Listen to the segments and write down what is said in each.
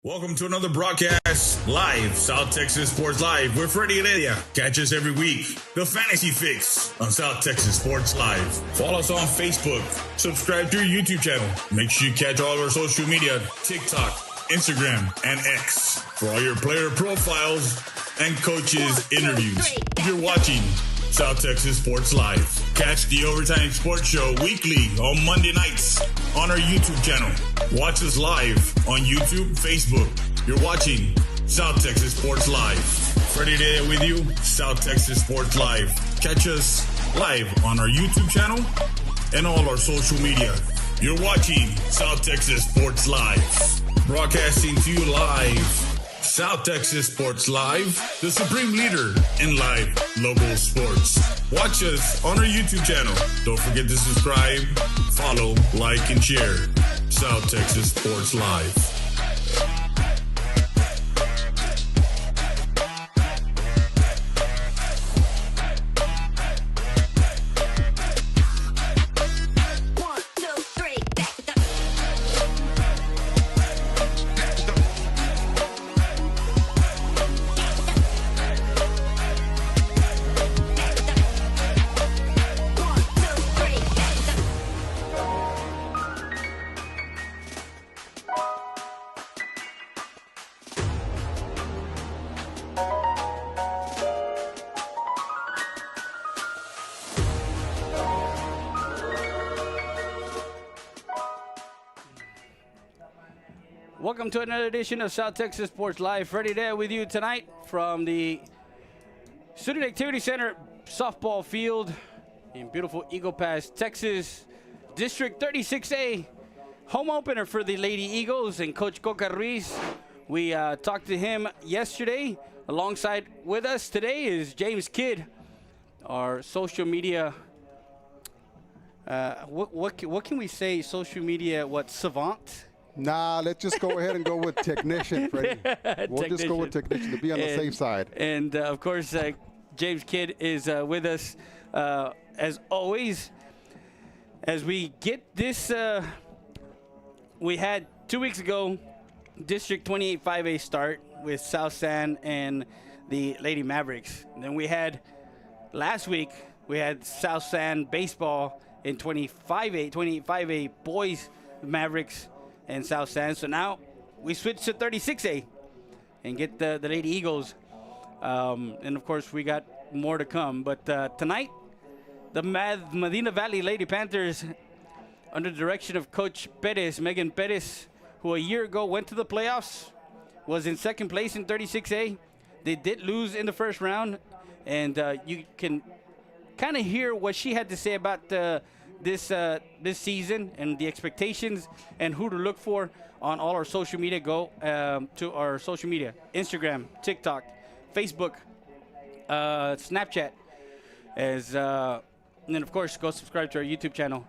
Welcome to another broadcast live, South Texas Sports Live with Freddie Heredia. Catch us every week, The Fantasy Fix on South Texas Sports Live. Follow us on Facebook. Subscribe to our YouTube channel. Make sure you catch all of our social media, TikTok, Instagram, and X for all your player profiles and coaches interviews. If you're watching South Texas Sports Live, catch the Overtime Sports Show weekly on Monday nights on our YouTube channel. Watch us live on YouTube, Facebook. You're watching South Texas Sports Live. Freddie Heredia with you, South Texas Sports Live. Catch us live on our YouTube channel and all our social media. You're watching South Texas Sports Live. Broadcasting to you live, South Texas Sports Live, the supreme leader in live local sports. Watch us on our YouTube channel. Don't forget to subscribe, follow, like, and share. South Texas Sports Live. Welcome to another edition of South Texas Sports Live. Freddie Heredia with you tonight from the Student Activity Center softball field in beautiful Eagle Pass, Texas. District 36A home opener for the Lady Eagles and Coach Coca Ruiz. We talked to him yesterday. Alongside with us today is James Kidd, our social media. What can we say? Social media, savant? Nah, let's just go ahead and go with technician, Freddie. We'll just go with technician to be on the safe side. And, of course, James Kidd is with us, as always. As we get this, we had 2 weeks ago, District 28 5A start with South San and the Lady Mavericks. And then we had, last week, we had South San baseball in 28 5A boys Mavericks and South San. So now we switch to 36A and get the Lady Eagles. And, of course, we got more to come. But tonight, the Medina Valley Lady Panthers, under the direction of Coach Perez, Megan Perez, who a year ago went to the playoffs, was in second place in 36A. They did lose in the first round. And you can kind of hear what she had to say about this season and the expectations and who to look for on all our social media. Go to our social media: Instagram, TikTok, Facebook, Snapchat, and then of course go subscribe to our YouTube channel.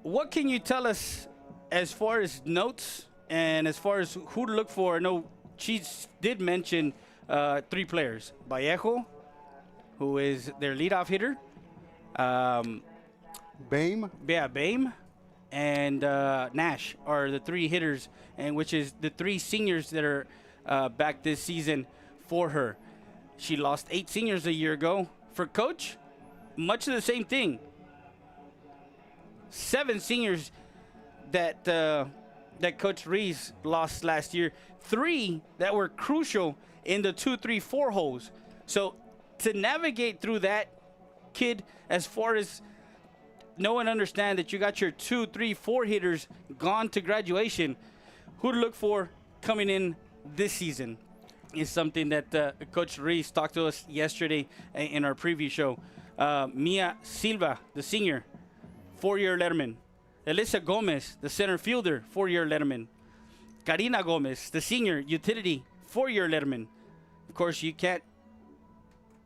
What can you tell us as far as notes and as far as who to look for? I know she did mention 3 players: Vallejo, who is their leadoff hitter. Bame? Yeah, Bame and Nash are the 3 hitters, and which is the 3 seniors that are back this season for her. She lost 8 seniors a year ago. For Coach, much of the same thing. 7 seniors that Coach Ruiz lost last year. 3 that were crucial in the 2, 3, 4 holes. So to navigate through that, Kid, as far as know and understand that you got your 2, 3, 4 hitters gone to graduation, who to look for coming in this season is something that Coach Ruiz talked to us yesterday in our preview show. Mia Silva, the senior, 4-year letterman. Elisa Gomez, the center fielder, 4-year letterman. Karina Gomez, the senior, utility, 4-year letterman. Of course, you can't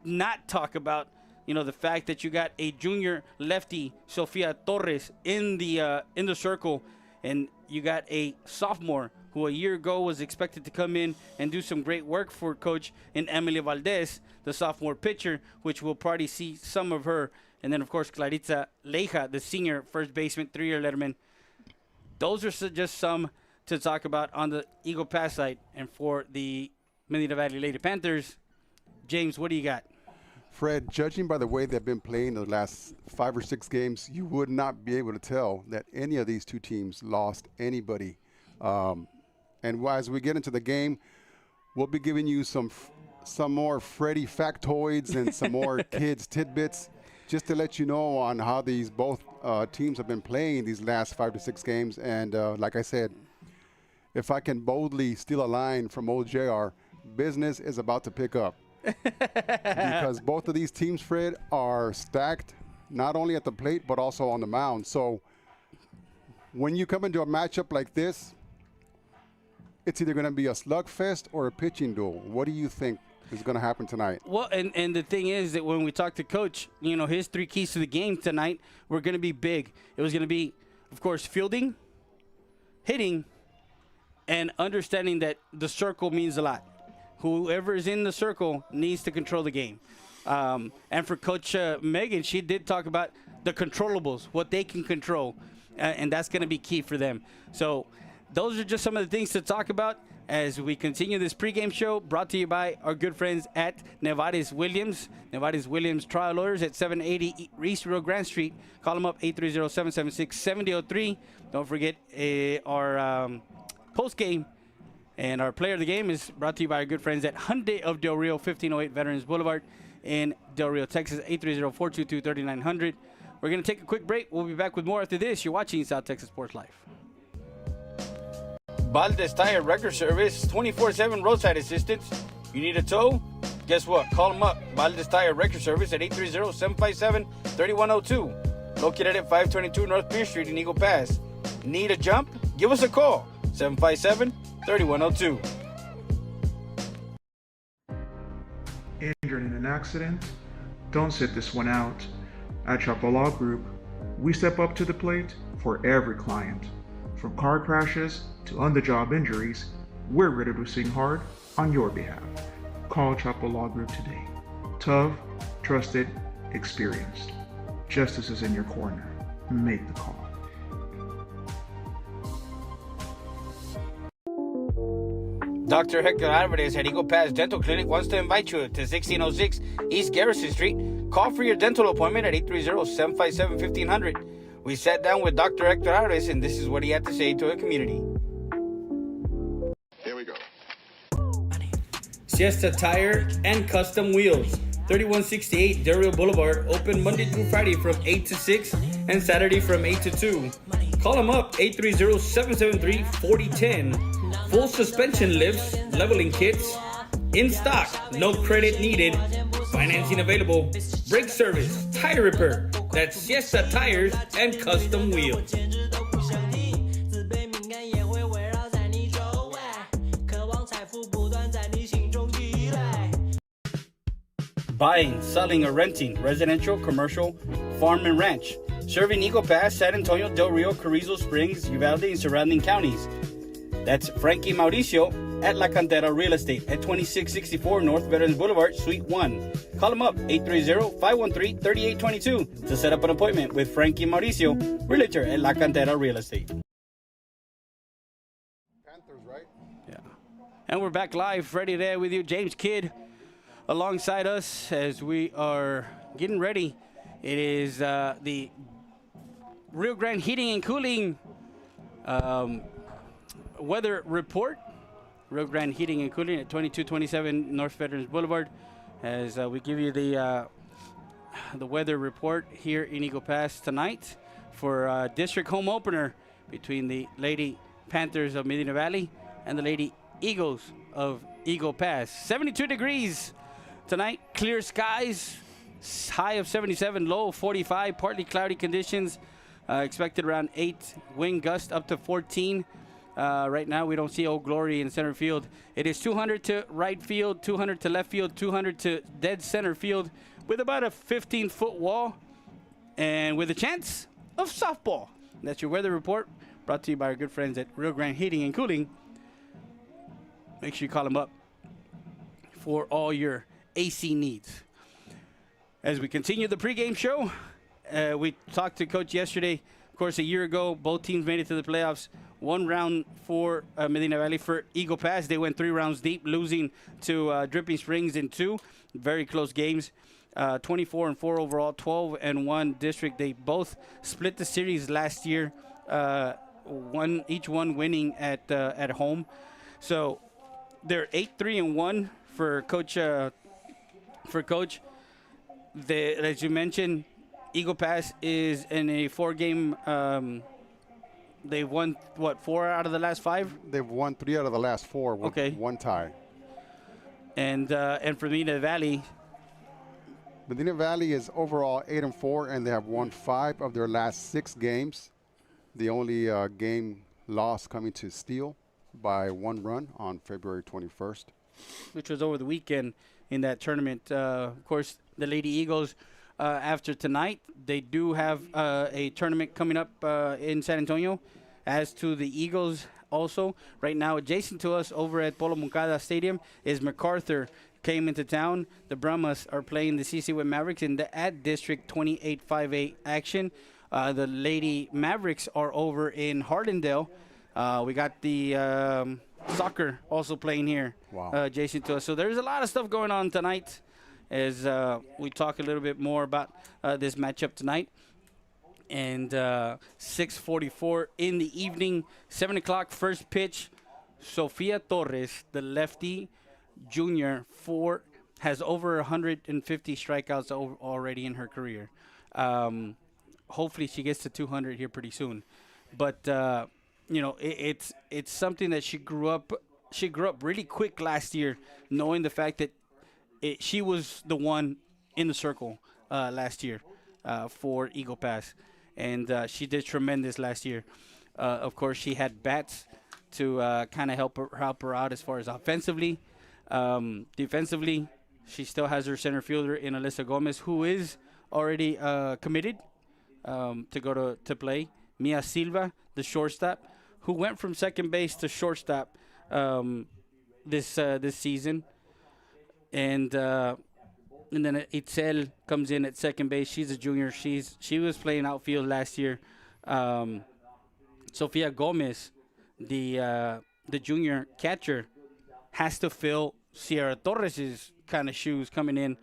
not talk about the fact that you got a junior lefty, Sofia Torres, in the circle, and you got a sophomore who a year ago was expected to come in and do some great work for Coach in Emily Valdez, the sophomore pitcher, which we'll probably see some of her. And then, of course, Claritza Leija, the senior first baseman, 3-year letterman. Those are just some to talk about on the Eagle Pass side. And for the Medina Valley Lady Panthers, James, what do you got? Fred, judging by the way they've been playing the last 5 or 6 games, you would not be able to tell that any of these two teams lost anybody. And as we get into the game, we'll be giving you some more Freddie factoids and some more kids tidbits, just to let you know on how these both teams have been playing these last 5 to 6 games. And like I said, if I can boldly steal a line from old JR, business is about to pick up. Because both of these teams, Fred, are stacked not only at the plate but also on the mound. So when you come into a matchup like this, it's either going to be a slugfest or a pitching duel. What do you think is going to happen tonight? Well, and the thing is that when we talk to Coach, you know, his 3 keys to the game tonight were going to be big. It was going to be, of course, fielding, hitting, and understanding that the circle means a lot. Whoever is in the circle needs to control the game. And for Coach Megan, she did talk about the controllables, what they can control, and that's going to be key for them. So those are just some of the things to talk about as we continue this pregame show, brought to you by our good friends at Nevares Williams. Nevares Williams Trial Lawyers at 780 East Rio Grande Street. Call them up, 830-776-7003. Don't forget our post-game. And our player of the game is brought to you by our good friends at Hyundai of Del Rio, 1508 Veterans Boulevard in Del Rio, Texas, 830-422-3900. We're going to take a quick break. We'll be back with more after this. You're watching South Texas Sports Live. Valdez Tire Record Service, 24/7 roadside assistance. You need a tow? Guess what? Call them up. Valdez Tire Record Service at 830-757-3102. Located at 522 North Pierce Street in Eagle Pass. Need a jump? Give us a call. 757-3102. Injured in an accident? Don't sit this one out. At Chapo Law Group, we step up to the plate for every client. From car crashes to on-the-job injuries, we're ready to sing hard on your behalf. Call Chapo Law Group today. Tough, trusted, experienced. Justice is in your corner. Make the call. Dr. Hector Alvarez at Eagle Pass Dental Clinic wants to invite you to 1606 East Garrison Street. Call for your dental appointment at 830-757-1500. We sat down with Dr. Hector Alvarez, and this is what he had to say to the community. Here we go. Siesta Tire and Custom Wheels, 3168 Del Rio Boulevard, open Monday through Friday from 8 to 6 and Saturday from 8 to 2. Call them up, 830-773-4010. Full suspension lifts, leveling kits, in stock, no credit needed, financing available, brake service, tire repair. That's Siesta Tires and Custom Wheels. Buying, selling, or renting residential, commercial, farm, and ranch. Serving Eagle Pass, San Antonio, Del Rio, Carrizo Springs, Uvalde, and surrounding counties. That's Frankie Mauricio at La Cantera Real Estate at 2664 North Veterans Boulevard, Suite 1. Call them up, 830-513-3822 to set up an appointment with Frankie Mauricio, Realtor at La Cantera Real Estate. Panthers, right? Yeah. And we're back live, ready there with you, James Kidd, alongside us as we are getting ready. It is the Rio Grande Heating and Cooling weather report. Rio Grande Heating and Cooling at 2227 North Veterans Boulevard, as we give you the weather report here in Eagle Pass tonight for district home opener between the Lady Panthers of Medina Valley and the Lady Eagles of Eagle Pass. 72 degrees tonight, clear skies, high of 77, low of 45, partly cloudy conditions, expected around 8, wind gust up to 14. Right now, we don't see Old Glory in center field. It is 200 to right field, 200 to left field, 200 to dead center field, with about a 15-foot wall and with a chance of softball. That's your weather report, brought to you by our good friends at Rio Grande Heating and Cooling. Make sure you call them up for all your AC needs. As we continue the pregame show, we talked to Coach yesterday. Of course, a year ago, both teams made it to the playoffs. One round for Medina Valley. For Eagle Pass, they went 3 rounds deep, losing to Dripping Springs in 2. Very close games. 24-4 overall, 12-1 district. They both split the series last year, each one winning at home. So they're 8-3-1 for Coach. As you mentioned, Eagle Pass is in a 4-game. They've won 4 out of the last 5. They've won 3 out of the last 4 with Okay. 1 tie. And for Medina Valley, Medina Valley is overall 8-4, and they have won 5 of their last 6 games. The only game lost coming to Steele by 1 run on February 21st. which was over the weekend in that tournament. Of course, the Lady Eagles, after tonight, they do have a tournament coming up in San Antonio. As to the Eagles, also, right now, adjacent to us over at Polo Moncada Stadium is MacArthur. Came into town. The Brahmas are playing the CC Mavericks in the at District 28-5A action. The Lady Mavericks are over in Hardendale. We got the soccer also playing here, adjacent to us. So there's a lot of stuff going on tonight as we talk a little bit more about this matchup tonight. And 6:44 in the evening, 7 o'clock, first pitch. Sofia Torres, the lefty junior, has over 150 strikeouts already in her career. Hopefully she gets to 200 here pretty soon. But it's something that she grew up really quick last year, knowing the fact that she was the one in the circle last year for Eagle Pass, and she did tremendous last year. Of course, she had bats to kind of help her out as far as offensively. Defensively, she still has her center fielder in Alyssa Gomez, who is already committed to go to play. Mia Silva, the shortstop, who went from second base to shortstop this season, and then Itzel comes in at second base. She's a junior. She was playing outfield last year. Sofia Gomez, the junior catcher, has to fill Sierra Torres's kind of shoes coming in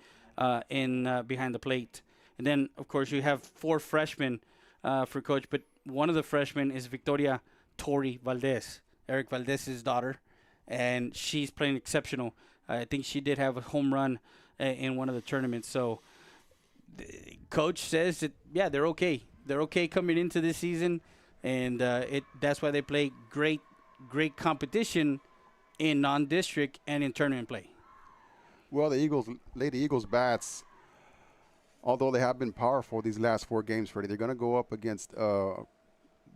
behind the plate. And then, of course, you have 4 freshmen for Coach, but one of the freshmen is Victoria Tori Valdez, Eric Valdez's daughter, and she's playing exceptional. I think she did have a home run in one of the tournaments. So Coach says that, yeah, they're okay. They're okay coming into this season, and that's why they play great competition in non-district and in tournament play. Well, the Lady Eagles bats, although they have been powerful these last 4 games, Freddie, they're going to go up against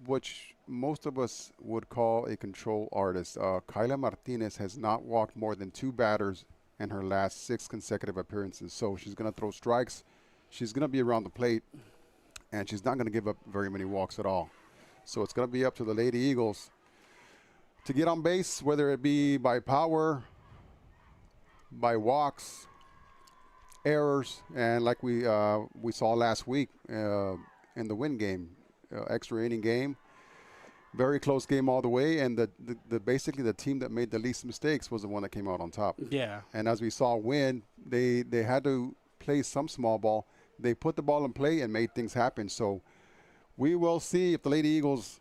which most of us would call a control artist. Kyla Martinez has not walked more than 2 batters in her last 6 consecutive appearances. So she's going to throw strikes. She's going to be around the plate, and she's not going to give up very many walks at all. So it's going to be up to the Lady Eagles to get on base, whether it be by power, by walks, errors, and like we saw last week in the win game, extra inning game, very close game all the way, and the basically the team that made the least mistakes was the one that came out on top. Yeah. And as we saw win, they had to play some small ball. They put the ball in play and made things happen. So we will see if the Lady Eagles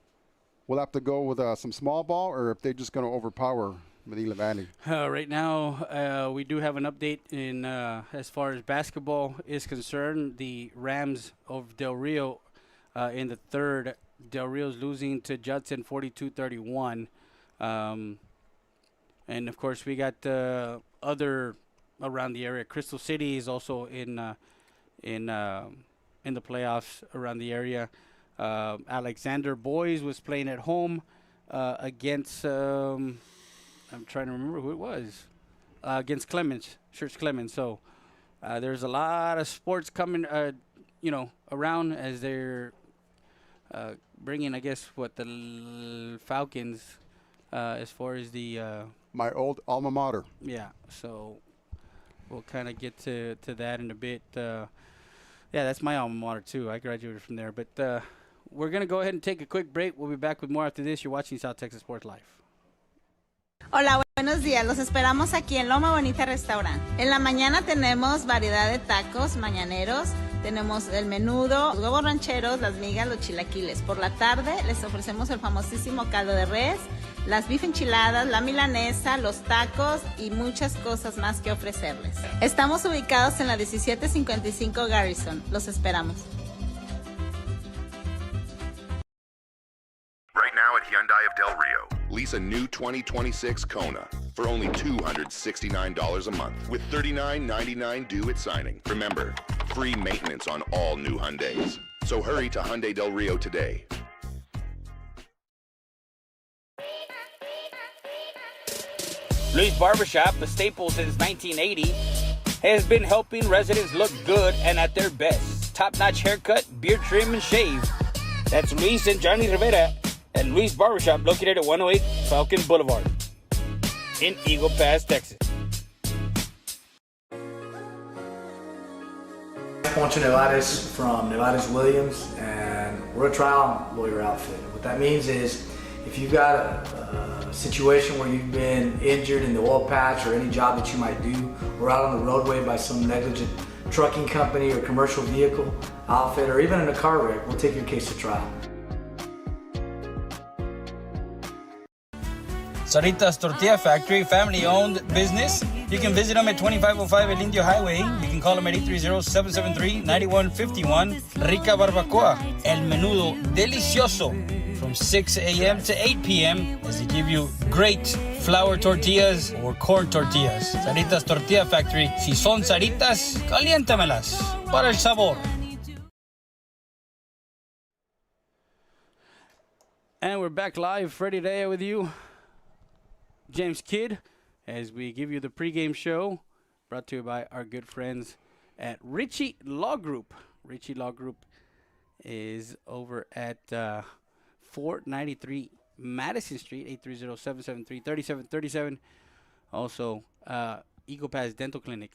will have to go with some small ball or if they're just going to overpower Medina Valley. Right now, we do have an update in as far as basketball is concerned. The Rams of Del Rio in the third. Del Rio's losing to Judson 42-31. And, of course, we got other around the area. Crystal City is also in the playoffs around the area. Alexander Boys was playing at home against I'm trying to remember who it was. Against Clemens, Church Clemens. So there's a lot of sports coming, around as they're bringing, I guess, the Falcons as far as the my old alma mater. Yeah. So we'll kind of get to that in a bit. Yeah, that's my alma mater too. I graduated from there, but we're going to go ahead and take a quick break. We'll be back with more after this. You're watching South Texas Sports Live. Hola, buenos días. Los esperamos aquí en Loma Bonita Restaurant. En la mañana tenemos variedad de tacos mañaneros. Tenemos el menudo, los huevos rancheros, las migas, los chilaquiles. Por la tarde les ofrecemos el famosísimo caldo de res, las beef enchiladas, la milanesa, los tacos y muchas cosas más que ofrecerles. Estamos ubicados en la 1755 Garrison. Los esperamos. Right now at Hyundai of Del Rio, lease a new 2026 Kona for only $269 a month with $39.99 due at signing. Remember, free maintenance on all new Hyundais. So hurry to Hyundai Del Rio today. Luis Barbershop, a staple since 1980, has been helping residents look good and at their best. Top-notch haircut, beard trim, and shave. That's Luis and Johnny Rivera at Luis Barbershop, located at 108 Falcon Boulevard in Eagle Pass, Texas. Poncho Nevares from Nevares Williams, and we're a trial lawyer outfit. What that means is if you've got a situation where you've been injured in the oil patch or any job that you might do, or out on the roadway by some negligent trucking company or commercial vehicle outfit, or even in a car wreck, we'll take your case to trial. Sarita's Tortilla Factory, family-owned business. You can visit them at 2505 El Indio Highway. You can call them at 830-773-9151. Rica Barbacoa, El Menudo Delicioso, from 6 a.m. to 8 p.m. as they give you great flour tortillas or corn tortillas. Sarita's Tortilla Factory. Si son Saritas, caliéntamelas para el sabor. And we're back live, Freddie Day with you. James Kidd, as we give you the pregame show, brought to you by our good friends at Ritchie Law Group. Ritchie Law Group is over at 493 Madison Street, 830-773-3737. Also, Eagle Pass Dental Clinic,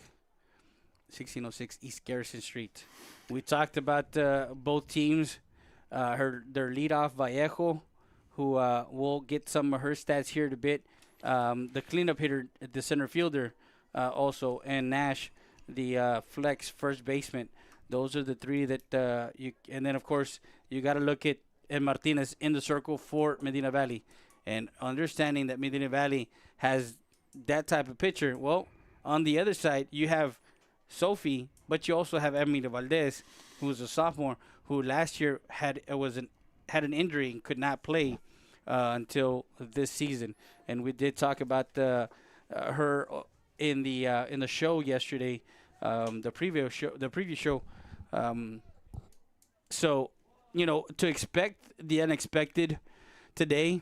1606 East Garrison Street. We talked about both teams. Their leadoff, Vallejo, who will get some of her stats here in a bit. The cleanup hitter, the center fielder, also, and Nash, the flex first baseman. Those are the three that you. And then, of course, you got to look at Martinez in the circle for Medina Valley, and understanding that Medina Valley has that type of pitcher. Well, on the other side, you have Sophie, but you also have Emilio Valdez, who's a sophomore, who last year had an injury and could not play until this season. And we did talk about her in the show yesterday, the preview show. So, to expect the unexpected today,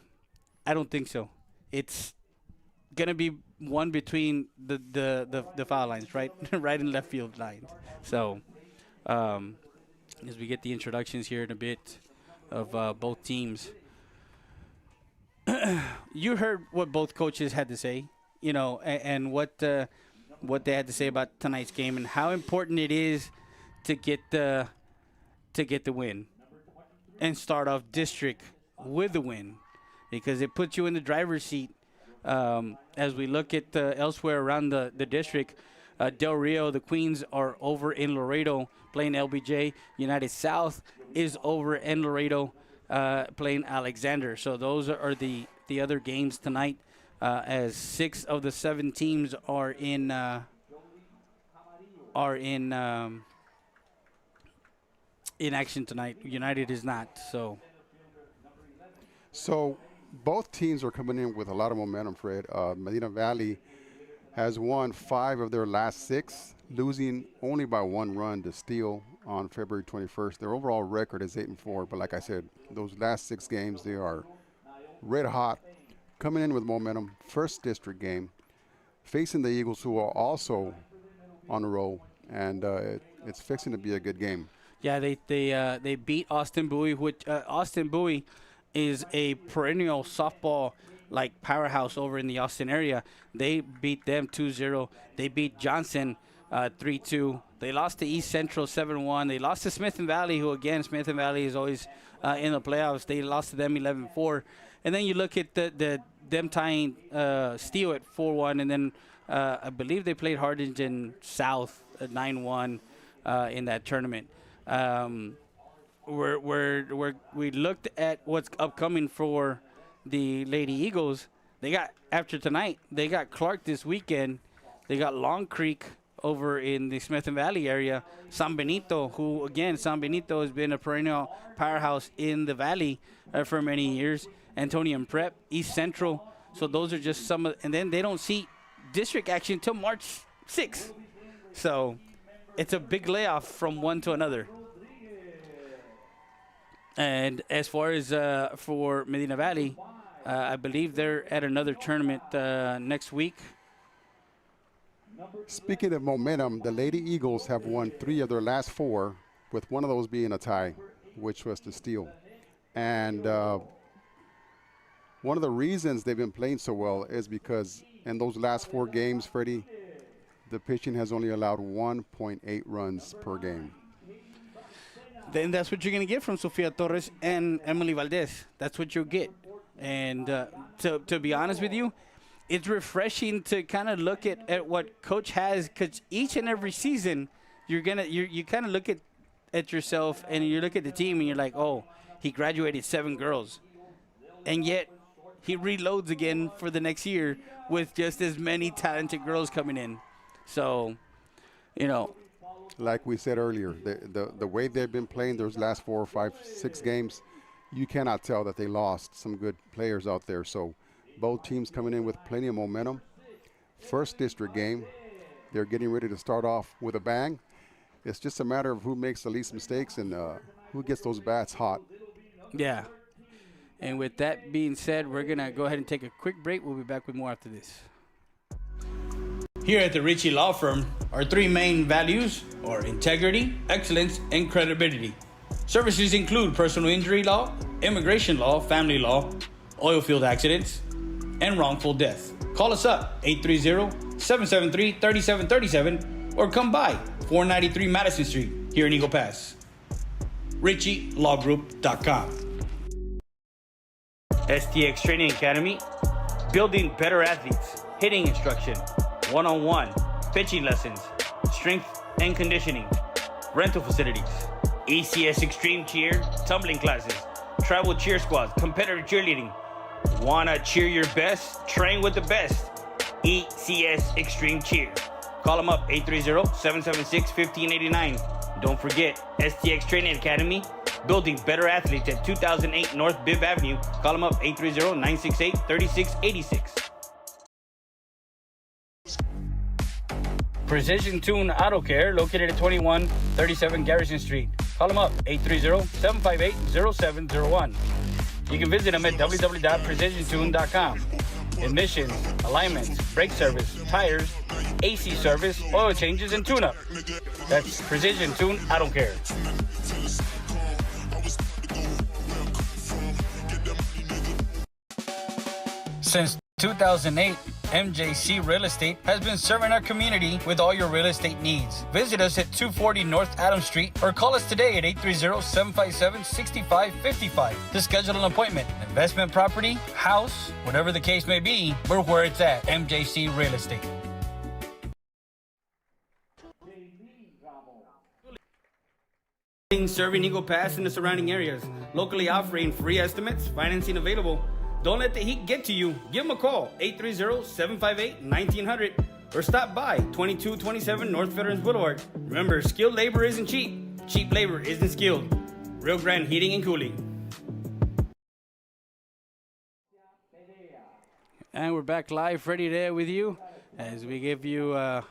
I don't think so. It's gonna be one between the foul lines, right, right and left field lines. So, as we get the introductions here in a bit of both teams. You heard what both coaches had to say, and what they had to say about tonight's game and how important it is to get the win and start off district with the win, because it puts you in the driver's seat as we look at elsewhere around the district. Del Rio, the Queens, are over in Laredo playing LBJ. United South is over in Laredo playing Alexander. So those are the other games tonight, as 6 of the 7 teams are in action tonight. United is not. So both teams are coming in with a lot of momentum, Fred. Medina Valley has won 5 of their last 6, losing only by 1 run to Steele on February 21st. Their overall record is 8-4, but like I said, those last 6 games, they are red hot, coming in with momentum. First district game, facing the Eagles, who are also on a roll, and it's fixing to be a good game. Yeah, they beat Austin Bowie, which Austin Bowie is a perennial softball powerhouse over in the Austin area. They beat them 2-0. They beat Johnson 3-2. They lost to East Central 7-1. They lost to Smith and Valley, who again, Smith and Valley is always in the playoffs. They lost to them 11-4. And then you look at them tying Steele at 4-1, and then I believe they played Hardingen South at 9-1 in that tournament. We looked at what's upcoming for the Lady Eagles. They got, after tonight, they got Clark this weekend. They got Long Creek over in the Smith and Valley area. San Benito, who, again, San Benito has been a perennial powerhouse in the Valley for many years. Antonian Prep, East Central. So those are just some of, and then they don't see district action until March 6th. So it's a big layoff from one to another. And as far as for Medina Valley, I believe they're at another tournament next week. Speaking of momentum, the Lady Eagles have won 3 of their last 4, with one of those being a tie, which was the Steele. And one of the reasons they've been playing so well is because in those last 4 games, Freddie, the pitching has only allowed 1.8 runs per game. Then that's what you're going to get from Sofia Torres and Emily Valdez. That's what you'll get. And to be honest with you, it's refreshing to kind of look at what Coach has, because each and every season you kind of look at yourself and you look at the team and you're like, oh, he graduated 7 girls. And yet he reloads again for the next year with just as many talented girls coming in. So, you know. Like we said earlier, the way they've been playing those last 4, 5, 6 games, you cannot tell that they lost some good players out there. So both teams coming in with plenty of momentum. First district game, they're getting ready to start off with a bang. It's just a matter of who makes the least mistakes and who gets those bats hot. Yeah. And with that being said, we're going to go ahead and take a quick break. We'll be back with more after this. Here at the Ritchie Law Firm, our 3 main values are integrity, excellence, and credibility. Services include personal injury law, immigration law, family law, oil field accidents, and wrongful death. Call us up, 830-773-3737, or come by, 493 Madison Street, here in Eagle Pass. RitchieLawGroup.com. STX Training Academy, building better athletes, hitting instruction, one-on-one, pitching lessons, strength and conditioning, rental facilities, ECS Extreme Cheer, tumbling classes, travel cheer squads, competitive cheerleading. Wanna cheer your best? Train with the best. ECS Extreme Cheer. Call them up, 830-776-1589. Don't forget, STX Training Academy, building better athletes at 2008 North Bibb Avenue. Call them up, 830-968-3686. Precision Tune Auto Care, located at 2137 Garrison Street. Call them up, 830-758-0701. You can visit them at www.precisiontune.com. Emissions, alignments, brake service, tires, AC service, oil changes, and tune-up. That's Precision Tune Auto Care. Since 2008, MJC Real Estate has been serving our community with all your real estate needs. Visit us at 240 North Adams Street or call us today at 830-757-6555 to schedule an appointment. Investment property, house, whatever the case may be, we're where it's at. MJC Real Estate. Serving Eagle Pass and the surrounding areas. Locally offering free estimates, financing available. Don't let the heat get to you. Give them a call, 830-758-1900, or stop by 2227 North Veterans Boulevard. Remember, skilled labor isn't cheap. Cheap labor isn't skilled. Rio Grande Heating and Cooling. And we're back live, ready there with you, as we give you a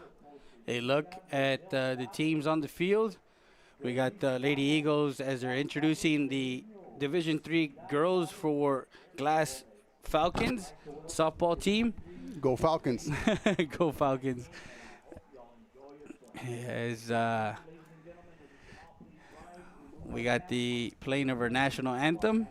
look at the teams on the field. We got the Lady Eagles as they're introducing the Division III girls for Glass Falcons softball team. Go Falcons. Go Falcons. As we got the playing of our national anthem.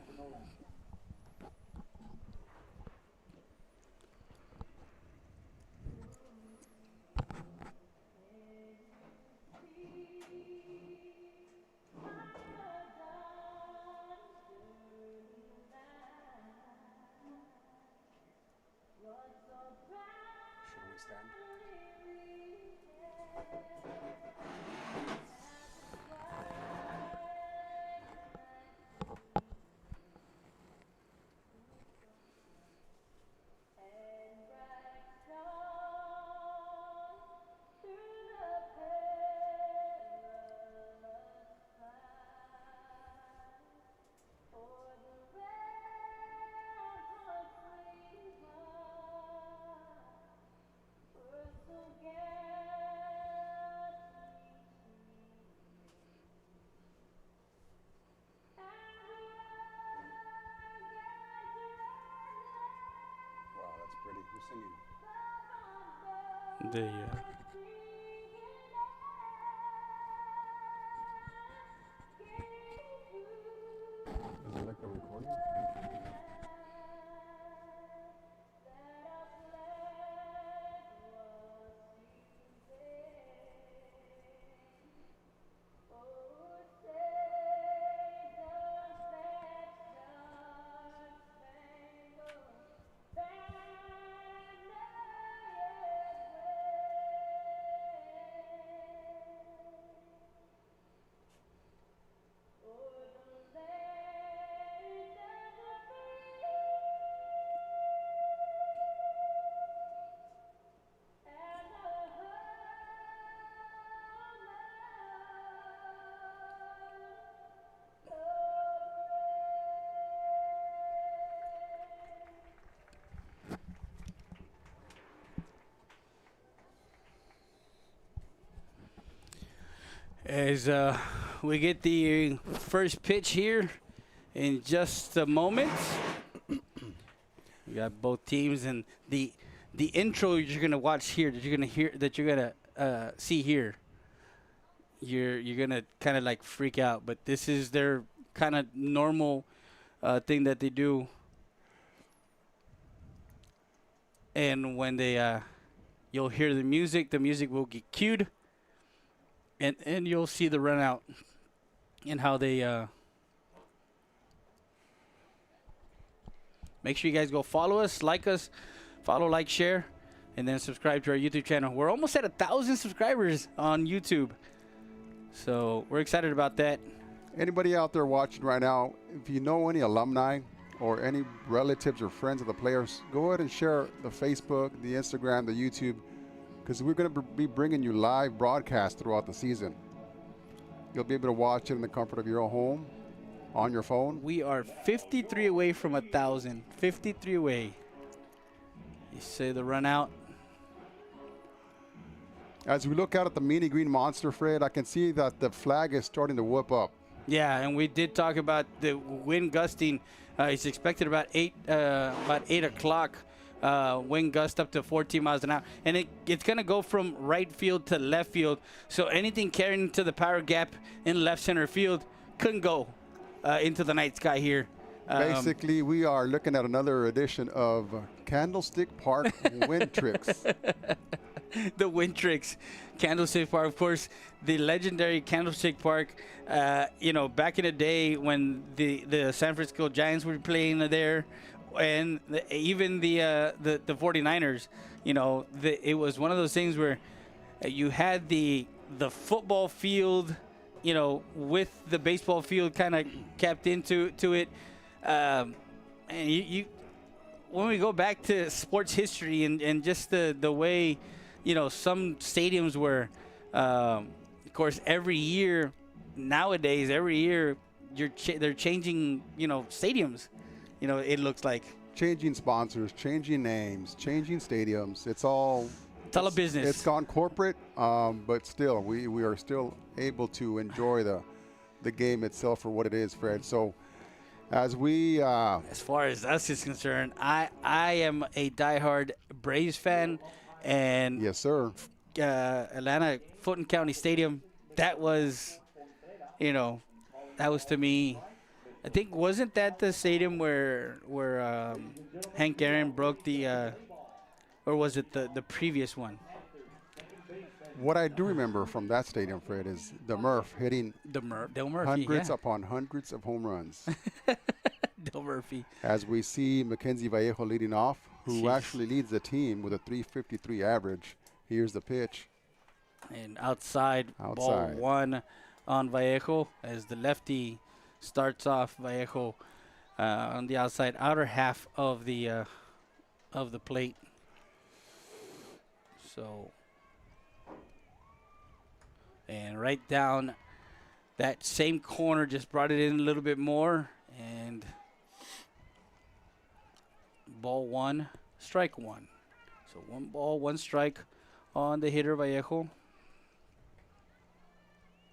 The Is it like a recording? As we get the first pitch here in just a moment. We got both teams, and the intro you're gonna watch here, that you're gonna hear, that you're gonna see here. You're gonna kind of like freak out, but this is their kind of normal thing that they do. And when they you'll hear the music will get cued. And you'll see the run out and how they make sure you guys go follow us, follow, like, share, and then subscribe to our YouTube channel. We're almost at 1,000 subscribers on YouTube, so we're excited about that. Anybody out there watching right now, if you know any alumni or any relatives or friends of the players, go ahead and share the Facebook, the Instagram, the YouTube, because we're going to be bringing you live broadcasts throughout the season. You'll be able to watch it in the comfort of your own home, on your phone. We are 53 away from 1,000. 53 away. You say the run out. As we look out at the Meanie Green Monster, Fred, I can see that the flag is starting to whip up. Yeah, and we did talk about the wind gusting. It's expected about 8 o'clock. Wind gust up to 14 miles an hour, and it's going to go from right field to left field, so anything carrying to the power gap in left center field couldn't go into the night sky here. Basically, we are looking at another edition of Candlestick Park Wind Tricks. The Wind Tricks. Candlestick Park, of course, the legendary Candlestick Park. Back in the day when the San Francisco Giants were playing there, and even the 49ers, it was one of those things where you had the football field, with the baseball field kind of capped into it. And you when we go back to sports history and just the way, some stadiums were, of course, every year they're changing, stadiums. It looks like Changing sponsors, changing names, changing stadiums. It's all a business. It's gone corporate, but still, we are still able to enjoy the game itself for what it is, Fred. So, as far as us is concerned, I am a diehard Braves fan, and yes, sir. Atlanta Fulton County Stadium. That was to me. I think, wasn't that the stadium where Hank Aaron broke the, or was it the previous one? What I do remember from that stadium, Fred, is the Murph hitting Del Murphy, hundreds upon hundreds of home runs. Del Murphy. As we see Mackenzie Vallejo leading off, who actually leads the team with a 353 average. Here's the pitch. And outside. Ball one on Vallejo as the lefty starts off. Vallejo on the outer half of the plate. So, and right down that same corner, just brought it in a little bit more, and ball one, strike one. So 1 ball, 1 strike on the hitter Vallejo.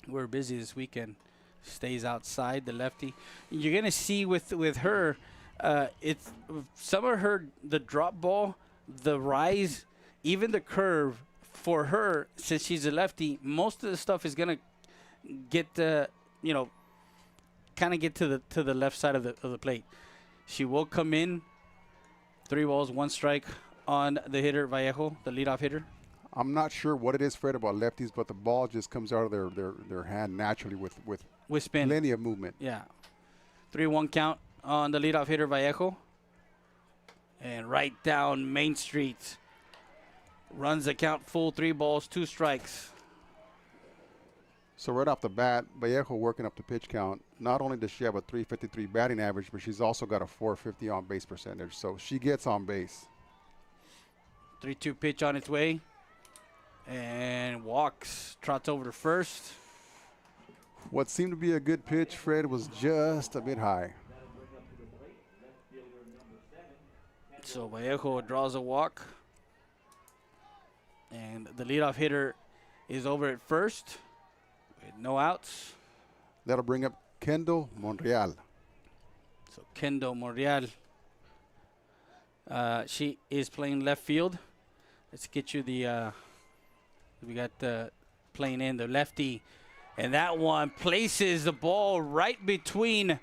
We're busy this weekend. Stays outside, the lefty. You're gonna see with her, it's some of the drop ball the rise, even the curve for her, since she's a lefty, most of the stuff is gonna get kind of get to the left side of the plate. She will come in 3 balls, 1 strike on the hitter Vallejo, the leadoff hitter. I'm not sure what it is, Fred, about lefties, but the ball just comes out of their hand naturally with spin. plenty of movement. Yeah. 3-1 count on the leadoff hitter Vallejo. And right down Main Street. Runs the count full, 3 balls, 2 strikes. So right off the bat, Vallejo working up the pitch count. Not only does she have a 353 batting average, but she's also got a 450 on base percentage. So she gets on base. 3-2 pitch on its way. And walks, trots over to first. What seemed to be a good pitch, Fred, was just a bit high. So Vallejo draws a walk. And the leadoff hitter is over at first with no outs. That'll bring up Kendall Monreal. So Kendall Monreal. She is playing left field. Let's get you the, we got the playing in the lefty. And that one places the ball right between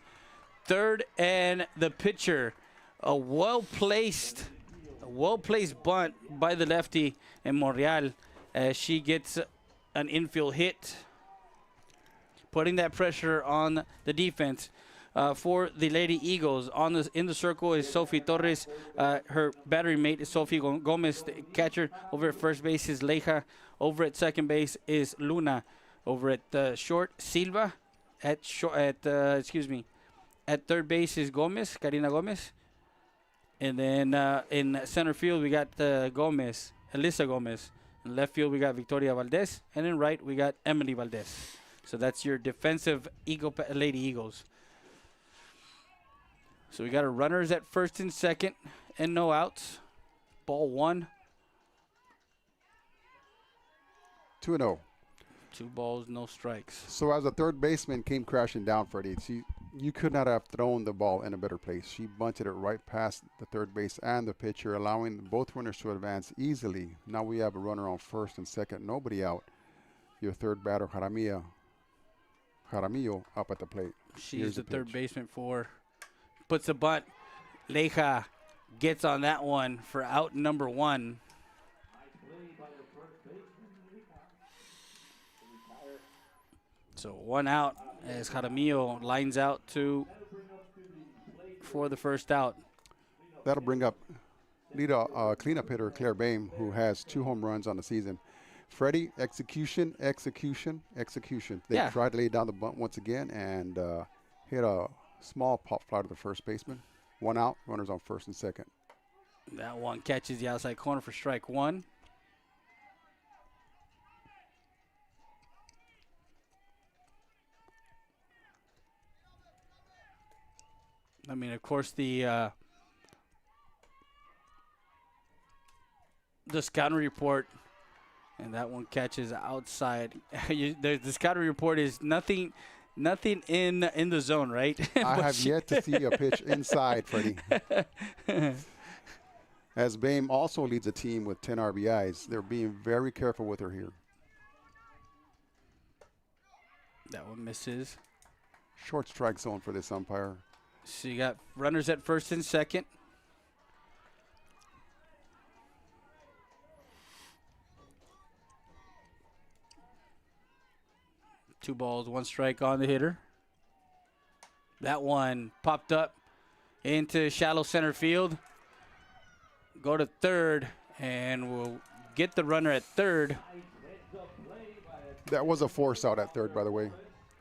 third and the pitcher. A well-placed bunt by the lefty and Monreal as she gets an infield hit, putting that pressure on the defense. For the Lady Eagles, in the circle is Sophie Torres. Her battery mate is Sophie Gomez. The catcher over at first base is Leija. Over at second base is Luna. Over at short, Silva. At third base is Gomez, Karina Gomez. And then in center field, we got Elisa Gomez. In left field, we got Victoria Valdez. And in right, we got Emily Valdez. So that's your defensive Lady Eagles. So we got our runners at first and second and no outs. Ball 1. 2-0. 2 balls, no strikes. So as the third baseman came crashing down, Freddie, you could not have thrown the ball in a better place. She bunted it right past the third base and the pitcher, allowing both runners to advance easily. Now we have a runner on first and second, nobody out. Your third batter, Jaramillo, up at the plate. She's the third baseman for, puts the bunt. Leija gets on that one for out number 1. So 1 out as Jaramillo lines out for the first out. That'll bring up cleanup hitter Claire Bame, who has 2 home runs on the season. Freddie, execution. They tried to lay down the bunt once again and hit a small pop fly to the first baseman. 1 out, runners on first and second. That one catches the outside corner for strike 1. I mean, of course, the scouting report, and that one catches outside. The scouting report is nothing in the zone, right? I have yet to see a pitch inside, Freddie. As Bame also leads a team with 10 RBIs, they're being very careful with her here. That one misses. Short strike zone for this umpire. So you got runners at first and second. Two balls, 1 strike on the hitter. That one popped up into shallow center field. Go to third, and we'll get the runner at third. That was a force out at third, by the way.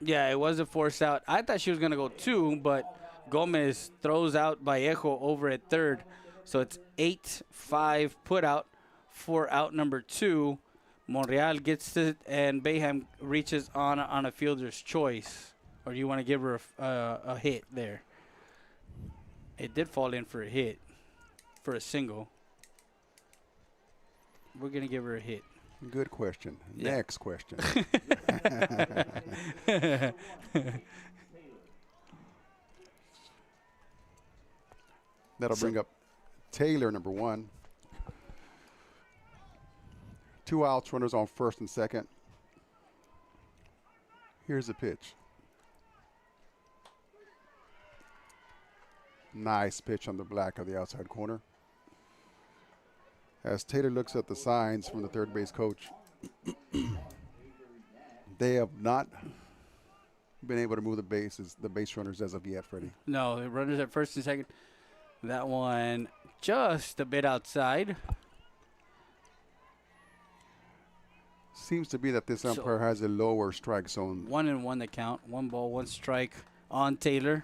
Yeah, it was a force out. I thought she was going to go 2, but Gomez throws out Vallejo over at third. So it's 8-5 put out for out number 2. Monreal gets it, and Bayham reaches on a fielder's choice. Or do you want to give her a hit there? It did fall in for a hit, for a single. We're going to give her a hit. Good question. Yeah. Next question. That'll bring up Taylor, number 1. 2 outs, runners on first and second. Here's the pitch. Nice pitch on the black of the outside corner. As Taylor looks at the signs from the third base coach, they have not been able to move the base runners as of yet, Freddie. No, the runners at first and second. That one just a bit outside. Seems to be that this umpire has a lower strike zone. 1-1 the count. 1 ball, 1 strike on Taylor.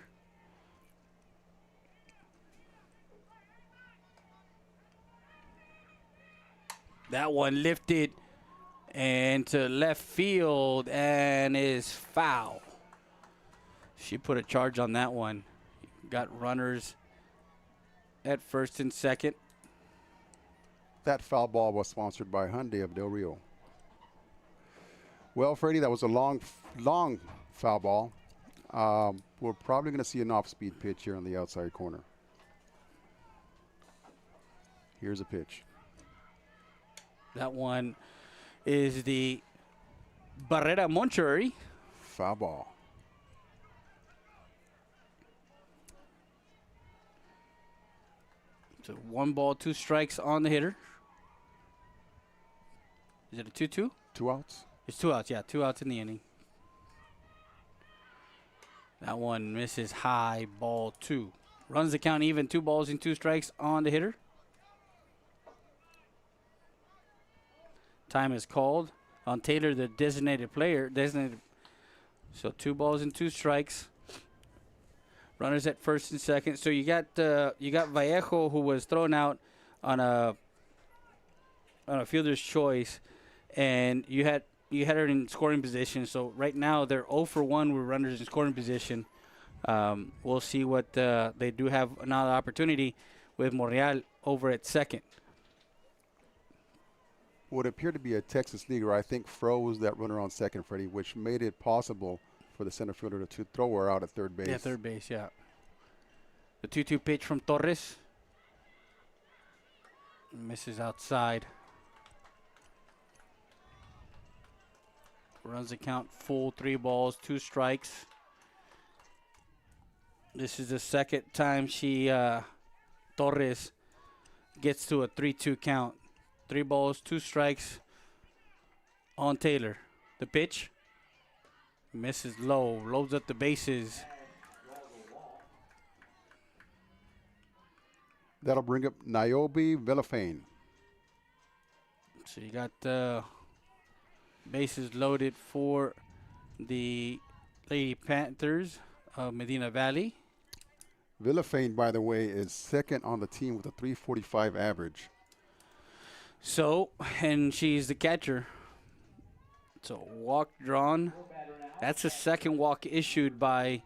That one lifted and to left field and is foul. She put a charge on that one. Got runners at first and second. That foul ball was sponsored by Hyundai of Del Rio. Well, Freddie, that was a long foul ball. We're probably going to see an off-speed pitch here on the outside corner. Here's a pitch. That one is the Barrera Monterey. Foul ball. So 1 ball, 2 strikes on the hitter. Is it a 2-2? 2 outs. It's 2 outs, yeah. 2 outs in the inning. That one misses high, ball 2. Runs the count even, 2 balls and 2 strikes on the hitter. Time is called on Taylor, the designated player. So 2 balls and 2 strikes. Runners at first and second. So you got Vallejo, who was thrown out on a fielder's choice, and you had her in scoring position. So right now they're 0 for 1 with runners in scoring position. We'll see what they do have another opportunity with Monreal over at second. What appeared to be a Texas leaguer, I think, froze that runner on second, Freddie, which made it possible for the center fielder to throw her out at third base. Yeah, third base, yeah. The 2-2 pitch from Torres. Misses outside. Runs the count full, 3 balls, 2 strikes. This is the second time Torres gets to a 3-2 count. 3 balls, 2 strikes on Taylor. The pitch misses low, loads up the bases. That'll bring up Niobe Villafane. So you got bases loaded for the Lady Panthers of Medina Valley. Villafane, by the way, is second on the team with a .345 average. So, and she's the catcher. So, walk drawn. That's the second walk issued by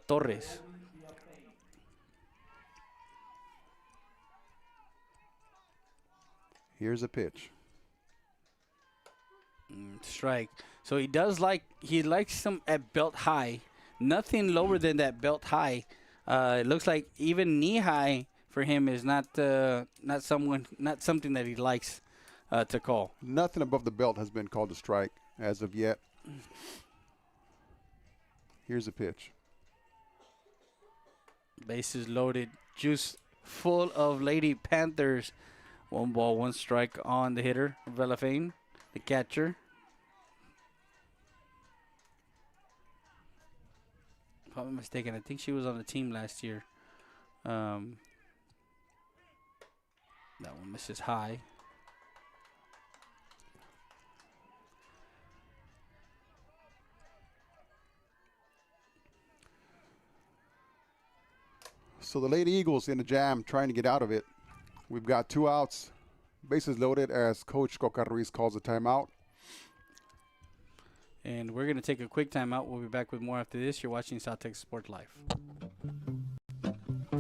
Torres. Here's a pitch. Strike. So he likes them at belt high. Nothing lower than that belt high. It looks like even knee high for him is not something that he likes to call. Nothing above the belt has been called a strike as of yet. Here's a pitch. Bases loaded, juice full of Lady Panthers. 1 ball, 1 strike on the hitter, Villafane, the catcher. If I'm not mistaken, I think she was on the team last year. That one misses high. So the Lady Eagles in the jam trying to get out of it. We've got 2 outs, bases loaded as Coach Coca Ruiz calls a timeout. And we're going to take a quick timeout. We'll be back with more after this. You're watching South Texas Sports Live.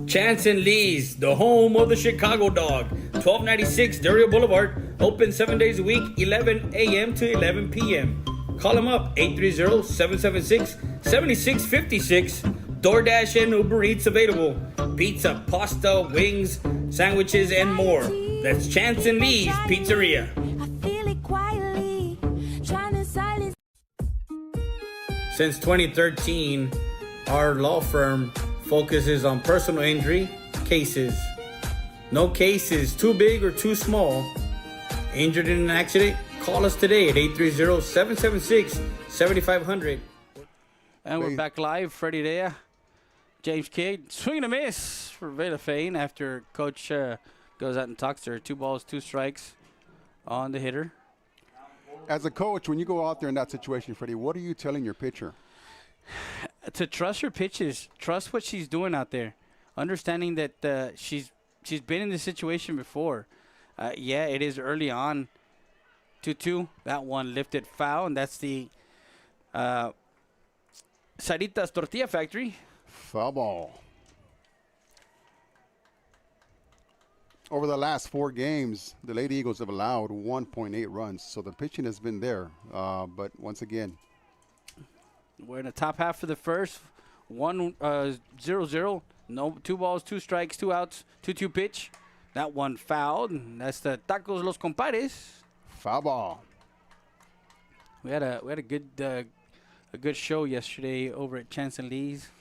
Chance and Lee's, the home of the Chicago Dog, 1296 Durio Boulevard, open 7 days a week, 11 a.m. to 11 p.m. Call them up, 830-776-7656. DoorDash and Uber Eats available. Pizza, pasta, wings, sandwiches, and more. That's Chance and Lee's Pizzeria. Since 2013, our law firm focuses on personal injury cases. No case is too big or too small. Injured in an accident? Call us today at 830-776-7500. And we're back live. Freddie Dea, James Kidd, swing and a miss for Vela Fain after Coach goes out and talks to her. 2 balls, 2 strikes on the hitter. As a coach, when you go out there in that situation, Freddie, what are you telling your pitcher? To trust her pitches, trust what she's doing out there, understanding that she's been in this situation before. Yeah, it is early on. 2-2. That one lifted foul, and that's the Sarita's Tortilla Factory. Foul ball. Over the last 4 games, the Lady Eagles have allowed 1.8 runs, so the pitching has been there. But once again, we're in the top half of the first. 1-0-0. No, 2 balls, 2 strikes, 2 outs, 2-2 pitch. That one fouled. That's the Tacos Los Compadres. Foul ball. We had a good show yesterday over at Chance and Lee's.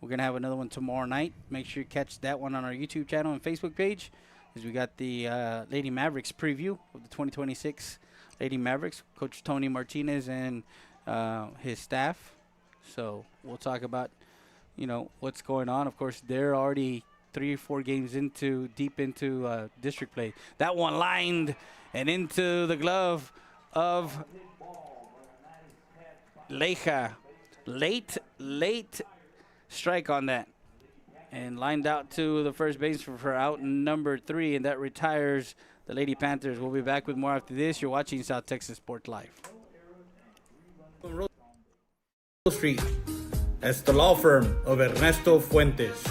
We're gonna have another one tomorrow night. Make sure you catch that one on our YouTube channel and Facebook page, as we got the Lady Mavericks preview of the 2026 Lady Mavericks. Coach Tony Martinez and his staff. So we'll talk about, what's going on. Of course, they're already 3 or 4 games deep into district play. That one lined and into the glove of Leija. Late strike on that. And lined out to the first base for out number 3, and that retires the Lady Panthers. We'll be back with more after this. You're watching South Texas Sports Live. Street. That's the law firm of Ernesto Fuentes.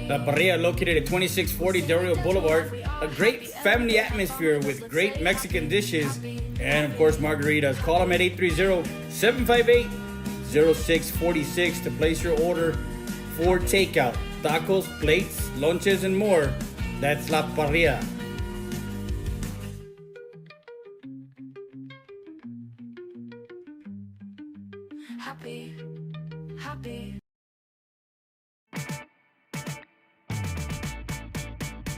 La Parrilla, located at 2640 Del Rio Boulevard. A great family atmosphere with great Mexican dishes and, of course, margaritas. Call them at 830-758-0646 to place your order for takeout. Tacos, plates, lunches, and more. That's La Parrilla. Happy.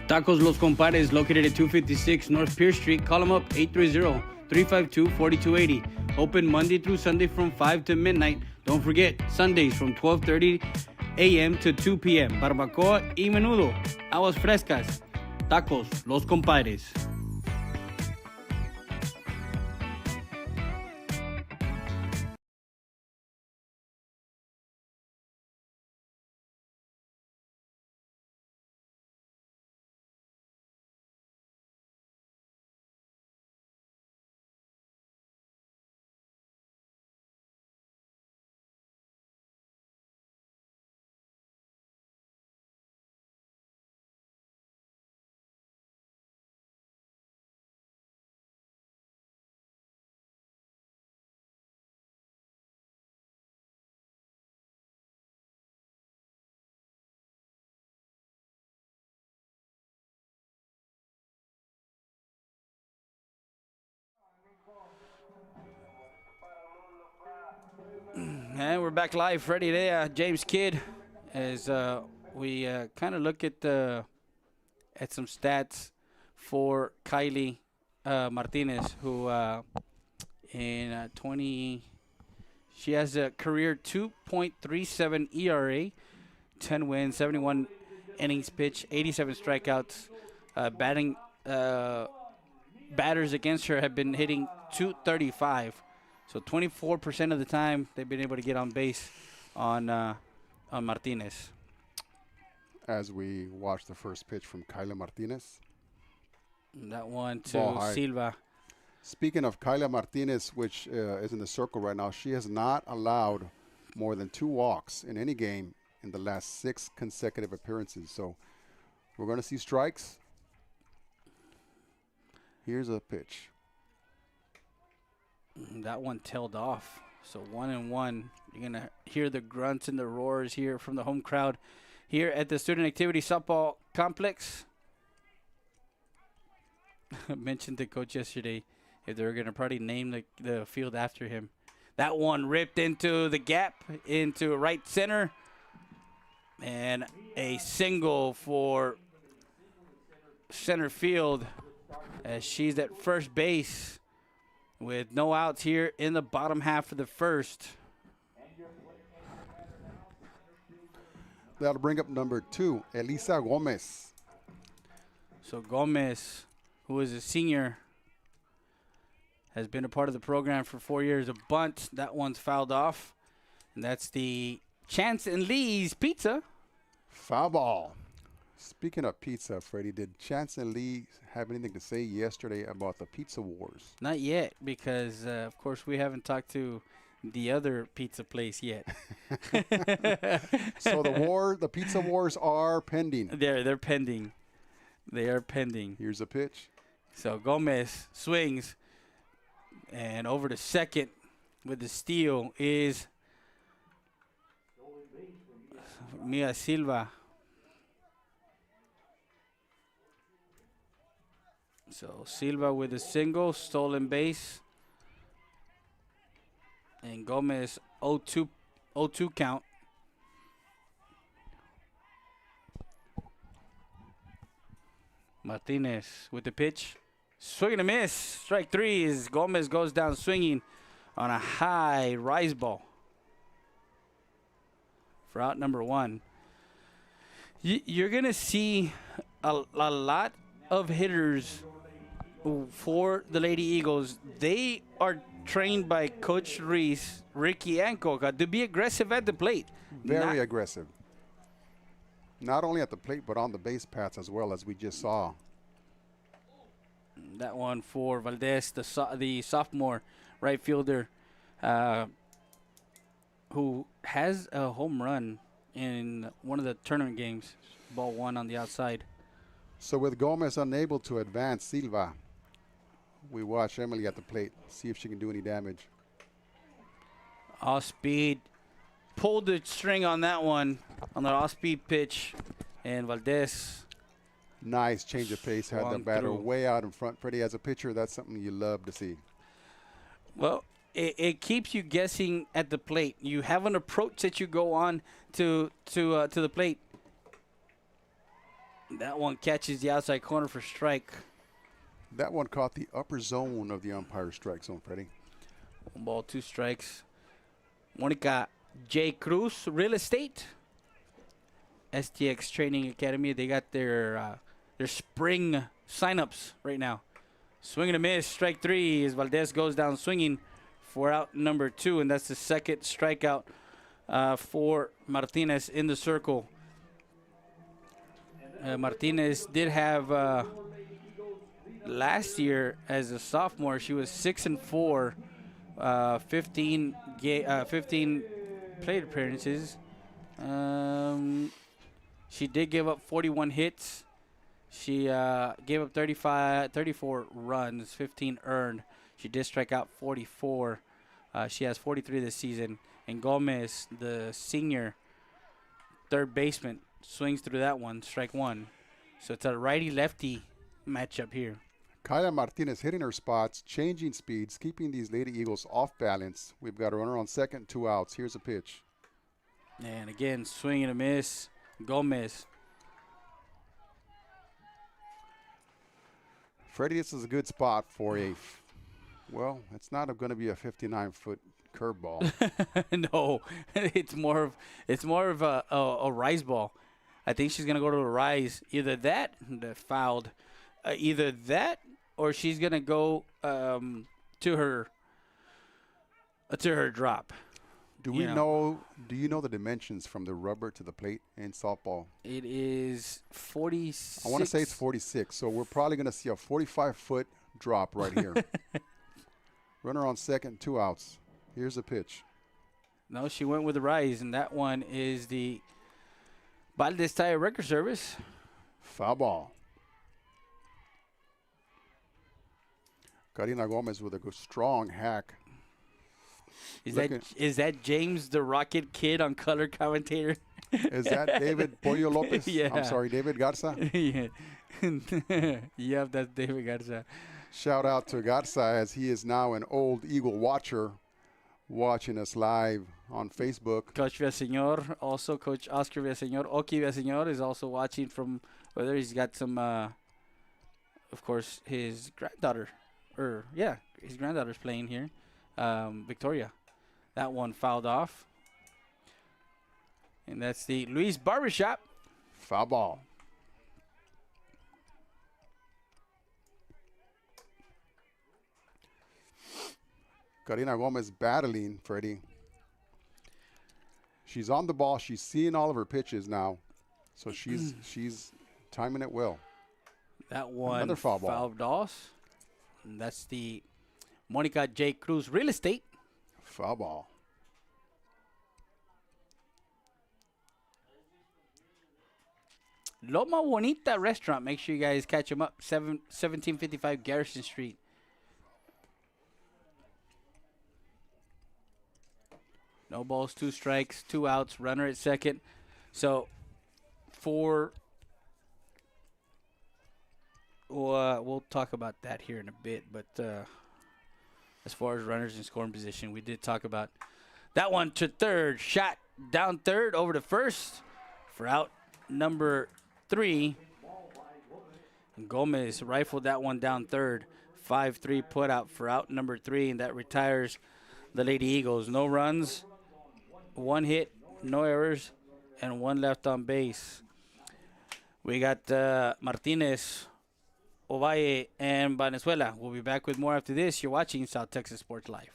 Tacos Los Compadres, located at 256 North Pierce Street. Call them up, 830-352-4280. Open Monday through Sunday from 5 to midnight. Don't forget, Sundays from 12:30 a.m. to 2 p.m. Barbacoa y menudo. Aguas frescas. Tacos Los Compadres. And we're back live. Freddie there, James Kidd, as we kind of look at some stats for Kylie Martinez, who in 20, she has a career 2.37 ERA, 10 wins, 71 innings pitched, 87 strikeouts. Batters against her have been hitting 235. So 24% of the time they've been able to get on base on Martinez. As we watch the first pitch from Kyla Martinez. That one to Silva. Speaking of Kyla Martinez, which is in the circle right now, she has not allowed more than 2 walks in any game in the last 6 consecutive appearances. So we're going to see strikes. Here's a pitch. That one tailed off. So 1-1. You're going to hear the grunts and the roars here from the home crowd here at the Student Activity Softball Complex. mentioned to Coach yesterday if they were going to probably name the field after him. That one ripped into the gap, into right center. And a single for center field as she's at first base with no outs here in the bottom half of the first. That'll bring up number 2, Elisa Gomez. So Gomez, who is a senior, has been a part of the program for 4 years. A bunt, that one's fouled off. And that's the Chance and Lee's Pizza. Foul ball. Speaking of pizza, Freddie, did Chance and Lee have anything to say yesterday about the pizza wars? Not yet, because, of course, we haven't talked to the other pizza place yet. So the pizza wars are pending. They're pending. They are pending. Here's a pitch. So Gomez swings, and over to second with the steal is Mia Silva. So Silva with a single, stolen base. And Gomez 0-2 count. Martinez with the pitch. Swing and a miss. Strike 3 as Gomez goes down swinging on a high rise ball. For out number 1. You're going to see a lot of hitters for the Lady Eagles. They are trained by Coach Reese, Ricky, and Coca to be aggressive at the plate. Very aggressive. Not only at the plate, but on the base paths as well, as we just saw. That one for Valdez, the sophomore right fielder, who has a home run in one of the tournament games. Ball 1 on the outside. So with Gomez unable to advance, Silva, we watch Emily at the plate, see if she can do any damage. Off speed. Pulled the string on that one, on the off-speed pitch. And Valdez. Nice change of pace. Had the batter way out in front. Freddie, as a pitcher, that's something you love to see. Well, it keeps you guessing at the plate. You have an approach that you go on to the plate. That one catches the outside corner for strike. That one caught the upper zone of the umpire's strike zone, Freddie. 1 ball, 2 strikes. Monica J. Cruz, Real Estate. STX Training Academy. They got their spring signups right now. Swing and a miss. Strike 3 as Valdez goes down swinging for out number 2. And that's the second strikeout for Martinez in the circle. Martinez did have last year as a sophomore. She was 6-4, 15 plate appearances. She did give up 41 hits. She gave up 34 runs, 15 earned. She did strike out 44. She has 43 this season. And Gomez, the senior third baseman, swings through that one, strike 1. So it's a righty-lefty matchup here. Kyla Martinez hitting her spots, changing speeds, keeping these Lady Eagles off balance. We've got a runner on second, 2 outs. Here's a pitch. And again, swing and a miss. Gomez. Freddie, this is a good spot for well, it's not going to be a 59-foot curveball. No, it's more of a rise ball. I think she's gonna go to a rise. Either that, fouled. Either that, or she's gonna go to her drop. Do you know the dimensions from the rubber to the plate in softball? It is 46. I want to say it's 46. So we're probably going to see a 45-foot drop right here. Runner on second, 2 outs. Here's a pitch. No, she went with the rise, and that one is the Valdez Tire Record Service. Foul ball. Karina Gomez with a strong hack. Is that James the Rocket Kid on color commentator? Is that David Pollo Lopez? Yeah. I'm sorry, David Garza? Yeah. Yep, that's David Garza. Shout out to Garza as he is now an old Eagle watcher watching us live on Facebook. Coach Villaseñor, also Coach Oscar Villaseñor. Oki Villaseñor is also watching from whether he's got some, of course, his granddaughter. His granddaughter's playing here. Victoria. That one fouled off. And that's the Luis Barbershop. Foul ball. Karina Gomez battling, Freddie. She's on the ball. She's seeing all of her pitches now. So she's timing it well. That one Another foul ball. fouled off. And that's the Monica J. Cruz Real Estate. Foul ball. Loma Bonita Restaurant. Make sure you guys catch them up. 1755 Garrison Street. No balls, 2 strikes, 2 outs, runner at second. So, we'll talk about that here in a bit. But as far as runners in scoring position, we did talk about that one to third. Shot down third over to first for out number 3. Gomez rifled that one down third. 5-3 put out for out number 3, and that retires the Lady Eagles. No runs, 1 hit, no errors, and 1 left on base. We got Martinez, Ovalle, and Venezuela. We'll be back with more after this. You're watching South Texas Sports Live.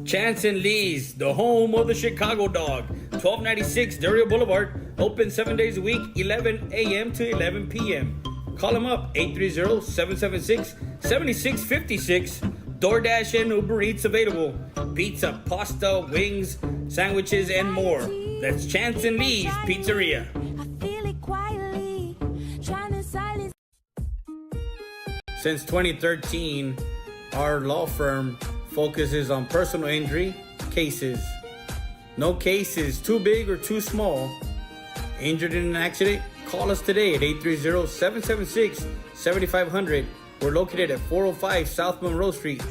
Chance and Lee's, the home of the Chicago Dog. 1296 Dario Boulevard. Open 7 days a week, 11 a.m. to 11 p.m. Call them up, 830-776-7656. DoorDash and Uber Eats available. Pizza, pasta, wings, sandwiches, and more. That's Chance and Lee's Pizzeria. Since 2013, our law firm focuses on personal injury cases. No case is too big or too small. Injured in an accident? Call us today at 830-776-7500. We're located at 405 South Monroe Street.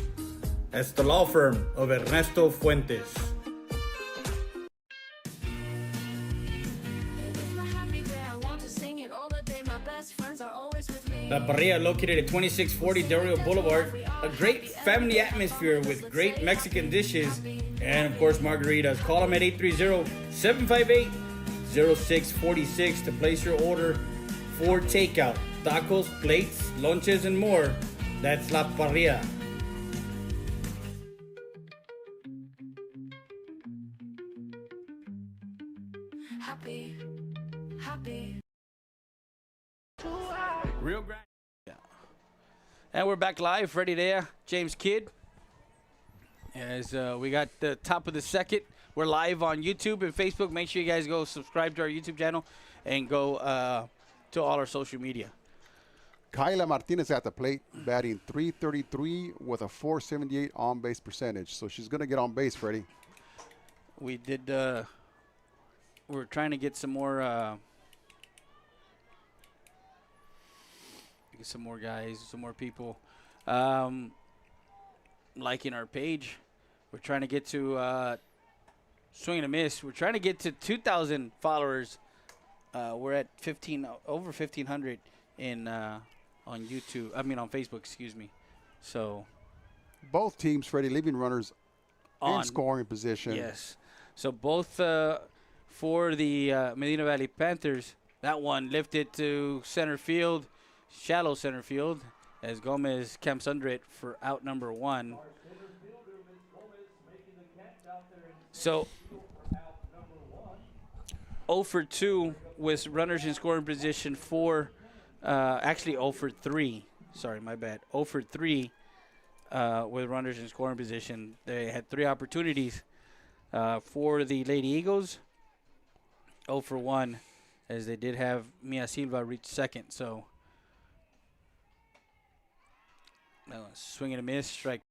That's the law firm of Ernesto Fuentes. La Parrilla, located at 2640 Dario Boulevard. A great family atmosphere with great Mexican dishes and, of course, margaritas. Call them at 830-758-0646 to place your order for takeout. Tacos, plates, lunches, and more. That's La Parrilla. Happy. Real Grand. Yeah. And we're back live. Freddie there, James Kidd. As we got the top of the second. We're live on YouTube and Facebook. Make sure you guys go subscribe to our YouTube channel and go to all our social media. Kyla Martinez at the plate, batting .333 with a .478 on-base percentage. So she's going to get on base, Freddie. We did. We're trying to get some more. Get some more guys, some more people liking our page. We're trying to get to swing and a miss. We're trying to get to 2,000 followers. We're at over 1,500 in on YouTube. I mean on Facebook, excuse me. So both teams, Freddie, leaving runners in scoring position. Yes. So both for the Medina Valley Panthers, that one lifted to center field, shallow center field, as Gomez camps under it for out number 1. So 0 for 2 with runners in scoring position for, actually 0 for 3. Sorry, my bad. 0 for 3 with runners in scoring position. They had 3 opportunities for the Lady Eagles. 0 for 1, as they did have Mia Silva reach second. So swing and a miss, strike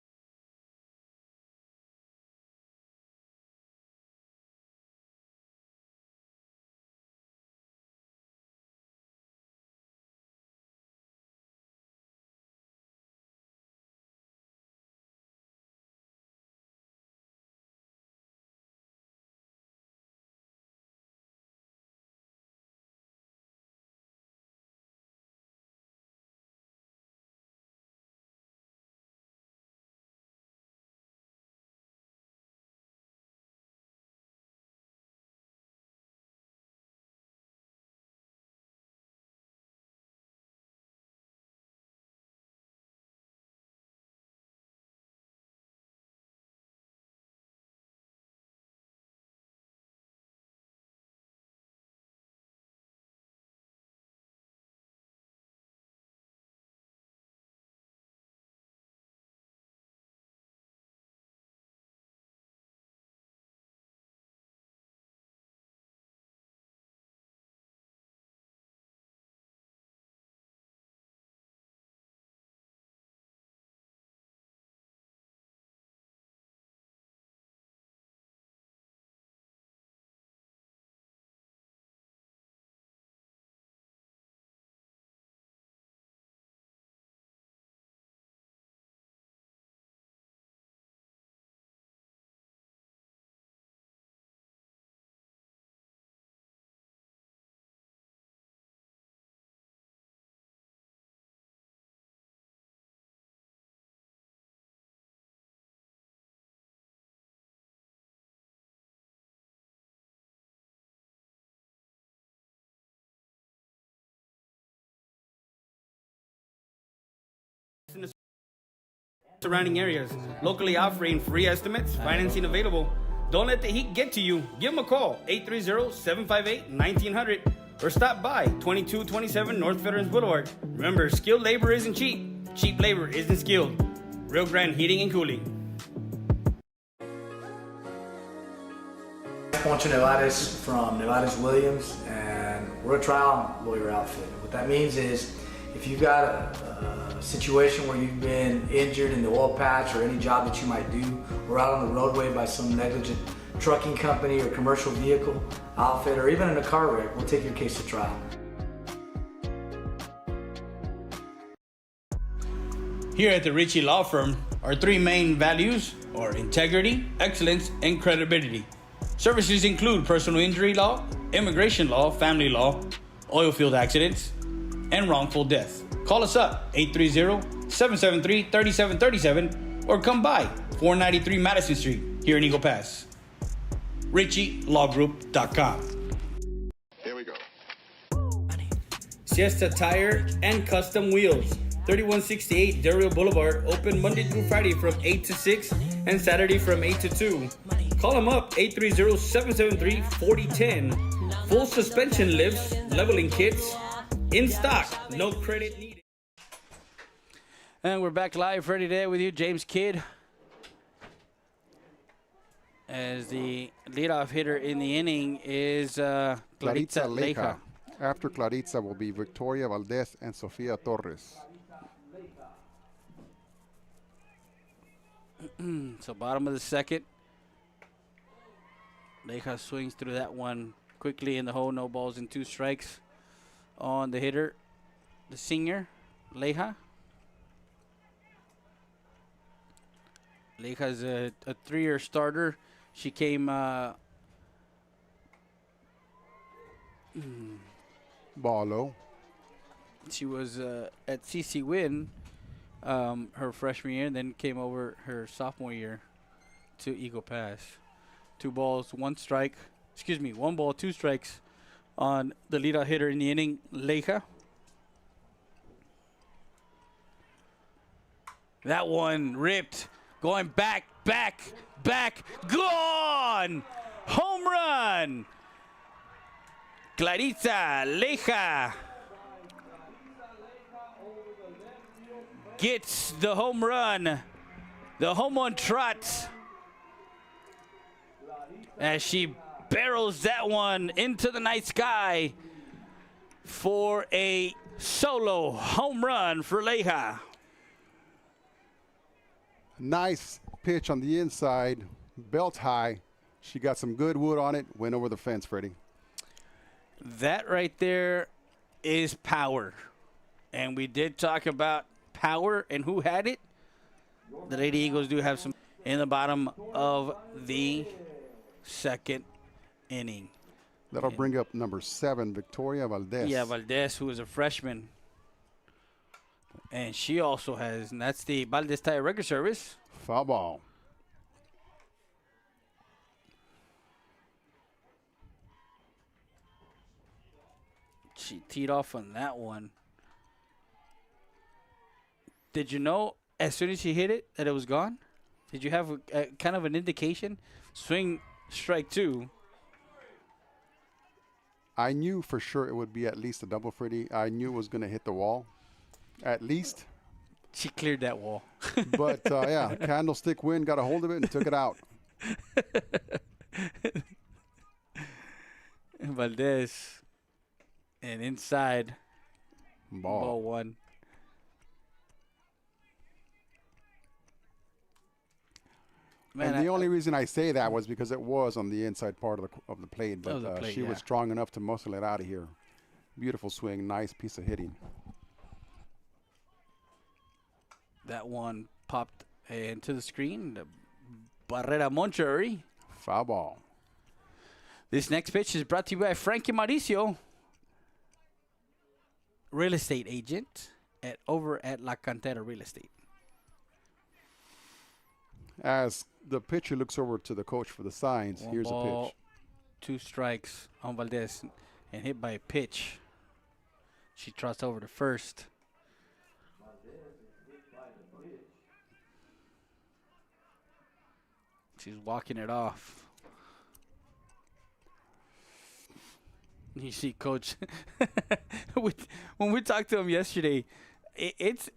surrounding areas. Locally offering free estimates, financing available. Don't let the heat get to you. Give them a call, 830-758-1900, or stop by 2227 North Veterans Boulevard. Remember, skilled labor isn't cheap. Cheap labor isn't skilled. Rio Grande Heating and Cooling. Poncho Nevares from Nevares Williams, and we're a trial lawyer outfit. What that means is if you've got a situation where you've been injured in the oil patch or any job that you might do, or out on the roadway by some negligent trucking company or commercial vehicle outfit, or even in a car wreck, we'll take your case to trial. Here at the Ritchie Law Firm, our three main values are integrity, excellence, and credibility. Services include personal injury law, immigration law, family law, oil field accidents, and wrongful death. Call us up, 830-773-3737, or come by 493 Madison Street here in Eagle Pass. RitchieLawGroup.com. Here we go. Siesta Tire and Custom Wheels, 3168 Del Rio Boulevard, open Monday through Friday from 8 to 6 and Saturday from 8 to 2. Call them up, 830-773-4010. Full suspension lifts, leveling kits, in stock, no credit needed. And we're back live for today with you, James Kidd, as the leadoff hitter in the inning is Claritza Leija. After Claritza will be Victoria Valdez and Sofia Torres. So bottom of the second. Leija swings through that one quickly in the hole. No balls and 2 strikes on the hitter, the senior, Leija. Leija's a 3-year starter. She came Ballo. She was at CC Win her freshman year, and then came over her sophomore year to Eagle Pass. 2 balls, 1 strike. 1 ball, 2 strikes on the leadoff hitter in the inning, Leija. That one ripped, going back, gone! Home run! Claritza Leija gets the home run. The home run trot as she barrels that one into the night sky for a solo home run for Leija. Nice pitch on the inside, belt high. She got some good wood on it, went over the fence, Freddie. That right there is power. And we did talk about power and who had it. The Lady Eagles do have some in the bottom of the second inning. That'll bring up number 7, Victoria Valdez. Yeah, Valdez, who is a freshman. And she also has, and that's the Valdez Tire Record Service. Foul ball. She teed off on that one. Did you know as soon as she hit it that it was gone? Did you have a kind of an indication? Swing, strike 2. I knew for sure it would be at least a double, Freddie. I knew it was going to hit the wall. At least. She cleared that wall. But, yeah, Candlestick Wind got a hold of it and took it out. Valdez. And inside. Ball 1. Man, and the only reason I say that was because it was on the inside part of the plate, but she was strong enough to muscle it out of here. Beautiful swing, nice piece of hitting. That one popped into the screen. The Barrera Moncherry. Foul ball. This next pitch is brought to you by Frankie Mauricio, real estate agent over at La Cantera Real Estate. As the pitcher looks over to the coach for the signs, here's a pitch. 2 strikes on Valdez and hit by a pitch. She trots over to first. She's walking it off. You see, Coach, when we talked to him yesterday, it's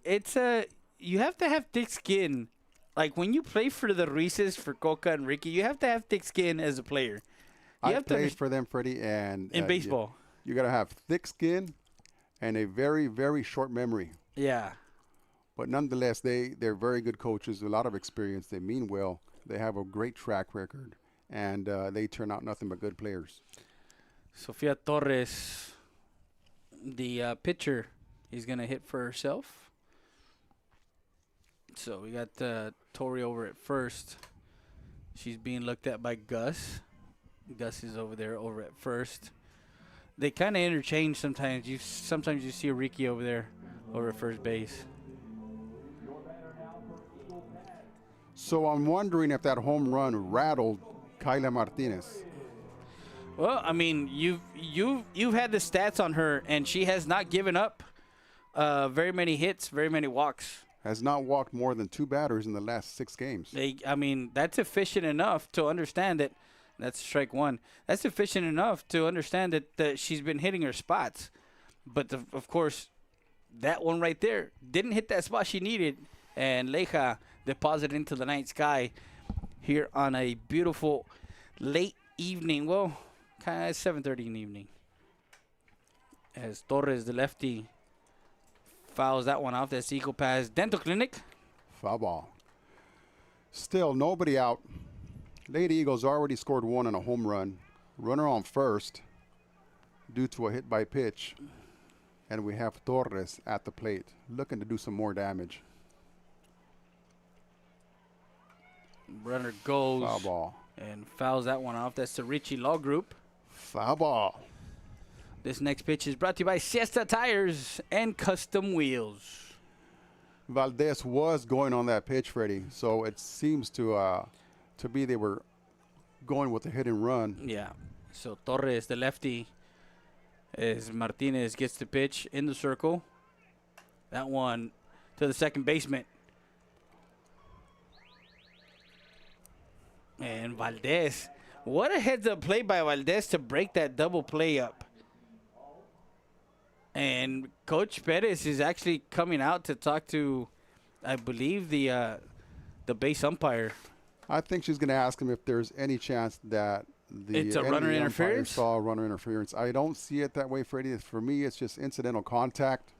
you have to have thick skin. Like when you play for the Reeses, for Coca and Ricky, you have to have thick skin as a player. I played for them, Freddie, and in baseball, you got to have thick skin and a very, very short memory. Yeah. But nonetheless, they're very good coaches, a lot of experience. They mean well. They have a great track record, and they turn out nothing but good players. Sofia Torres, the pitcher, is going to hit for herself. So we got Tori over at first. She's being looked at by Gus. Gus is over at first. They kind of interchange sometimes. Sometimes you see Ricky over there over at first base. So I'm wondering if that home run rattled Kyla Martinez. Well, I mean, you've had the stats on her, and she has not given up very many hits, very many walks. Has not walked more than 2 batters in the last 6 games. That's efficient enough to understand that. That's strike one. That's efficient enough to understand that she's been hitting her spots. But, of course, that one right there didn't hit that spot she needed. And Leija deposited into the night sky here on a beautiful late evening. Well, kind of 7:30 in the evening. As Torres, the lefty, fouls that one off. That's Eagle Pass Dental Clinic. Foul ball. Still nobody out. Lady Eagles already scored 1 on a home run. Runner on first due to a hit by pitch. And we have Torres at the plate looking to do some more damage. Runner goes. Foul ball. And fouls that one off. That's the Richie Law Group. Foul ball. This next pitch is brought to you by Siesta Tires and Custom Wheels. Valdez was going on that pitch, Freddie. So it seems to be they were going with a hit and run. Yeah. So Torres, the lefty, as Martinez gets the pitch in the circle. That one to the second baseman. And Valdez. What a heads-up play by Valdez to break that double play up. And Coach Perez is actually coming out to talk to, I believe, the base umpire. I think she's going to ask him if there's any chance that it's a runner interference. Saw runner interference. I don't see it that way, Freddie. For me, it's just incidental contact.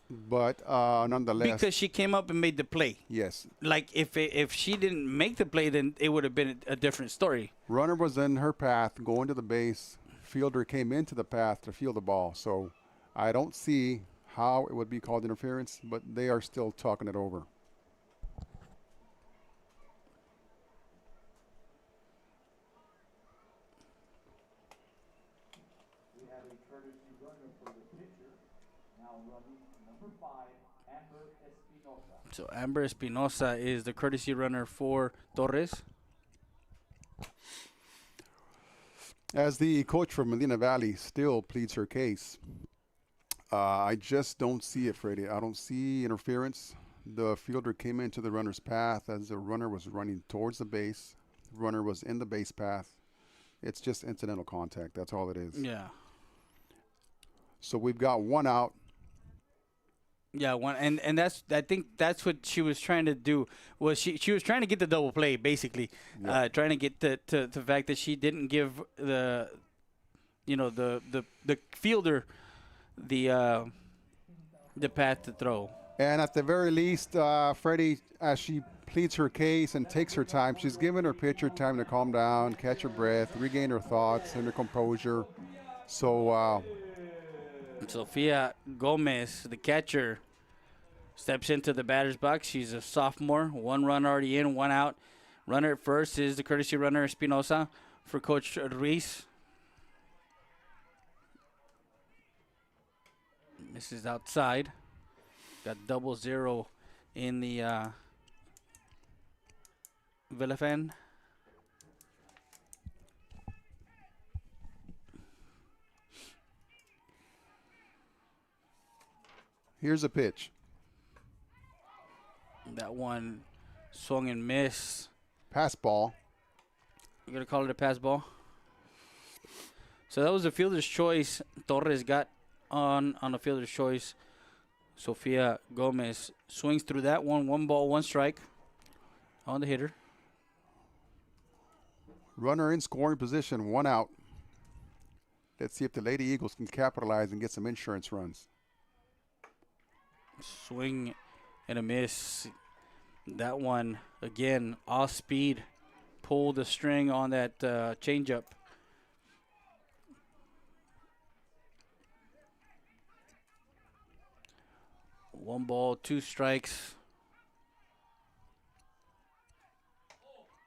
But nonetheless, because she came up and made the play. Yes. Like if she didn't make the play, then it would have been a different story. Runner was in her path, going to the base. Fielder came into the path to field the ball. So I don't see how it would be called interference, but they are still talking it over. We have a courtesy runner for the pitcher. Now running number 5, Amber Espinosa. So Amber Espinosa is the courtesy runner for Torres. As the coach from Medina Valley still pleads her case, I just don't see it, Freddie. I don't see interference. The fielder came into the runner's path as the runner was running towards the base. The runner was in the base path. It's just incidental contact. That's all it is. Yeah. So we've got 1 out. Yeah, one, and that's, I think that's what she was trying to do. Was she was trying to get the double play, basically, trying to get the fact that she didn't give the fielder the path to throw. And at the very least, Freddie, as she pleads her case and takes her time, she's giving her pitcher time to calm down, catch her breath, regain her thoughts and her composure. So Sofia Gomez, the catcher, steps into the batter's box. She's a sophomore. 1 run already in, 1 out. Runner at first is the courtesy runner, Espinosa, for Coach Ruiz. Misses outside. Got 0-0 in the Villafan. here's a pitch. That one swung and missed. Pass ball. We're going to call it a pass ball. So that was a fielder's choice. Torres got on a fielder's choice. Sofia Gomez swings through that one. 1 ball, 1 strike on the hitter. Runner in scoring position, 1 out. Let's see if the Lady Eagles can capitalize and get some insurance runs. Swing and a miss. That one, again, off speed. Pulled the string on that changeup. One ball, 2 strikes.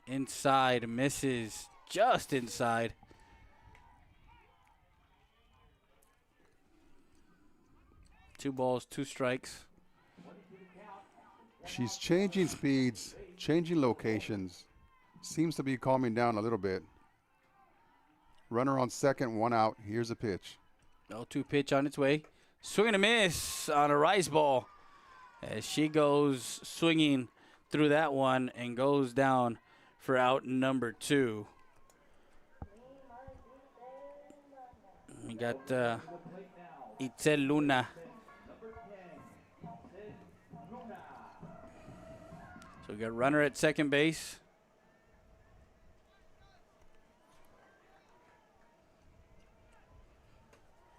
Inside, misses, just inside. Two balls, 2 strikes. She's changing speeds, changing locations. Seems to be calming down a little bit. Runner on second, 1 out. Here's a pitch. 0-2 pitch on its way. Swing and a miss on a rice ball as she goes swinging through that one and goes down for out number 2. We got Itzel Luna. So we got runner at second base.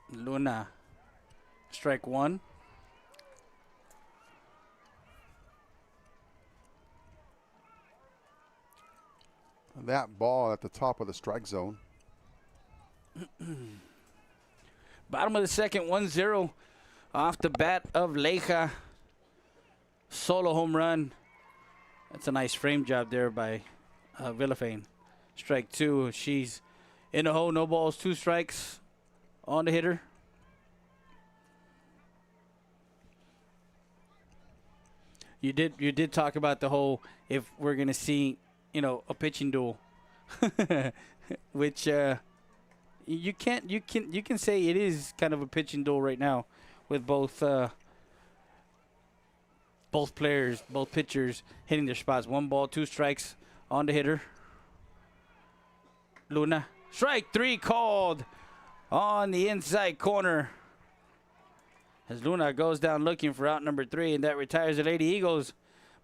Luna, strike 1. That ball at the top of the strike zone. Bottom of the second, 1-0 off the bat of Leija. Solo home run. That's a nice frame job there by Villafane. Strike 2. She's in the hole. No balls, 2 strikes on the hitter. You did talk about the whole, if we're gonna see, a pitching duel, which you can say it is kind of a pitching duel right now, with both pitchers hitting their spots. 1 ball, 2 strikes on the hitter. Luna, strike 3 called on the inside corner. As Luna goes down looking for out number 3, and that retires the Lady Eagles.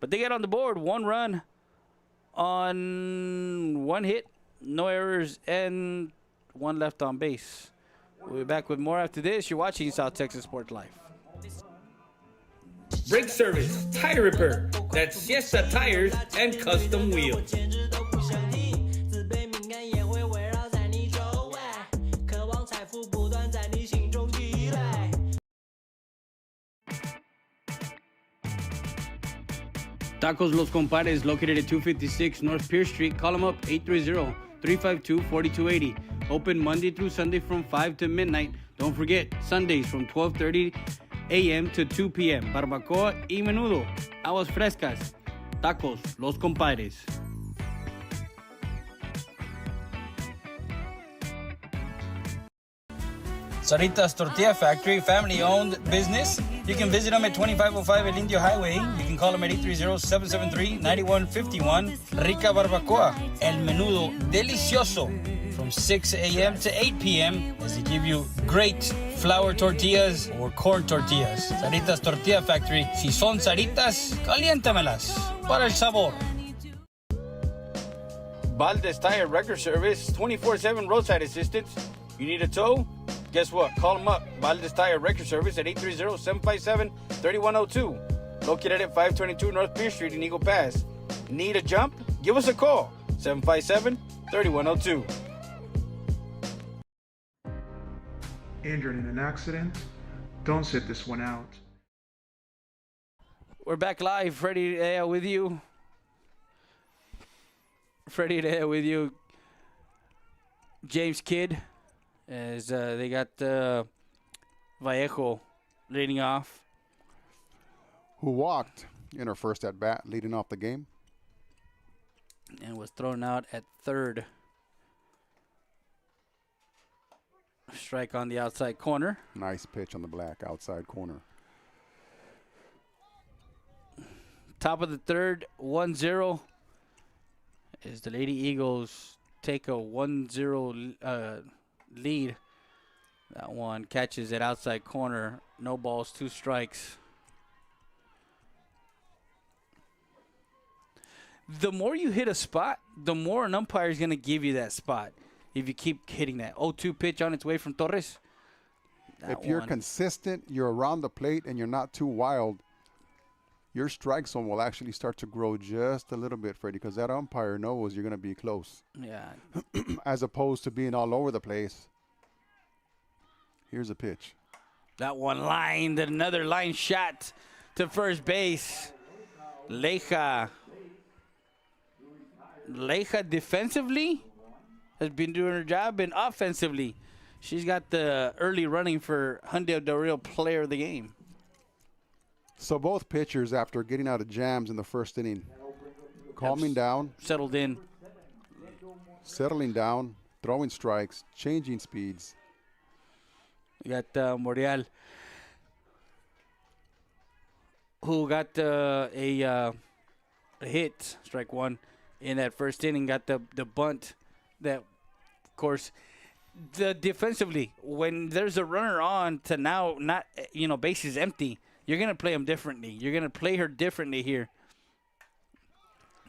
But they get on the board, 1 run on 1 hit, no errors, and 1 left on base. We'll be back with more after this. You're watching South Texas Sports Live. Brake service, tire repair, that's Siesta Tires and Custom Wheels. Tacos Los Compadres, located at 256 North Pierce Street. Call them up, 830-352-4280. Open Monday through Sunday from 5 to midnight. Don't forget, Sundays from 12:30 a.m. to 2 p.m. Barbacoa y menudo. Aguas frescas. Tacos Los Compadres. Saritas Tortilla Factory, family-owned business. You can visit them at 2505 El Indio Highway. You can call them at 830-773-9151. Rica Barbacoa, El Menudo Delicioso, from 6 a.m. to 8 p.m. as they give you great flour tortillas or corn tortillas. Saritas Tortilla Factory. Si son saritas, caliéntamelas para el sabor. Valdez Tire Record Service, 24/7 roadside assistance. You need a tow? Guess what? Call them up. Valdez Tire Record Service at 830-757-3102. Located at 522 North Pierce Street in Eagle Pass. Need a jump? Give us a call. 757-3102. Injured in an accident? Don't sit this one out. We're back live. Freddie with you. Freddie with you. James Kidd. As they got Vallejo leading off. Who walked in her first at-bat, leading off the game. And was thrown out at third. Strike on the outside corner. Nice pitch on the black outside corner. Top of the third, 1-0. As the Lady Eagles take a 1-0 lead. That one catches it outside corner. No balls, 2 strikes. The more you hit a spot, the more an umpire is going to give you that spot. If you keep hitting that 0-2 pitch on its way from Torres. If you're consistent, you're around the plate, and you're not too wild, your strike zone will actually start to grow just a little bit, Freddie, because that umpire knows you're going to be close. Yeah. As opposed to being all over the place. Here's a pitch. That one lined, another line shot to first base. Leija defensively has been doing her job, and offensively, she's got the early running for Hyundai Del Rio Player of the Game. So both pitchers, after getting out of jams in the first inning, calming down, settling down, throwing strikes, changing speeds. You got Morial, who got a hit, strike one, in that first inning. Got the bunt. That, of course, the defensively, when there's a runner on to now not, bases empty, you're going to play him differently. You're going to play her differently here.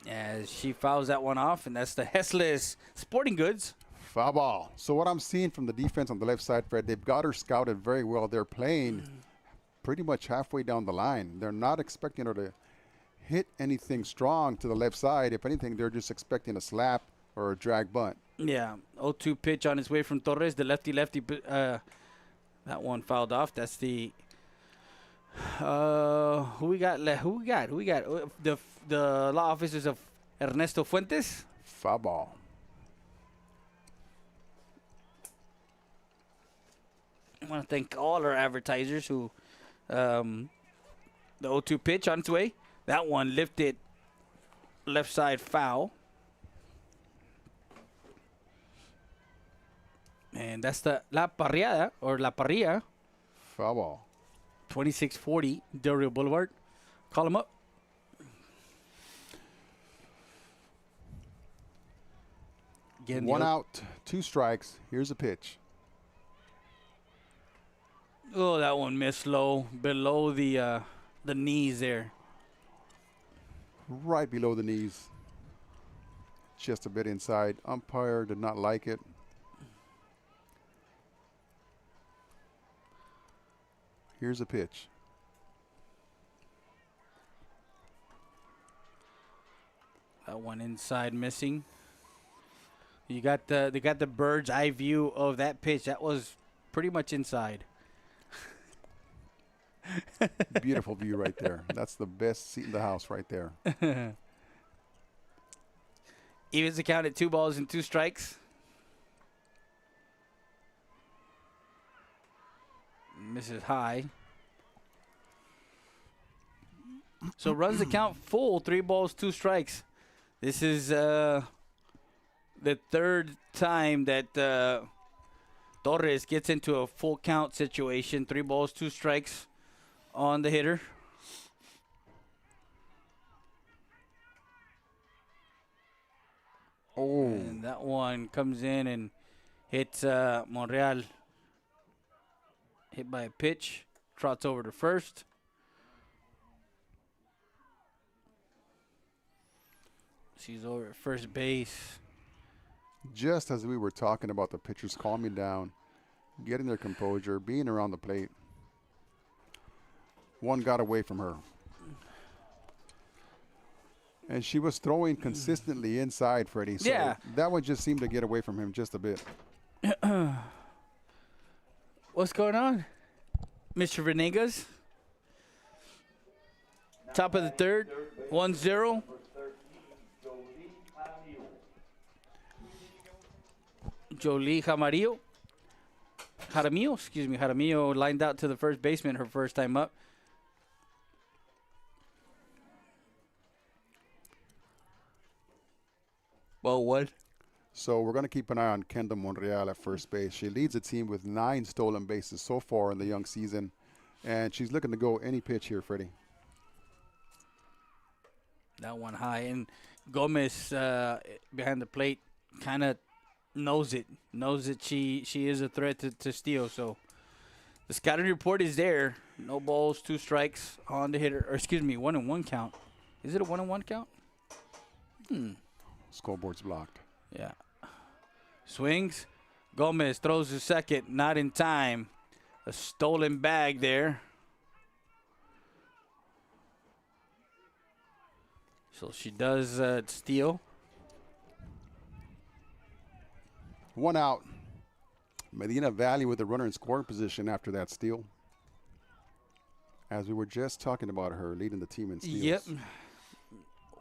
As she fouls that one off, and that's the Hesles Sporting Goods. Foul ball. So what I'm seeing from the defense on the left side, Fred, they've got her scouted very well. They're playing pretty much halfway down the line. They're not expecting her to hit anything strong to the left side. If anything, they're just expecting a slap or a drag bunt. Yeah, 0-2 pitch on its way from Torres, the lefty. That one fouled off. That's the who we got? The law offices of Ernesto Fuentes. Foul ball. I want to thank all our advertisers who, the 0-2 pitch on its way. That one lifted left side foul. And that's the La Parrilla, or La Parrilla. Foul ball. 2640 Del Rio Boulevard. Call him up. Again, 1 out, 2 strikes. Here's a pitch. Oh, that one missed low, below the knees there. Right below the knees. Just a bit inside. Umpire did not like it. Here's a pitch. That one inside missing. They got the bird's eye view of that pitch. That was pretty much inside. Beautiful view right there. That's the best seat in the house right there. Evens the count at 2 balls and 2 strikes. Misses high. So runs the count full, 3 balls, 2 strikes. This is the 3rd time that Torres gets into a full count situation. 3 balls, 2 strikes on the hitter. Oh. And that one comes in and hits Monreal. Hit by a pitch. Trots over to first. She's over at first base. Just as we were talking about the pitchers calming down, getting their composure, being around the plate, one got away from her. And she was throwing consistently inside, Freddie. So yeah. That one just seemed to get away from him just a bit. What's going on, Mr. Venegas? Top of the 3rd, 1-0. Jolie Jaramillo, Jaramillo lined out to the first baseman her first time up. Well, what? So we're going to keep an eye on Kendall Monreal at first base. She leads the team with 9 stolen bases so far in the young season, and she's looking to go any pitch here, Freddie. That one high, and Gomez behind the plate kind of knows it. Knows that she is a threat to steal. So the scouting report is there. No balls, 2 strikes on the hitter. Or excuse me, 1-1 count. Is it a 1-1 count? Scoreboard's blocked. Yeah. Swings. Gomez throws the second. Not in time. A stolen bag there. So she does steal. 1 out. Medina Valley with the runner in scoring position after that steal. As we were just talking about her leading the team in steals. Yep.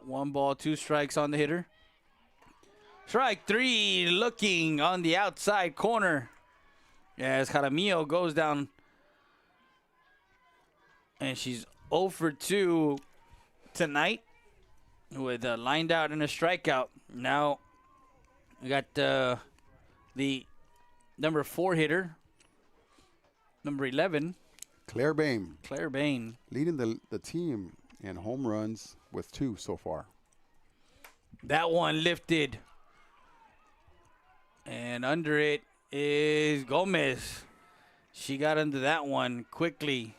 1 ball, 2 strikes on the hitter. Strike 3 looking on the outside corner. As Jaramillo goes down. And she's 0 for 2 tonight with a lined out and a strikeout. Now we got the number 4 hitter, number 11. Claire Bain. Claire Bain. Leading the team in home runs with 2 so far. That one lifted. And under it is Gomez. She got under that one quickly.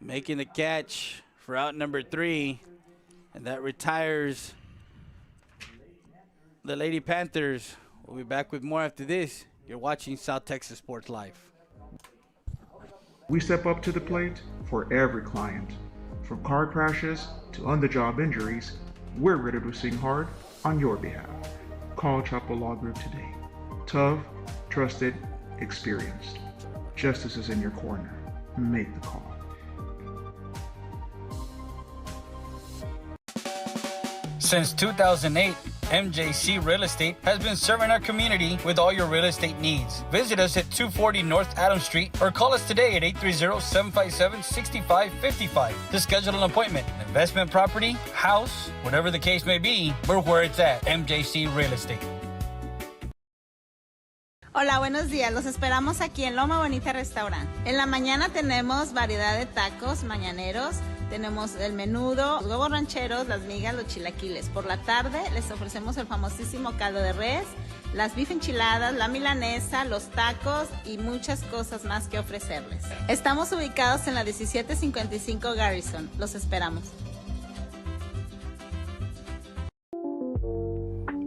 Making the catch for out number 3. And that retires the Lady Panthers. We'll be back with more after this. You're watching South Texas Sports Live. We step up to the plate for every client. From car crashes to on-the-job injuries, we're ready to sing hard on your behalf. Call Chapo Law Group today. Tough, trusted, experienced. Justice is in your corner. Make the call. Since 2008, MJC Real Estate has been serving our community with all your real estate needs. Visit us at 240 North Adams Street or call us today at 830-757-6555 to schedule an appointment. Investment property, house, whatever the case may be, we're where it's at. MJC Real Estate. Hola, buenos días. Los esperamos aquí en Loma Bonita Restaurant. En la mañana tenemos variedad de tacos mañaneros. Tenemos el menudo, los huevos rancheros, las migas, los chilaquiles. Por la tarde les ofrecemos el famosísimo caldo de res, las beef enchiladas, la milanesa, los tacos y muchas cosas más que ofrecerles. Estamos ubicados en la 1755 Garrison. Los esperamos.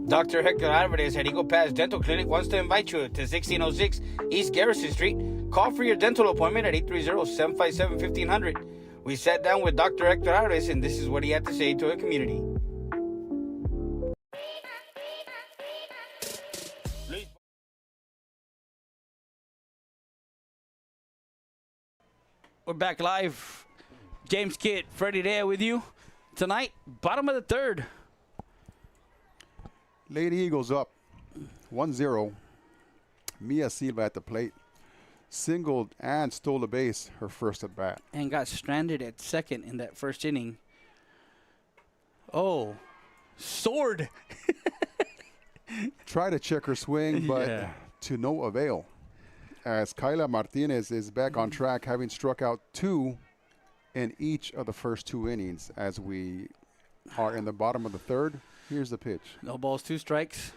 Dr. Hector Alvarez at Eagle Pass Dental Clinic wants to invite you to 1606 East Garrison Street. Call for your dental appointment at 830-757-1500. We sat down with Dr. Hector Alvarez, and this is what he had to say to the community. We're back live. James Kidd, Freddie there with you tonight. Bottom of the 3rd. Lady Eagles up 1-0. Mia Silva at the plate. Singled and stole a base her first at bat. And got stranded at second in that first inning. Oh, sword. Try to check her swing, but Yeah. to no avail. As Kayla Martinez is back on track, having struck out 2 in each of the first 2 innings. As we are in the bottom of the 3rd, here's the pitch. No balls, 2 strikes.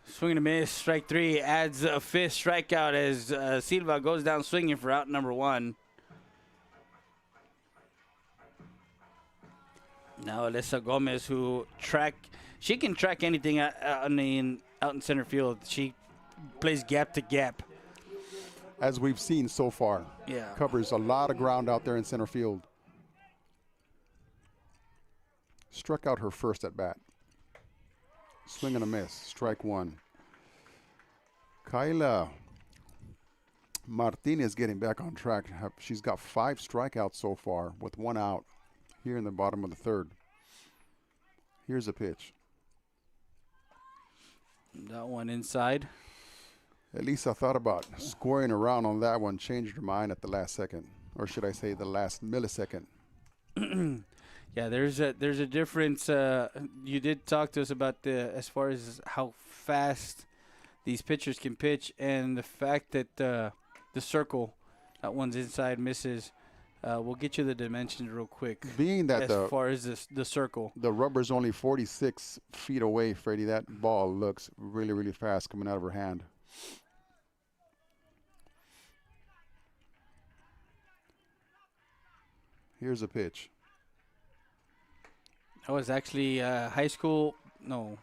Swing and a miss. Strike 3 adds a 5th strikeout as Silva goes down swinging for out number 1. Now Alyssa Gomez, who she can track anything out in center field. She plays gap to gap. As we've seen so far. Yeah. Covers a lot of ground out there in center field. Struck out her first at bat. Swing and a miss. Strike 1. Kayla Martinez getting back on track. She's got 5 strikeouts so far with 1 out here in the bottom of the 3rd. Here's a pitch. That one inside. At least I thought about scoring around on that one. Changed her mind at the last second. Or should I say the last millisecond. Yeah, there's a difference. You did talk to us about as far as how fast these pitchers can pitch, and the fact that the circle, that one's inside, misses. We'll get you the dimensions real quick. Being that as far as the circle. The rubber's only 46 feet away, Freddie, that ball looks really, really fast coming out of her hand. Here's a pitch. That was actually high school. No.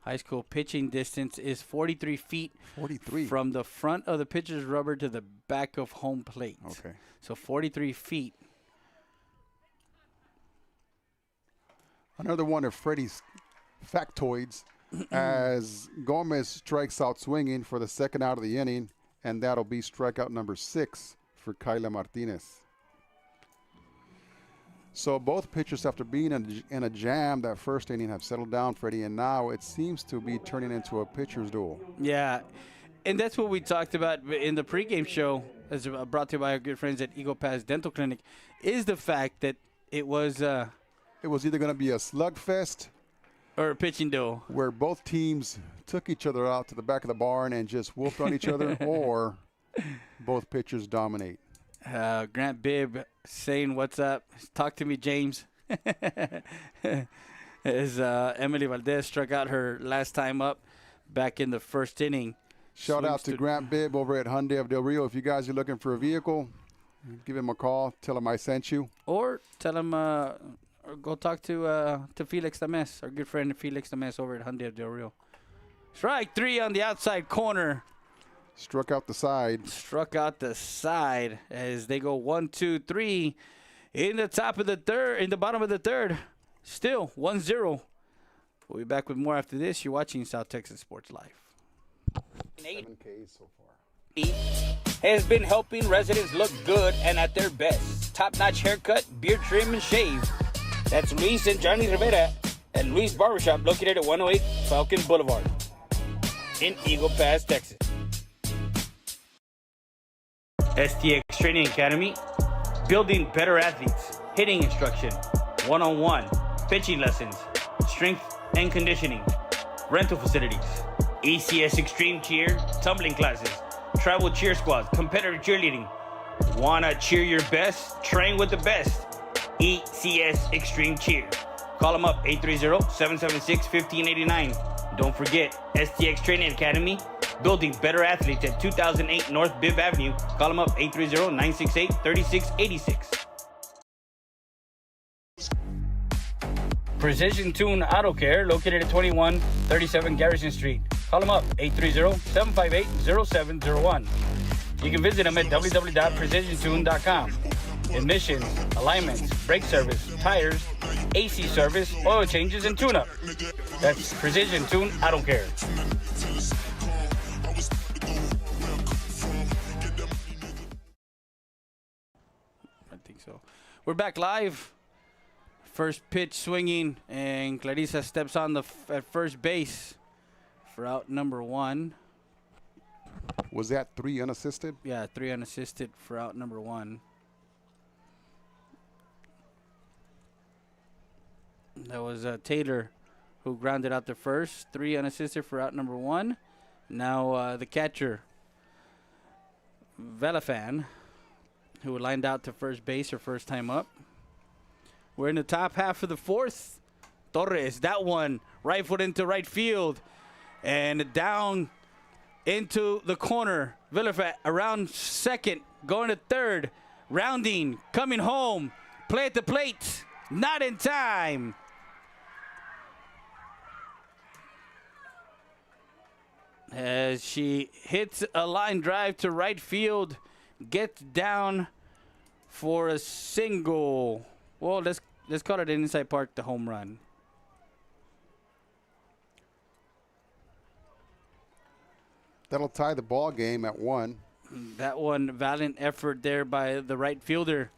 High school pitching distance is 43 feet 43 from the front of the pitcher's rubber to the back of home plate. Okay. So 43 feet. Another one of Freddie's factoids as Gomez strikes out swinging for the second out of the inning, and that'll be strikeout number 6 for Kyla Martinez. So both pitchers, after being in a jam that first inning, have settled down, Freddie, and now it seems to be turning into a pitcher's duel. Yeah, and that's what we talked about in the pregame show, as brought to you by our good friends at Eagle Pass Dental Clinic, is the fact that it was either going to be a slugfest or a pitching duel, where both teams took each other out to the back of the barn and just whooped on each other, or both pitchers dominate. Grant Bibb saying, "What's up? Talk to me, James." As Emily Valdez struck out her last time up back in the first inning. Shout out to Grant Bibb over at Hyundai of Del Rio. If you guys are looking for a vehicle, give him a call. Tell him I sent you. Or tell him, or go talk to Felix Tames, our good friend Felix Tames over at Hyundai of Del Rio. Strike 3 on the outside corner. Struck out the side. Struck out the side as they go 1, 2, 3 in the top of the third, in the bottom of the third. Still 1-0. We'll be back with more after this. You're watching South Texas Sports Live. 7 Ks so far. Has been helping residents look good and at their best. Top-notch haircut, beard trim, and shave. That's Luis and Johnny Rivera at Luis Barbershop, located at 108 Falcon Boulevard in Eagle Pass, Texas. STX Training Academy, building better athletes, hitting instruction, one-on-one, pitching lessons, strength and conditioning, rental facilities, ECS Extreme Cheer, tumbling classes, travel cheer squads, competitive cheerleading. Wanna cheer your best? Train with the best. ECS Extreme Cheer. Call them up, 830-776-1589. Don't forget, STX Training Academy, building better athletes at 2008 North Bibb Avenue. Call them up, 830-968-3686. Precision Tune Auto Care, located at 2137 Garrison Street. Call them up, 830-758-0701. You can visit them at www.precisiontune.com. Emissions, alignments, brake service, tires, AC service, oil changes, and tune-up. That's Precision Tune Auto Care. I think so. We're back live. First pitch swinging, and Clarissa steps on at first base for out number 1. Was that 3 unassisted? Yeah, 3 unassisted for out number 1. That was Taylor who grounded out the first. 3 unassisted for out number 1. Now the catcher, Velafan, who lined out to first base her first time up. We're in the top half of the 4th. Torres, that one, rifled into right field. And down into the corner. Villafat around second, going to third. Rounding, coming home. Play at the plate. Not in time. As she hits a line drive to right field, gets down for a single. Well, let's call it an inside park, the home run. That'll tie the ball game at 1. That one, valiant effort there by the right fielder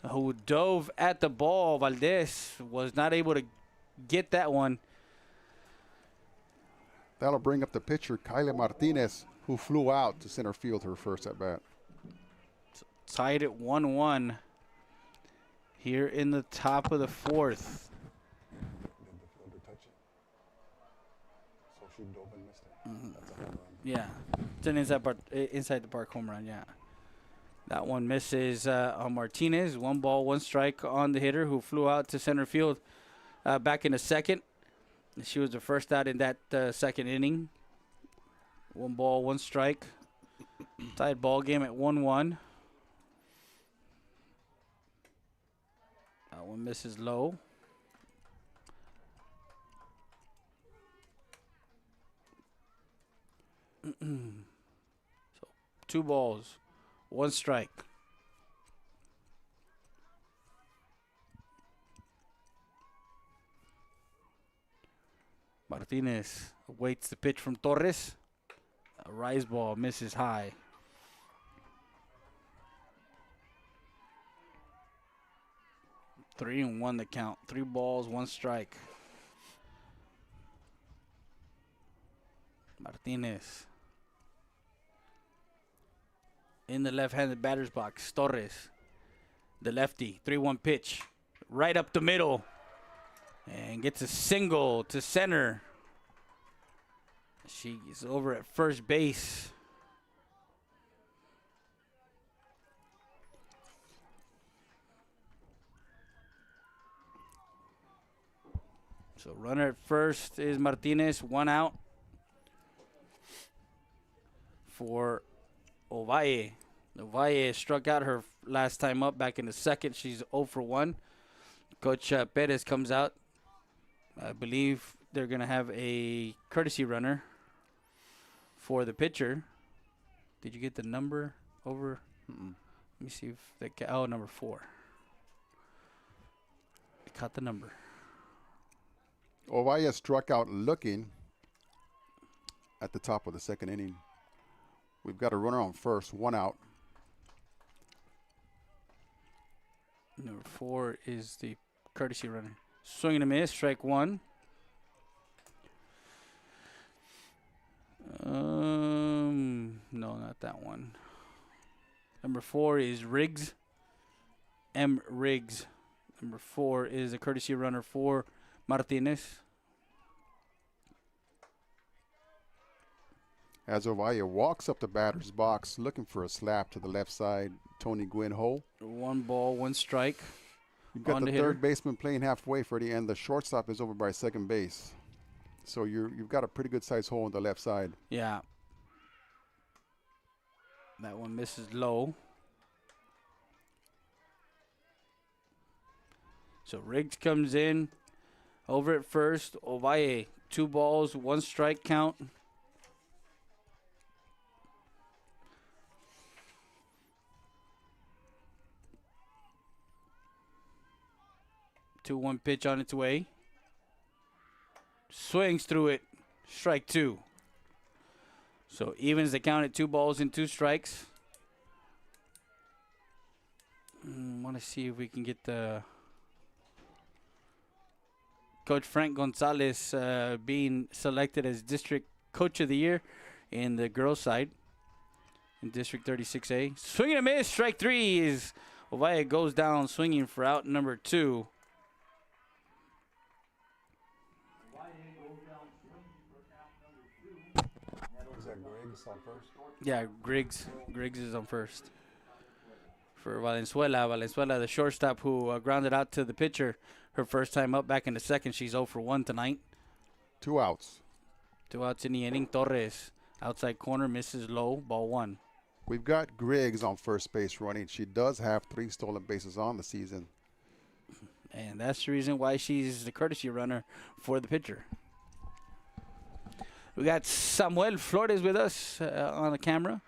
who dove at the ball. Valdez was not able to get that one. That'll bring up the pitcher, Kyla Martinez, who flew out to center field her first at bat. Tied at 1-1 here in the top of the 4th. Did the fielder touch it? So she dove and missed it. That's a home run. Yeah. It's an inside the park home run, yeah. That one misses on Martinez. 1 ball, 1 strike on the hitter who flew out to center field back in the second. She was the first out in that second inning. 1 ball, 1 strike. Tied ball game at 1-1. That one misses low. So 2 balls, 1 strike. Martinez awaits the pitch from Torres. A rise ball misses high. Three and 1 the count. 3 balls, 1 strike. Martinez. In the left-handed batter's box, Torres. The lefty, 3-1 pitch. Right up the middle. And gets a single to center. She's over at first base. So runner at first is Martinez, 1 out for Ovalle. Ovalle struck out her last time up back in the second. She's 0 for 1. Coach Perez comes out. I believe they're going to have a courtesy runner for the pitcher. Did you get the number over? Let me see if they number 4. I caught the number. Ovalle struck out looking at the top of the second inning. We've got a runner on first, 1 out. Number 4 is the courtesy runner. Swing and a miss, strike 1. No, not that one. Number 4 is Riggs. M. Riggs. Number 4 is the courtesy runner for Martinez. As Ovalle walks up the batter's box looking for a slap to the left side, Tony Gwynn hole. 1 ball, 1 strike. You've got on the hitter. third baseman playing halfway for the end. The shortstop is over by second base. So you've got a pretty good sized hole on the left side. Yeah. That one misses low. So Riggs comes in over at first. Ovalle, 2 balls, 1 strike count. One pitch on its way. Swings through it. Strike 2. So evens the count at 2 balls and 2 strikes. Want to see if we can get the Coach Frank Gonzalez being selected as District Coach of the Year in the girls' side in District 36A. Swing and a miss. Strike 3 is Ovalle goes down swinging for out number 2. Is that Griggs on first? Yeah, Griggs. Griggs is on first. For Valenzuela. Valenzuela, the shortstop who grounded out to the pitcher her first time up back in the second. She's 0 for 1 tonight. 2 outs. 2 outs in the inning. Torres, outside corner, misses low. Ball 1. We've got Griggs on first base running. She does have 3 stolen bases on the season. And that's the reason why she's the courtesy runner for the pitcher. We got Samuel Flores with us on the camera.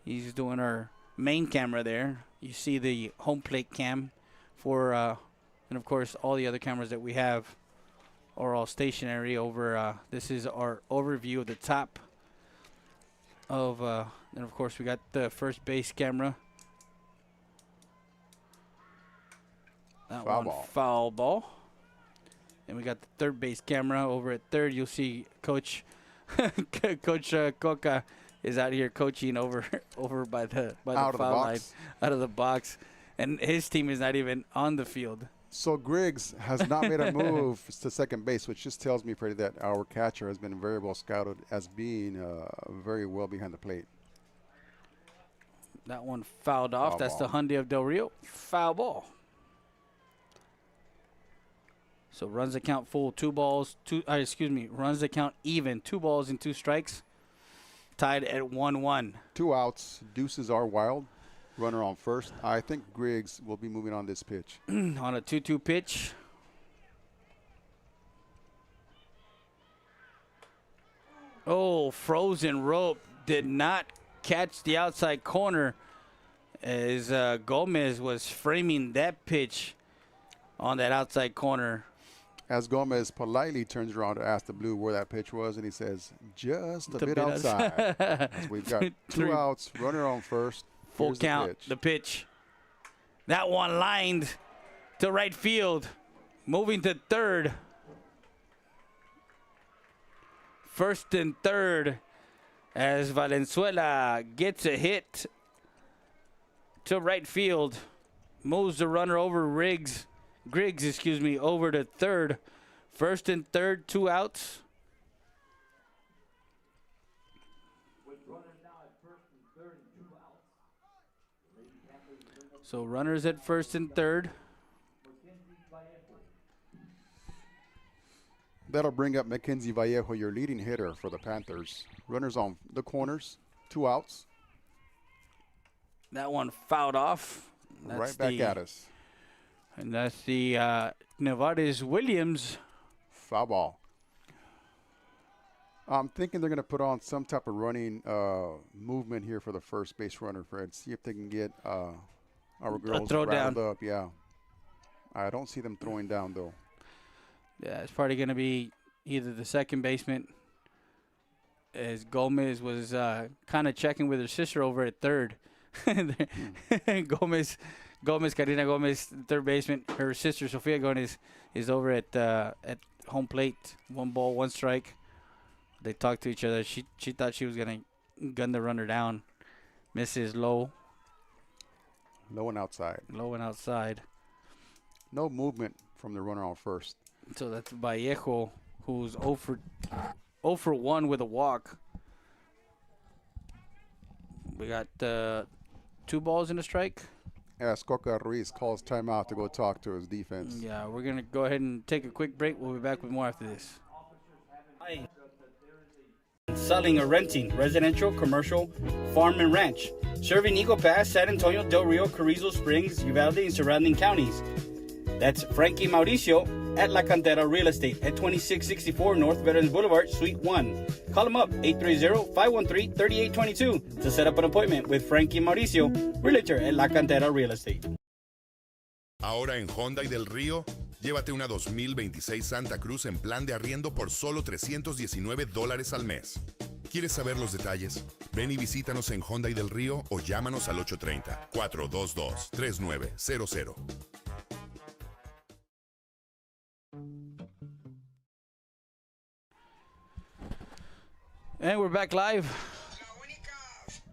He's doing our main camera there. You see the home plate cam for, and of course, all the other cameras that we have are all stationary over. This is our overview of the top of, and of course, we got the first base camera. That Foul one, ball. foul ball. And we got the third base camera over at third. You'll see Coach Coach Coca is out here coaching over by the Out of the foul line, box. out of the box, and his team is not even on the field. So Griggs has not made a move to second base, which just tells me, Freddie, that our catcher has been very well scouted as being very well behind the plate. That one fouled off. Foul That's ball. the Hyundai of Del Rio. Foul ball. So runs the count full, runs the count even, 2 balls and 2 strikes. Tied at 1-1. 2 outs. Deuces are wild. Runner on first. I think Griggs will be moving on this pitch. On a 2-2 pitch. Oh, frozen rope. Did not catch the outside corner as Gomez was framing that pitch on that outside corner. As Gomez politely turns around to ask the blue where that pitch was, and he says, just a bit outside. So we've got 2 outs, runner on first. Full Here's count, the pitch. That one lined to right field, moving to third. First and third as Valenzuela gets a hit to right field. Moves the runner over Griggs, over to third. First and third, 2 outs. So runners at first and third. That'll bring up Mackenzie Vallejo, your leading hitter for the Panthers. Runners on the corners, 2 outs. That one fouled off. That's right back at us. And that's the Nevarez-Williams. Foul ball. I'm thinking they're going to put on some type of running movement here for the first base runner, Fred. See if they can get our girls rattled up. Yeah. I don't see them throwing down, though. Yeah, it's probably going to be either the second baseman, as Gomez was kind of checking with her sister over at third. Karina Gomez, third baseman. Her sister, Sofia Gomez, is over at home plate. 1 ball, 1 strike. They talked to each other. She thought she was going to gun the runner down. Misses low. Low and outside. Low and outside. No movement from the runner on first. So that's Vallejo, who's 0 for 1 with a walk. We got 2 balls and a strike. As Coca Ruiz calls timeout to go talk to his defense. Yeah, we're going to go ahead and take a quick break. We'll be back with more after this. Hi. Selling or renting residential, commercial, farm, and ranch. Serving Eagle Pass, San Antonio, Del Rio, Carrizo Springs, Uvalde, and surrounding counties. That's Frankie Mauricio at La Cantera Real Estate at 2664 North Veterans Boulevard, Suite 1. Call him up, 830-513-3822 to set up an appointment with Frankie Mauricio, Realtor at La Cantera Real Estate. Ahora en Hyundai del Río, llévate una 2026 Santa Cruz en plan de arriendo por solo $319 al mes. ¿Quieres saber los detalles? Ven y visítanos en Hyundai del Río o llámanos al 830-422-3900. And we're back live.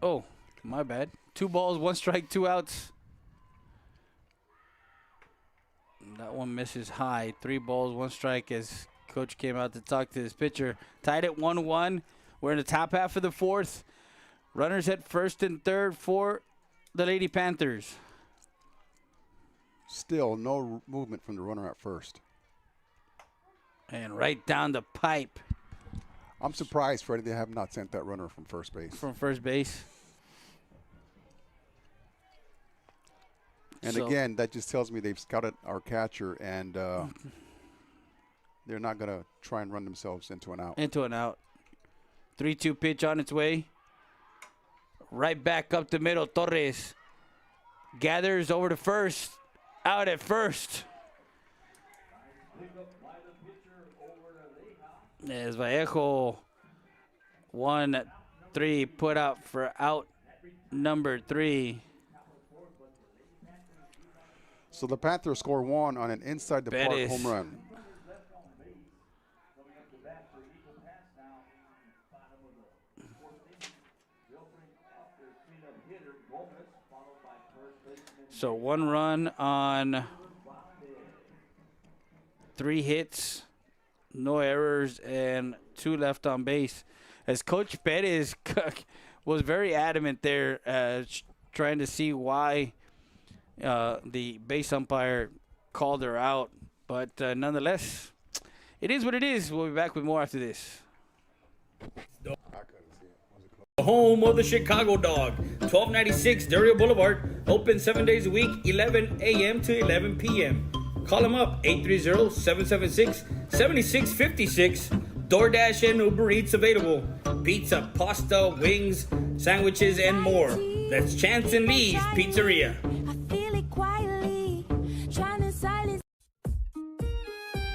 Oh, my bad. 2 balls, 1 strike, 2 outs. That one misses high. 3 balls, 1 strike as coach came out to talk to his pitcher. Tied at 1-1. We're in the top half of the 4th. Runners at first and third for the Lady Panthers. Still no movement from the runner at first. And right down the pipe. I'm surprised, Freddie, they have not sent that runner from first base. From first base. And again, that just tells me they've scouted our catcher, and they're not going to try and run themselves into an out. Into an out. 3-2 pitch on its way. Right back up the middle. Torres gathers over to first. Out at first. As Vallejo 1-3 put out for out number 3. So the Panthers score 1 on an inside the park home run. So 1 run on 3 hits, no errors, and 2 left on base. As Coach Perez was very adamant there, trying to see why the base umpire called her out. But nonetheless, it is what it is. We'll be back with more after this. The home of the Chicago Dog, 1296 Dario Boulevard, open 7 days a week, 11 a.m. to 11 p.m. Call them up, 830-776-7656. DoorDash and Uber Eats available. Pizza, pasta, wings, sandwiches, and more. That's Chance and Lee's Pizzeria.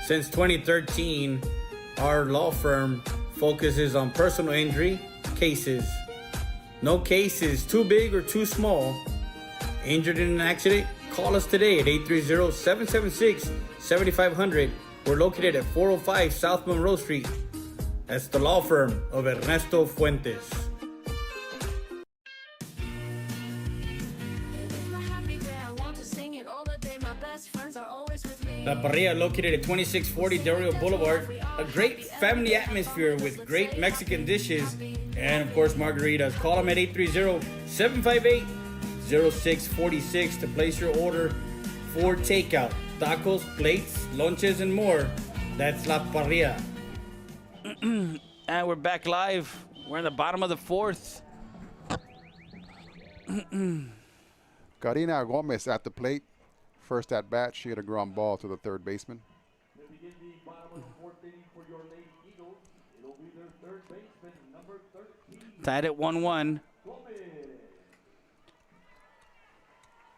Since 2013, our law firm focuses on personal injury cases. No case is too big or too small. Injured in an accident? Call us today at 830-776-7500. We're located at 405 South Monroe Street. That's the law firm of Ernesto Fuentes. La Parrilla, located at 2640 Dario Boulevard. A great family atmosphere with great Mexican dishes and, of course, margaritas. Call them at 830-758-0646 to place your order for takeout. Tacos, plates, lunches, and more. That's La Parrilla. And we're back live. We're in the bottom of the 4th. Karina Gomez at the plate. First at bat, she hit a ground ball to the third baseman. Tied at 1-1.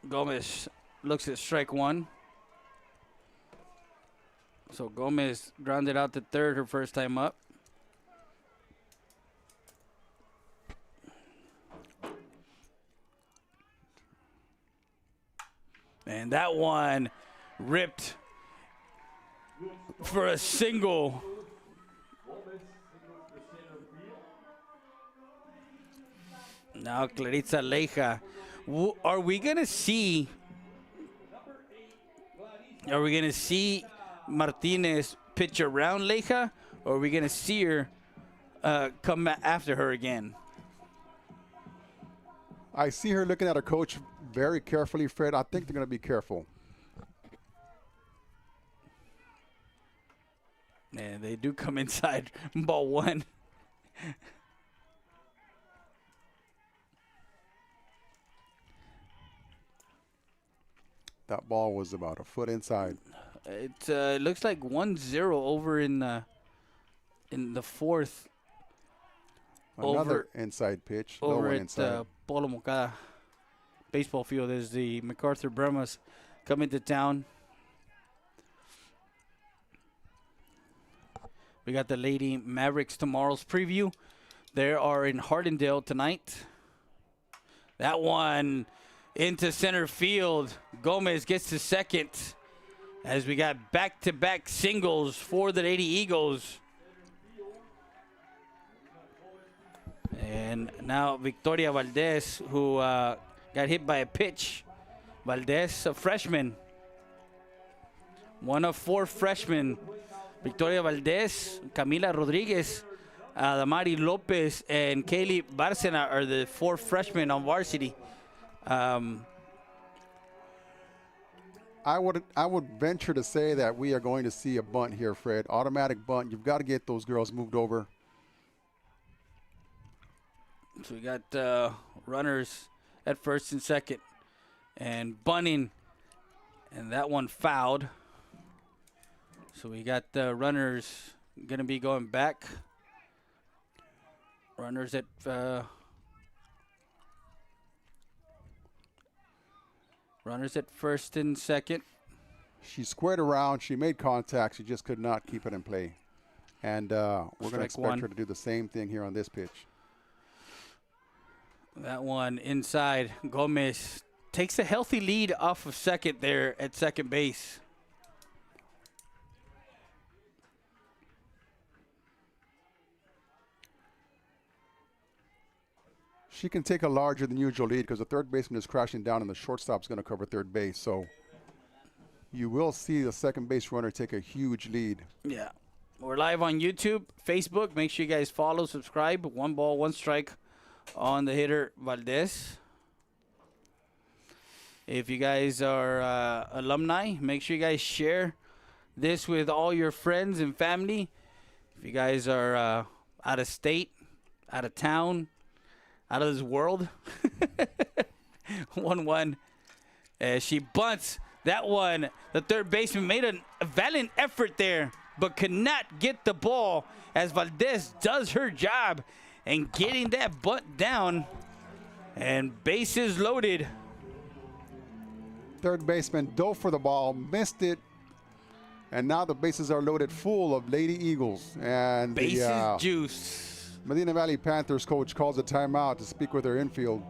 Gomez looks at strike 1. So Gomez grounded out to third her first time up. And that one ripped for a single. Now Clarissa Leija. Are we gonna see Martinez pitch around Leija, or are we gonna see her come after her again? I see her looking at her coach very carefully, Fred. I think they're going to be careful. And they do come inside ball 1. That ball was about a foot inside. It looks like 1-0 over in the 4th. Another inside pitch. Over Low one at inside. Polo Moncada baseball field as the MacArthur Brahmas come into town. We got the Lady Mavericks tomorrow's preview. They are in Hardendale tonight. That one into center field. Gomez gets to second as we got back-to-back singles for the Lady Eagles. And now Victoria Valdez, who got hit by a pitch. Valdez, a freshman. One of 4 freshmen. Victoria Valdez, Camila Rodriguez, Adamari Lopez, and Kaylee Barcena are the 4 freshmen on varsity. I would venture to say that we are going to see a bunt here, Fred. Automatic bunt. You've got to get those girls moved over. So we got runners at first and second, and bunting, and that one fouled. So we got runners going to be going back. Runners at first and second. She squared around. She made contact. She just could not keep it in play. And we're going to expect her to do the same thing here on this pitch. That one inside. Gomez takes a healthy lead off of second there at second base. She can take a larger than usual lead because the third baseman is crashing down and the shortstop's going to cover third base. So you will see the second base runner take a huge lead. Yeah. We're live on YouTube, Facebook. Make sure you guys follow, subscribe. 1 ball, 1 strike on the hitter, Valdez. If you guys are alumni, make sure you guys share this with all your friends and family. If you guys are out of state, out of town, out of this world. 1-1. She bunts that one. The third baseman made a valiant effort there, but could not get the ball as Valdez does her job and getting that bunt down. And bases loaded. Third baseman dove for the ball, missed it, and now the bases are loaded full of Lady Eagles. And Bases the juice. Medina Valley Panthers coach calls a timeout to speak with their infield.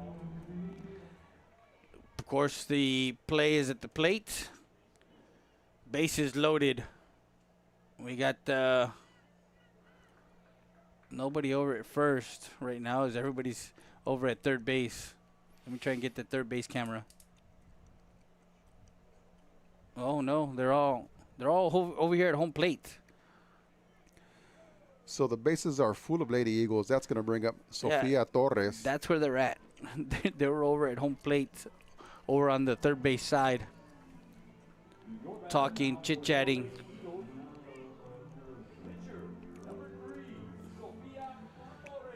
Of course, the play is at the plate. Bases loaded. We got nobody over at first right now as everybody's over at third base. Let me try and get the third base camera. Oh no, they're all over here at home plate. So the bases are full of Lady Eagles. That's going to bring up Sofia Torres. That's where they're at. They were over at home plate, over on the third base side, talking, chit-chatting.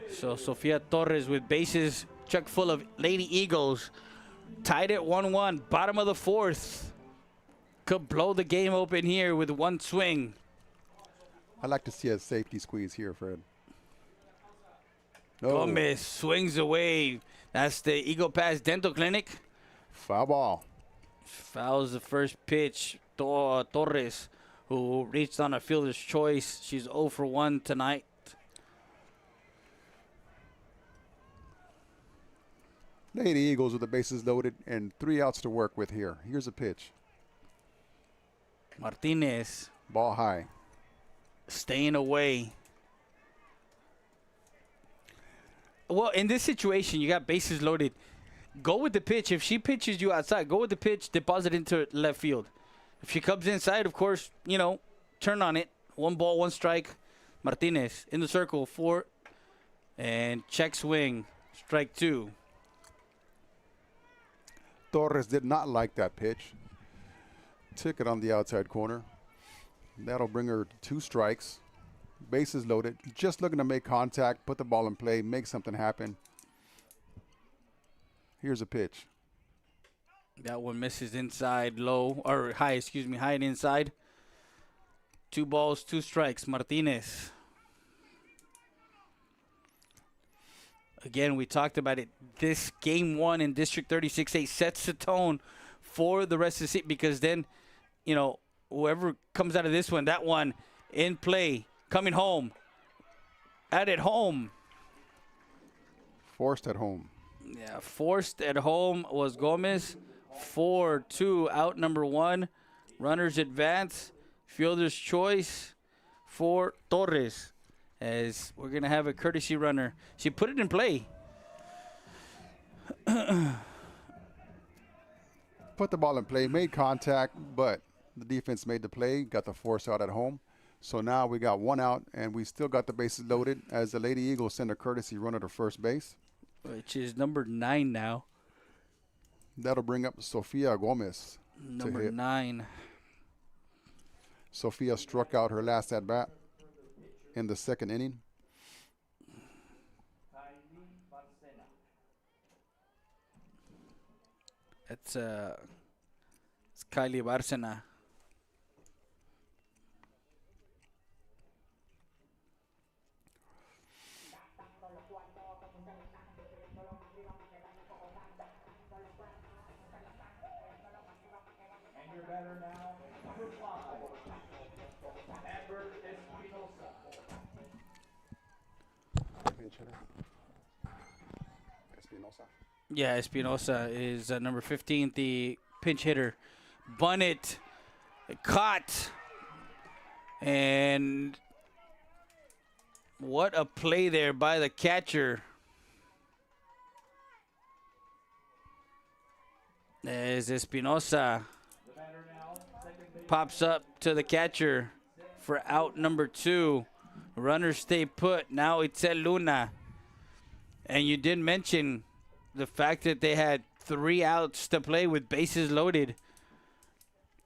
So Sofia Torres with bases chock full of Lady Eagles, tied at 1-1, bottom of the fourth. Could blow the game open here with one swing. I'd like to see a safety squeeze here, Fred. No. Gomez swings away. That's the Eagle Pass Dental Clinic. Foul ball. Fouls the first pitch. Torres, who reached on a fielder's choice. She's 0 for 1 tonight. Lady Eagles with the bases loaded and 3 outs to work with here. Here's a pitch. Martinez Ball high. staying away. Well, in this situation, you got bases loaded. Go with the pitch. If she pitches you outside, go with the pitch, deposit into left field. If she comes inside, of course, turn on it. 1 ball, 1 strike. Martinez in the circle, 4. And check swing, strike 2. Torres did not like that pitch. Took it on the outside corner. That'll bring her 2 strikes. Bases loaded. Just looking to make contact, put the ball in play, make something happen. Here's a pitch. That one misses inside low, or high, high and inside. 2 balls, 2 strikes. Martinez. Again, we talked about it. This game 1 in District 36A sets the tone for the rest of the season, because then, whoever comes out of this one, that one in play, coming home, at home. Forced at home. Yeah, forced at home was Gomez. 4-2, out number 1. Runners advance. Fielder's choice for Torres. As we're going to have a courtesy runner. She put it in play. Put the ball in play, made contact, but the defense made the play, got the force out at home. So now we got 1 out, and we still got the bases loaded as the Lady Eagles send a courtesy runner to first base. Which is number 9 now. That'll bring up Sofia Gomez to Number hit. 9. Sofia struck out her last at-bat in the 2nd inning. It's Kylie Barcena. And your batter now, number 5, Amber Espinosa. Yeah, Espinosa is number 15, the pinch hitter. Bunted, caught, and what a play there by the catcher. As Espinosa The batter now, second pops up to the catcher for out number 2. Runners stay put. Now it's El Luna. And you did mention the fact that they had 3 outs to play with bases loaded.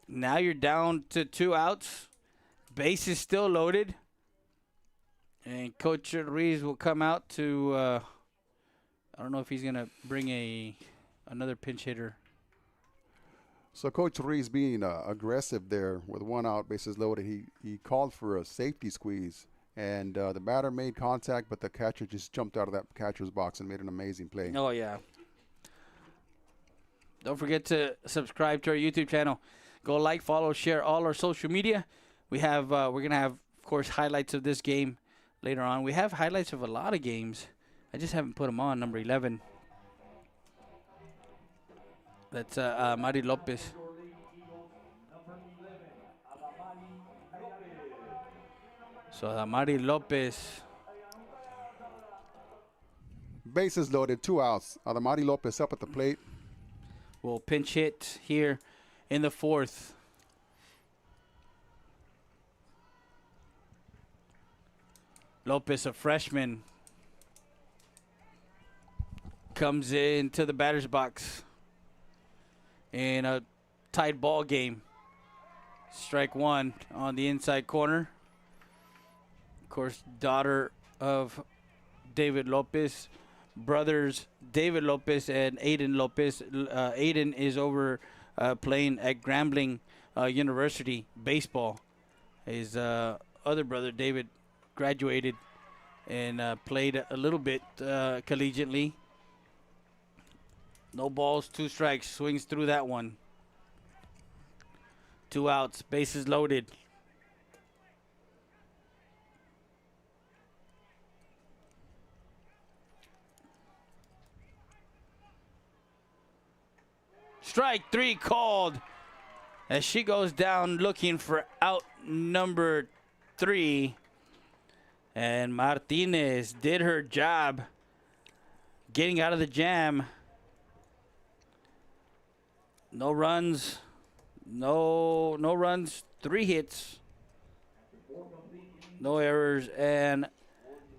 Now you're down to 2 outs. Bases still loaded. And Coach Ruiz will come out to, I don't know if he's going to bring another pinch hitter. So Coach Ruiz being aggressive there with 1 out, bases loaded, he called for a safety squeeze. And the batter made contact, but the catcher just jumped out of that catcher's box and made an amazing play. Oh, yeah. Don't forget to subscribe to our YouTube channel. Go like, follow, share all our social media. We have, we're going to have, of course, highlights of this game later on. We have highlights of a lot of games. I just haven't put them on. Number 11. That's Mari Lopez. So Mari Lopez. Bases loaded, 2 outs. Adamari Lopez up at the plate. Will pinch hit here in the 4th. Lopez, a freshman, comes into the batter's box in a tight ball game. Strike 1 on the inside corner. Of course, daughter of David Lopez, brothers David Lopez and Aiden Lopez. Aiden is over playing at Grambling University baseball. His other brother David graduated and played a little bit collegiately. No balls, 2 strikes. Swings through that one. 2 outs, bases loaded. Strike 3 called as she goes down looking for out number 3. And Martinez did her job getting out of the jam. No runs. No runs. 3 hits. No errors. And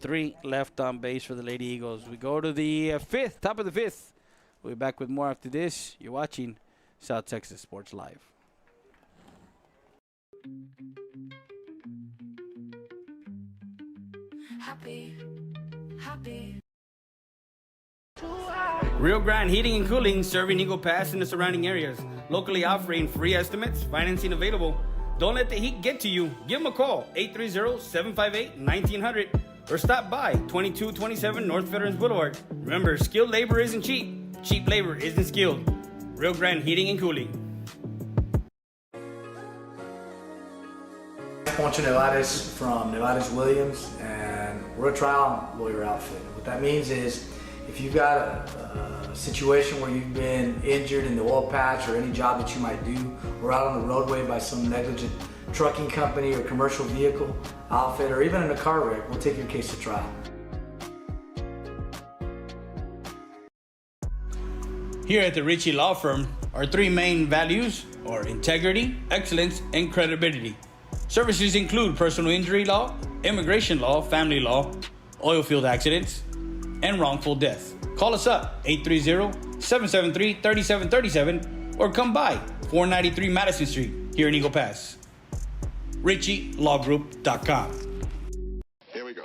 3 left on base for the Lady Eagles. We go to the 5th, top of the 5th. We'll be back with more after this. You're watching South Texas Sports Live. Happy. Rio Grande Heating and Cooling, serving Eagle Pass and the surrounding areas. Locally offering free estimates, financing available. Don't let the heat get to you. Give them a call, 830-758-1900, or stop by 2227 North Veterans Boulevard. Remember, skilled labor isn't cheap. Cheap labor isn't skilled. Rio Grande Heating and Cooling. Poncho Nevares from Nevares Williams, and we're a trial lawyer outfit. What that means is if you've got a situation where you've been injured in the oil patch or any job that you might do, or out on the roadway by some negligent trucking company or commercial vehicle outfit, or even in a car wreck, we'll take your case to trial. Here at the Ritchie Law Firm, our 3 main values are integrity, excellence, and credibility. Services include personal injury law, immigration law, family law, oil field accidents, and wrongful death. Call us up, 830-773-3737, or come by 493 Madison Street here in Eagle Pass. RitchieLawGroup.com. Here we go.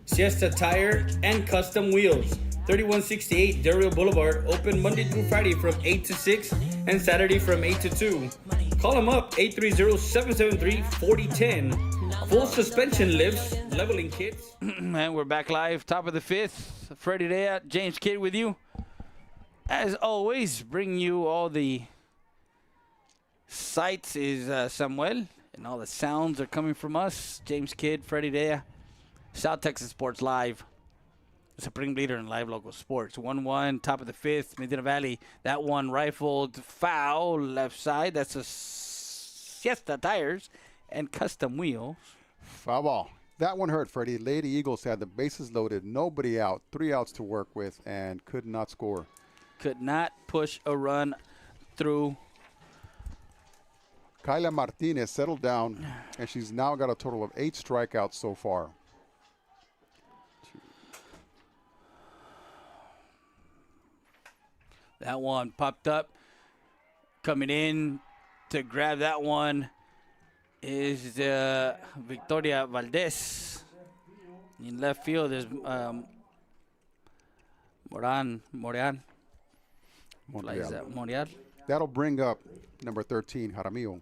Siesta Tire and Custom Wheels, 3168 Del Rio Boulevard, open Monday through Friday from 8 to 6 and Saturday from 8 to 2. Call them up, 830-773-4010. Full suspension lifts, leveling kits. And we're back live, top of the 5th. Freddie Dea, James Kidd with you. As always, bringing you all the sights is Samuel, and all the sounds are coming from us. James Kidd, Freddie Dea, South Texas Sports Live. Supreme leader in live local sports. 1-1, top of the 5th, Medina Valley. That one rifled foul left side. That's a Siesta Tires and Custom Wheels. Foul ball. That one hurt, Freddie. Lady Eagles had the bases loaded, nobody out, 3 outs to work with, and could not score. Could not push a run through Kyla Martinez settled down, and she's now got a total of 8 strikeouts so far. That one popped up. Coming in to grab that one is Victoria Valdez. In left field is Morial. That'll bring up number 13, Jaramillo,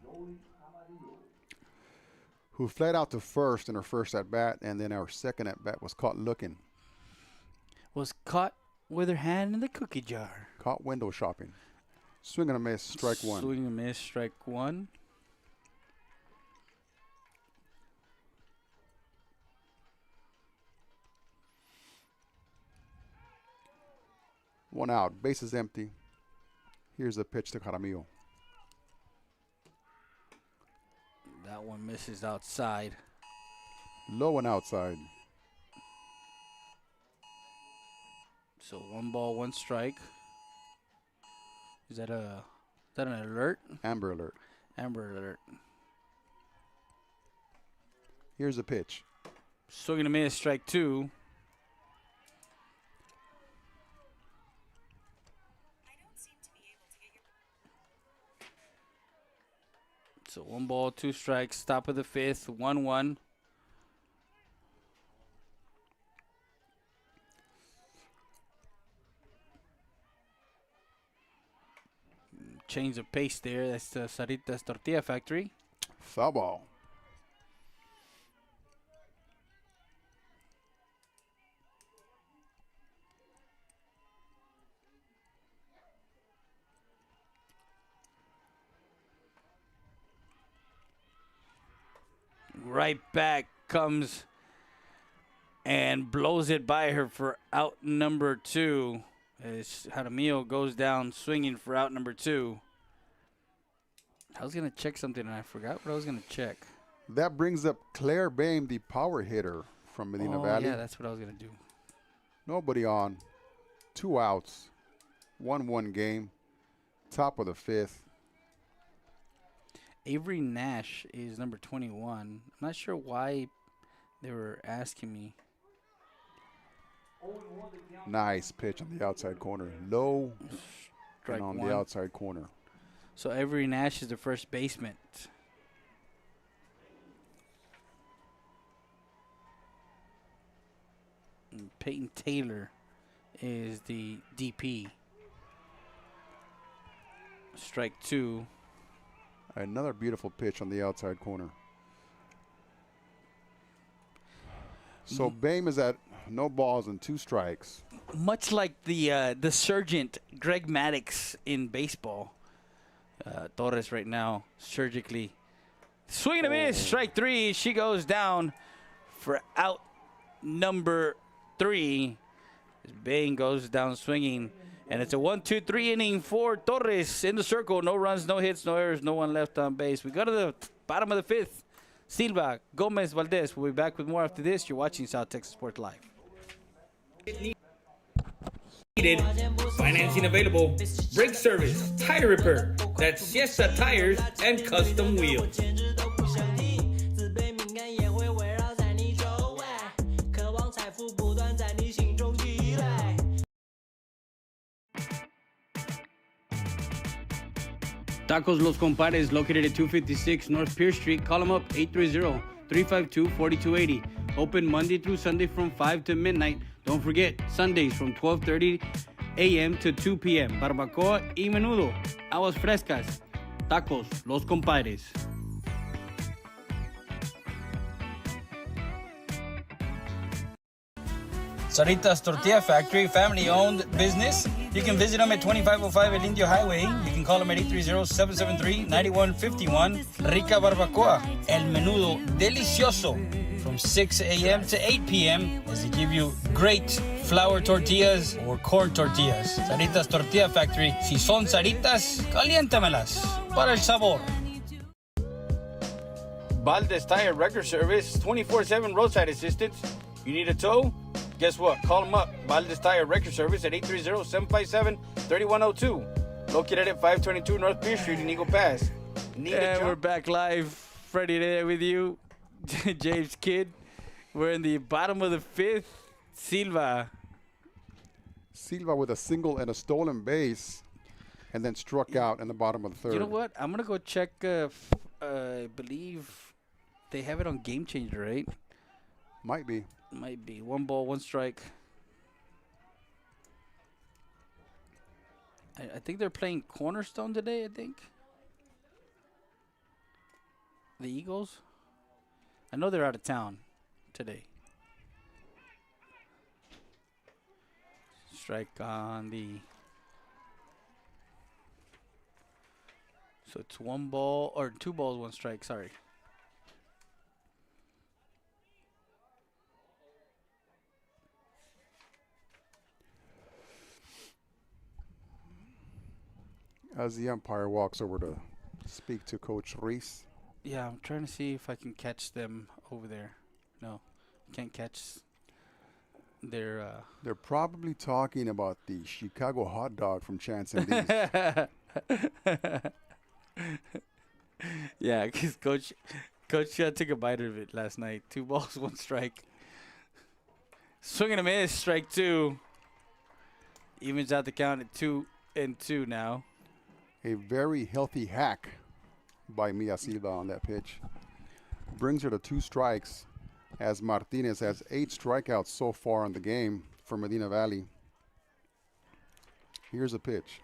who fled out to first in her first at-bat, and then our second at-bat was caught looking. Was caught with her hand in the cookie jar. Caught window shopping. Swing and a miss, strike one. Swing and a miss, strike one. One out, base is empty. Here's the pitch to Jaramillo. That one misses outside. Low and outside. So 1 ball, 1 strike. Is that an alert? Amber alert. Amber alert. Here's the pitch. Swing and a miss, strike 2. So 1 ball, 2 strikes, top of the 5th, 1-1. Change of pace there. That's the Sarita's Tortilla Factory. Foul ball. Right back comes and blows it by her for out number 2. As Jaramillo goes down swinging for out number 2. I was going to check something and I forgot what I was going to check. That brings up Claire Bame, the power hitter from Medina Valley. Yeah, that's what I was going to do. Nobody on. 2 outs. 1-1 game. Top of the 5th. Avery Nash is number 21. I'm not sure why they were asking me. Nice pitch on the outside corner. Low Strike and on 1. the outside corner. So Avery Nash is the first baseman. And Peyton Taylor is the DP. Strike 2. Another beautiful pitch on the outside corner. So Bame is at no balls and 2 strikes. Much like the surgeon Greg Maddux in baseball. Torres right now surgically swing and a miss, strike 3. She goes down for out number 3. Bane goes down swinging, and it's a 1-2-3 inning for Torres in the circle. No runs, no hits, no errors, no one left on base. We go to the bottom of the 5th. Silva, Gomez, Valdez. We'll be back with more after this. You're watching South Texas Sports Live. Financing available. Brake service, tire repair. That's Siesta Tires and Custom Wheels. Tacos Los Compadres, located at 256 North Pierce Street. Call them up, 830-352-4280. Open Monday through Sunday from 5 to midnight. Don't forget, Sundays from 12:30 a.m. to 2 p.m. Barbacoa y menudo. Aguas frescas. Tacos Los Compadres. Sarita's Tortilla Factory, family-owned business. You can visit them at 2505 El Indio Highway. You can call them at 830-773-9151. Rica Barbacoa, El Menudo Delicioso, from 6 a.m. to 8 p.m. as they give you great flour tortillas or corn tortillas. Sarita's Tortilla Factory. Si son Saritas, caliéntamelas para el sabor. Valdez Tire Record Service, 24/7 roadside assistance. You need a tow? Guess what? Call them up. Valdez Tire Record Service at 830-757-3102. Located at 522 North Pierce Street in Eagle Pass. And we're back live Friday night with you, James Kidd. We're in the bottom of the fifth. Silva with a single and a stolen base, and then struck out in the bottom of the third. You know what? I'm going to go check. I believe they have it on Game Changer, right? Might be. Might be. 1 ball, 1 strike. I think they're playing Cornerstone today, I think. The Eagles. I know they're out of town today. Strike on the... So it's 1 ball, or 2 balls, 1 strike, sorry. As the umpire walks over to speak to Coach Reese. Yeah, I'm trying to see if I can catch them over there. No, can't catch their... They're probably talking about the Chicago hot dog from Chance and Lee's. Yeah, because Coach took a bite of it last night. 2 balls, 1 strike. Swing and a miss, strike 2. Evens out the count at 2-2 now. A very healthy hack by Mia Silva on that pitch. Brings her to 2 strikes, as Martinez has 8 strikeouts so far in the game for Medina Valley. Here's a pitch.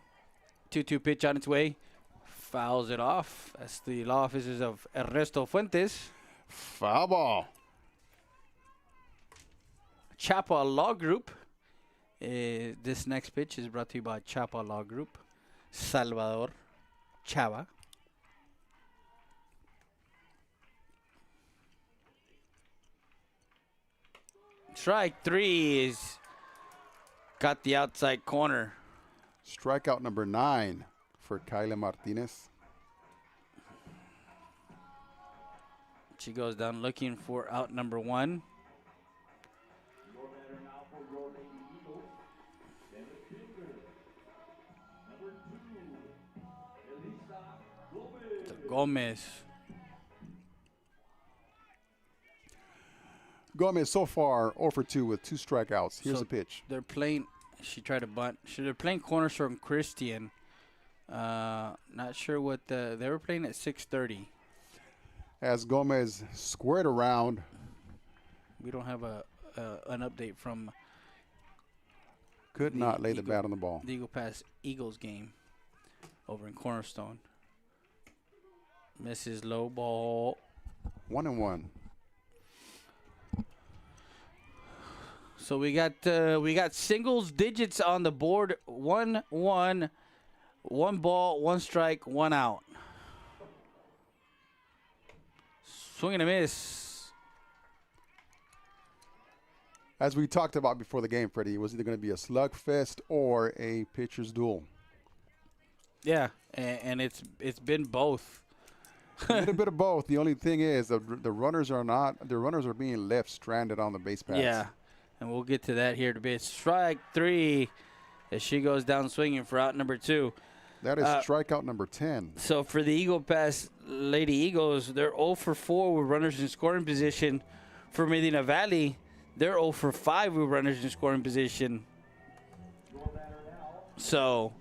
2-2 pitch on its way. Fouls it off. That's the law offices of Ernesto Fuentes. Foul ball. Chapa Law Group. This next pitch is brought to you by Chapa Law Group. Salvador Chava. Strike 3 is got the outside corner. Strikeout number 9 for Kyla Martinez. She goes down looking for out number 1. Your batter now for your Lady Eagles, Dennis Fielder. Number 2, Elisa Gomez. Gomez so far 0 for 2 with 2 strikeouts. Here's So a pitch. They're playing. She tried to bunt. They're playing Cornerstone Christian. Not sure what they were playing at 6:30. As Gomez squared around. We don't have an update from. Could not lay the bat on the ball. The Eagle Pass Eagles game over in Cornerstone. Misses low ball. 1-1. So we got singles digits on the board. 1-1, 1 ball, 1 strike, 1 out. Swing and a miss. As we talked about before the game, Freddie, it was either going to be a slugfest or a pitcher's duel. Yeah, and it's been both. A little bit of both. The only thing is the runners are being left stranded on the base paths. Yeah, and we'll get to that here in a bit. Strike 3 as she goes down swinging for out number 2. That is strikeout number 10. So for the Eagle Pass Lady Eagles, they're 0 for 4 with runners in scoring position. For Medina Valley, they're 0 for 5 with runners in scoring position. So,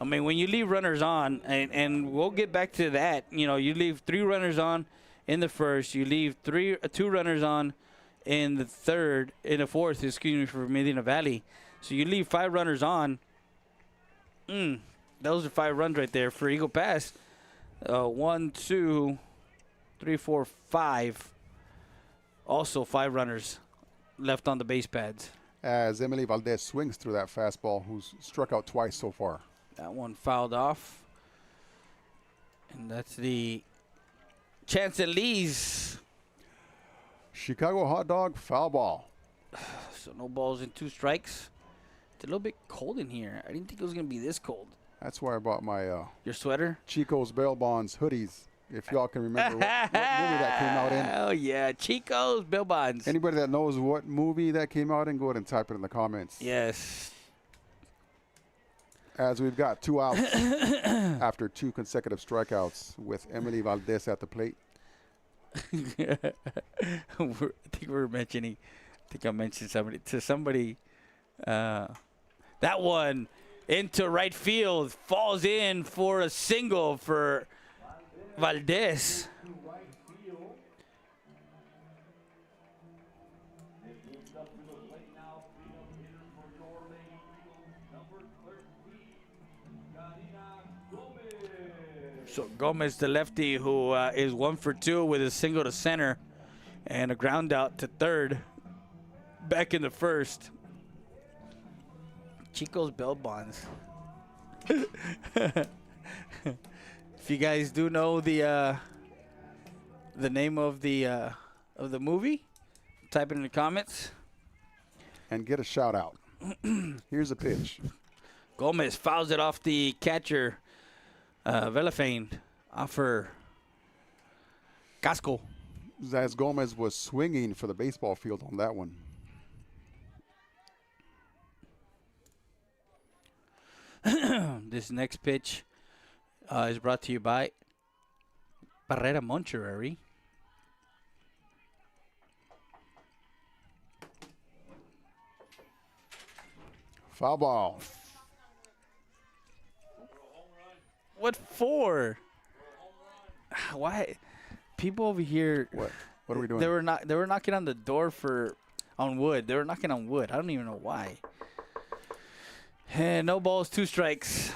I mean, when you leave runners on, and we'll get back to that, you know, you leave 3 runners on in the first, you leave 2 runners on in the fourth, for Medina Valley. So you leave 5 runners on. Those are 5 runs right there for Eagle Pass. 1, 2, 3, 4, 5. Also 5 runners left on the base pads. As Emily Valdez swings through that fastball, who's struck out twice so far. That one fouled off. And that's the Chance and Lee's. Chicago hot dog, foul ball. So no balls and 2 strikes. It's a little bit cold in here. I didn't think it was going to be this cold. That's why I bought my your sweater? Chico's Bail Bonds hoodies. If y'all can remember what movie that came out in. Oh, yeah. Chico's Bail Bonds. Anybody that knows what movie that came out in, go ahead and type it in the comments. Yes. As we've got 2 outs after 2 consecutive strikeouts with Emily Valdez at the plate. I think we're mentioning. I think I mentioned somebody. That one into right field falls in for a single for Valdez. So Gomez, the lefty, who is 1 for 2 with a single to center and a ground out to third. Back in the first. Chico's Bell Bonds. If you guys do know the name of the movie, type it in the comments. And get a shout out. Here's a pitch. Gomez fouls it off the catcher. Velafane off for Casco. As Gomez was swinging for the baseball field on that one. This next pitch is brought to you by Barrera Monterrey. Foul ball. What for? Why? People over here. What? What are we doing? They were knocking on the door on wood. They were knocking on wood. I don't even know why. And no balls, 2 strikes.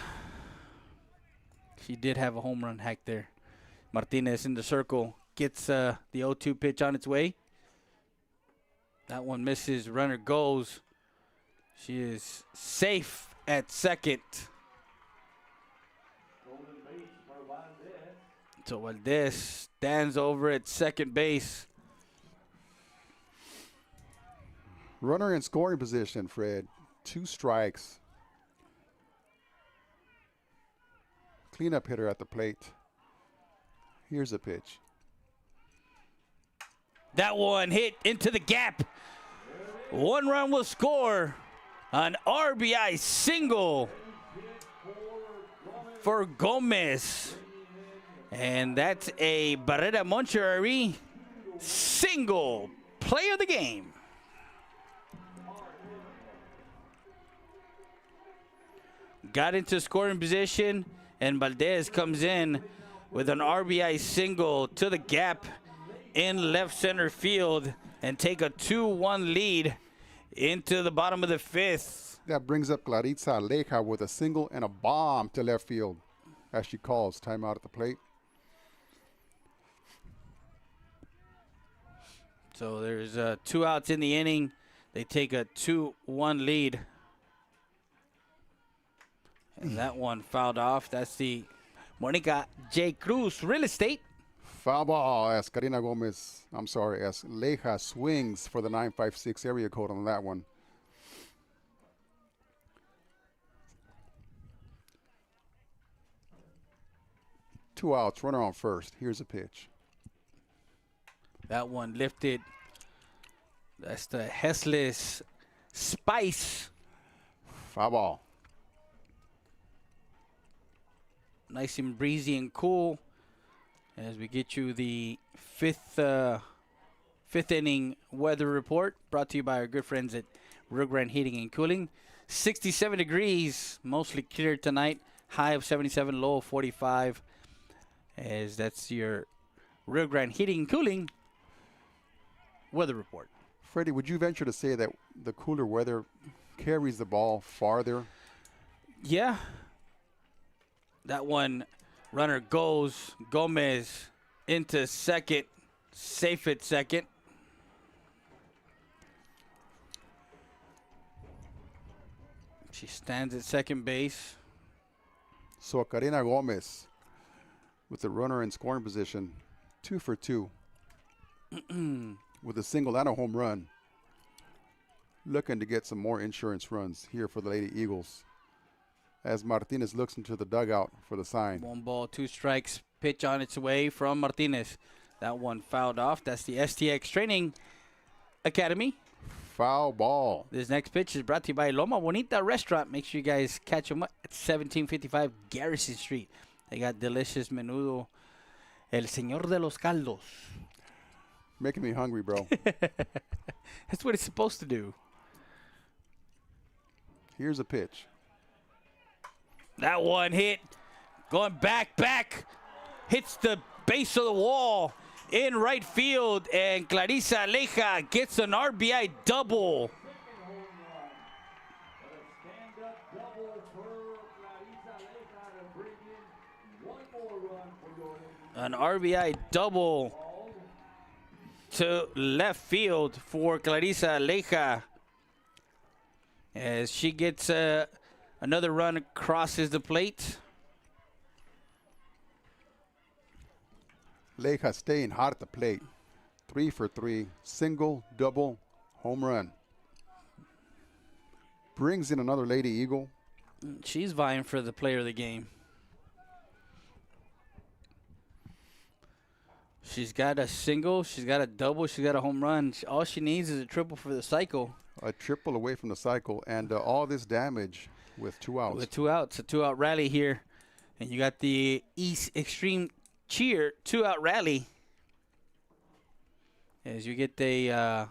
He did have a home run hack there. Martinez in the circle gets the 0-2 pitch on its way. That one misses. Runner goes. She is safe at second. So Valdez stands over at second base. Runner in scoring position, Fred. 2 strikes. Cleanup hitter at the plate. Here's a pitch. That one hit into the gap. 1 run will score. An RBI single for Gomez. And that's a Barrera Monterrey single. Play of the game. Got into scoring position, and Valdez comes in with an RBI single to the gap in left center field and take a 2-1 lead into the bottom of the 5th. That brings up Claritza Aleja with a single and a bomb to left field as she calls timeout at the plate. So there's 2 outs in the inning. They take a 2-1 lead. And that one fouled off. That's the Monica J. Cruz Real Estate. Foul ball as as Leja swings for the 956 area code on that one. Two outs, runner on first. Here's a pitch. That one lifted. That's the Hessless Spice. Foul ball. Nice and breezy and cool as we get you the fifth inning weather report brought to you by our good friends at Rio Grande Heating and Cooling. 67 degrees, mostly clear tonight. High of 77, low of 45. As that's your Rio Grande Heating and Cooling weather report. Freddie, would you venture to say that the cooler weather carries the ball farther? Yeah. That one, runner goes. Gomez into second. Safe at second. She stands at second base. So Karina Gomez with the runner in scoring position, 2 for 2. With a single and a home run. Looking to get some more insurance runs here for the Lady Eagles. As Martinez looks into the dugout for the sign. 1 ball, 2 strikes. Pitch on its way from Martinez. That one fouled off. That's the STX Training Academy. foul ball. This next pitch is brought to you by Loma Bonita Restaurant. Make sure you guys catch them at 1755 Garrison Street. They got delicious menudo. El Señor de los Caldos. Making me hungry, bro. That's what it's supposed to do. Here's a pitch. That one hit. Going back. Hits the base of the wall in right field. And Clarissa Aleja gets an RBI double. Stand-up double for Clarissa Aleja to bring in one more run for your An RBI double to left field for Clarissa Aleja. As she gets another run, crosses the plate. Leja staying hot at the plate. 3 for 3. Single, double, home run. Brings in another Lady Eagle. She's vying for the player of the game. She's got a single, she's got a double, she's got a home run. All she needs is a triple for the cycle. A triple away from the cycle, and all this damage with 2 outs. With 2 outs, a 2-out rally here. And you got the East Extreme Cheer 2-out rally. As you get a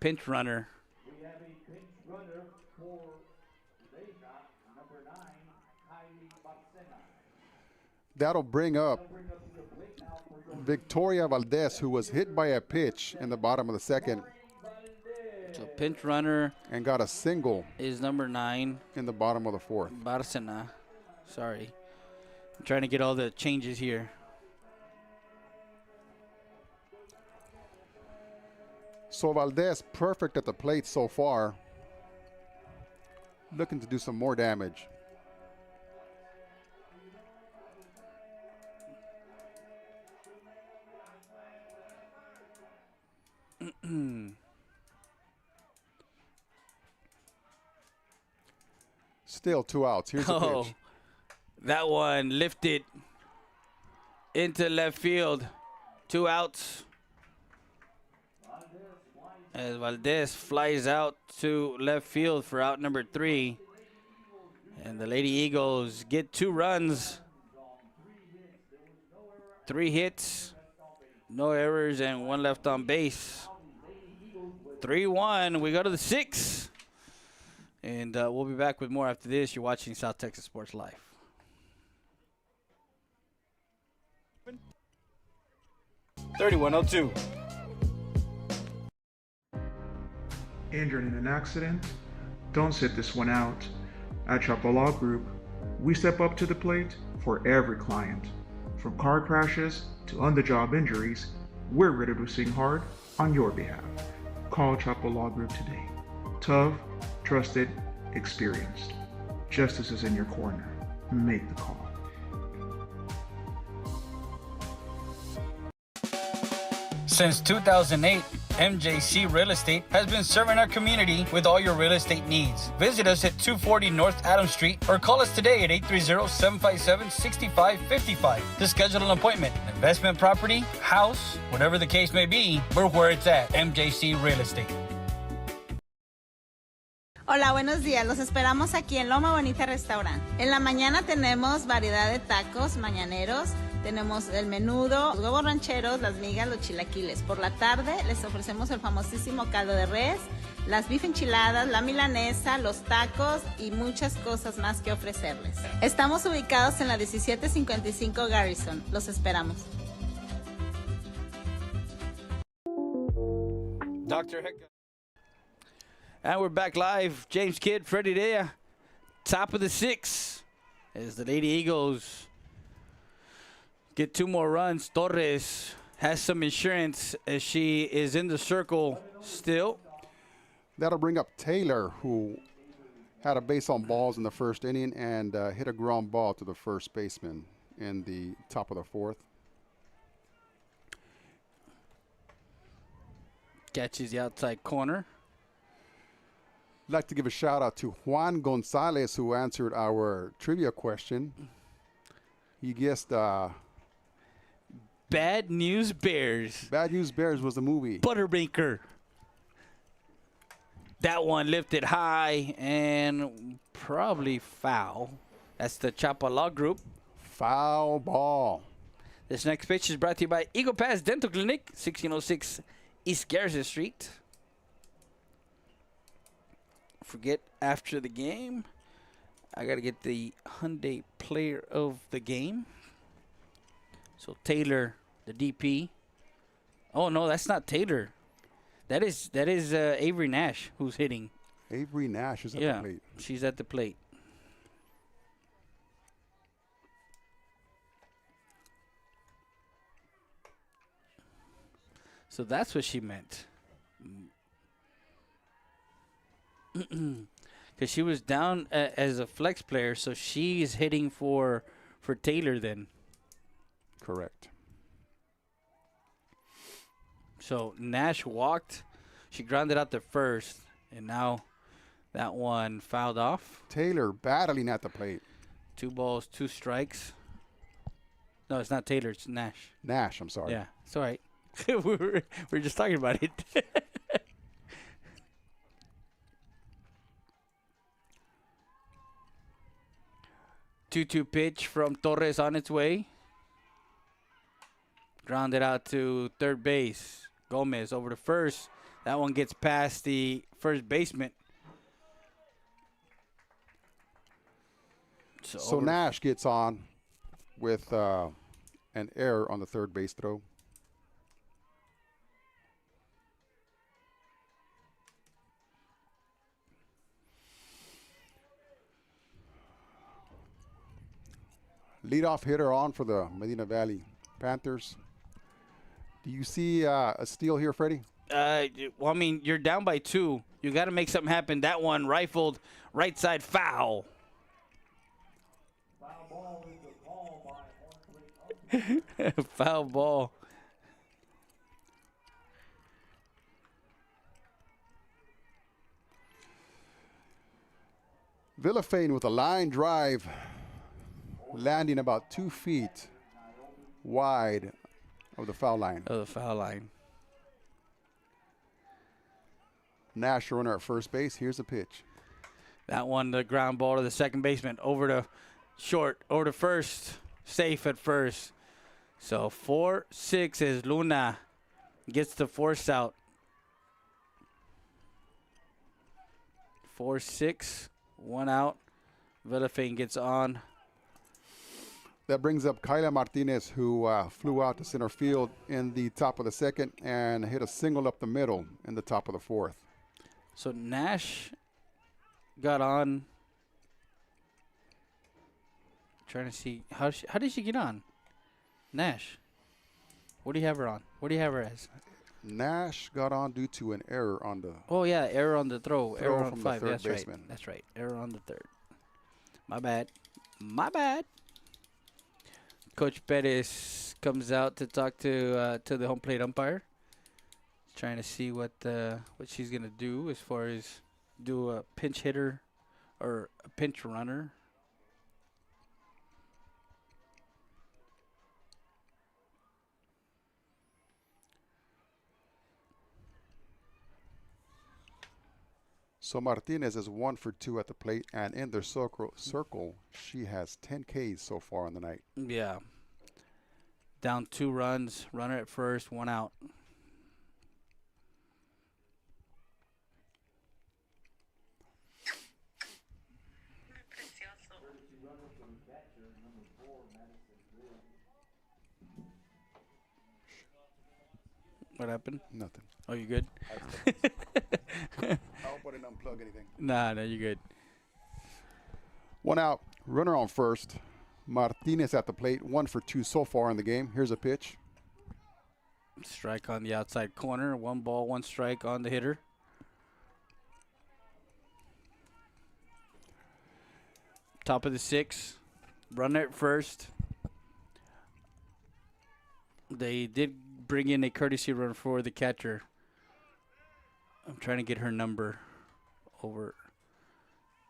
pinch runner. We have a pinch runner for Leja, number 9, Kylie Barcena. That'll bring up Victoria Valdez, who was hit by a pitch in the bottom of the second. So pinch runner and got a single is number 9 in the bottom of the fourth. Barcena. Sorry. I'm trying to get all the changes here. So Valdez perfect at the plate so far. Looking to do some more damage. Still 2 outs. Here's the pitch. That one lifted into left field. 2 outs. As Valdez flies out to left field for out number 3. And the Lady Eagles get 2 runs. 3 hits. No errors and 1 left on base. 3-1. We go to the 6th. And we'll be back with more after this. You're watching South Texas Sports Live. $31.02. Injured in an accident? Don't sit this one out. At Chapala Group, we step up to the plate for every client. From car crashes to on-the-job injuries, we're ready to sing hard on your behalf. Call Chapala Group today. Tough, trusted, experienced. Justice is in your corner. Make the call. Since 2008, MJC Real Estate has been serving our community with all your real estate needs. Visit us at 240 North Adams Street or call us today at 830-757-6555 to schedule an appointment. Investment property, house, whatever the case may be, we're where it's at. MJC Real Estate. Hola, buenos días. Los esperamos aquí en Loma Bonita Restaurant. En la mañana tenemos variedad de tacos mañaneros. Tenemos el menudo, los huevos rancheros, las migas, los chilaquiles. Por la tarde les ofrecemos el famosísimo caldo de res, las beef enchiladas, la milanesa, los tacos y muchas cosas más que ofrecerles. Estamos ubicados en la 1755 Garrison. Los esperamos. Dr. Hector. And we're back live. James Kidd, Freddie Dea, top of the 6th as the Lady Eagles get 2 more runs. Torres has some insurance as she is in the circle still. That'll bring up Taylor, who had a base on balls in the first inning and hit a ground ball to the first baseman in the top of the 4th. Catches the outside corner. I'd like to give a shout out to Juan Gonzalez, who answered our trivia question. He guessed Bad News Bears. Bad News Bears was the movie. Buttermaker. That one lifted high and probably foul. That's the Chapala group. Foul ball. This next pitch is brought to you by Eagle Pass Dental Clinic, 1606 East Garrison Street. Forget after the game, I got to get the Hyundai player of the game. So Taylor, the DP. Oh, no, that's not Taylor. That is Avery Nash who's hitting. Avery Nash is at the plate. She's at the plate. So that's what she meant. Because she was down as a flex player, so she's hitting for Taylor then. Correct. So Nash walked. She grounded out the first, and now that one fouled off. Taylor battling at the plate. 2 balls, 2 strikes. No, it's not Taylor. It's Nash. Nash, I'm sorry. Yeah, it's all right. we were just talking about it. 2-2 pitch from Torres on its way. Grounded out to third base. Gomez over to first. That one gets past the first baseman. So Nash gets on with an error on the third base throw. Leadoff hitter on for the Medina Valley Panthers. Do you see a steal here, Freddie? Well, I mean, you're down by 2. You got to make something happen. That one rifled right side foul. Foul ball is the call by home plate. Foul ball. Villafane with a line drive, landing about 2 feet wide of the foul line. Of the foul line. Nash runner at first base. Here's a pitch. That one, the ground ball to the second baseman. Over to short, over to first. Safe at first. So 4-6 as Luna gets the force out. 4-6, 1 out. Villafane gets on. That brings up Kyla Martinez, who flew out to center field in the top of the second and hit a single up the middle in the top of the fourth. So Nash got on. Trying to see how did she get on? Nash. What do you have her on? What do you have her as? Nash got on due to an error on the. Oh yeah, error on the throw. Error on from 5. the third That's baseman. right. That's right. Error on the third. My bad. My bad. Coach Perez comes out to talk to the home plate umpire. Trying to see what she's gonna do as far as do a pinch hitter or a pinch runner. So Martinez is 1 for 2 at the plate, and in their circle, she has 10 Ks so far on the night. Yeah. Down 2 runs, runner at first, 1 out. What happened? Nothing. Oh, you good? I hope I didn't unplug anything. Nah, you're good. 1 out, runner on first. Martinez at the plate, 1 for 2 so far in the game. Here's a pitch. Strike on the outside corner. 1 ball, 1 strike on the hitter. Top of the 6. Runner at first. They did bring in a courtesy run for the catcher. I'm trying to get her number over.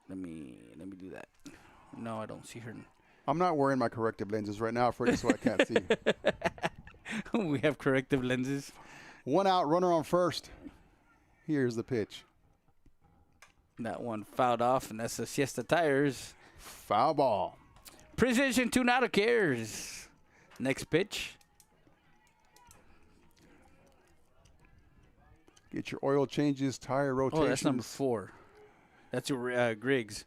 Let me do that. No, I don't see her. I'm not wearing my corrective lenses right now, Freddie, so I can't see. We have corrective lenses. 1 out, runner on first. Here's the pitch. That one fouled off, and that's the Siesta Tires. Foul ball. Precision Tune Auto Cares. Next pitch. Get your oil changes, tire rotations. Oh, that's number 4. That's your Griggs,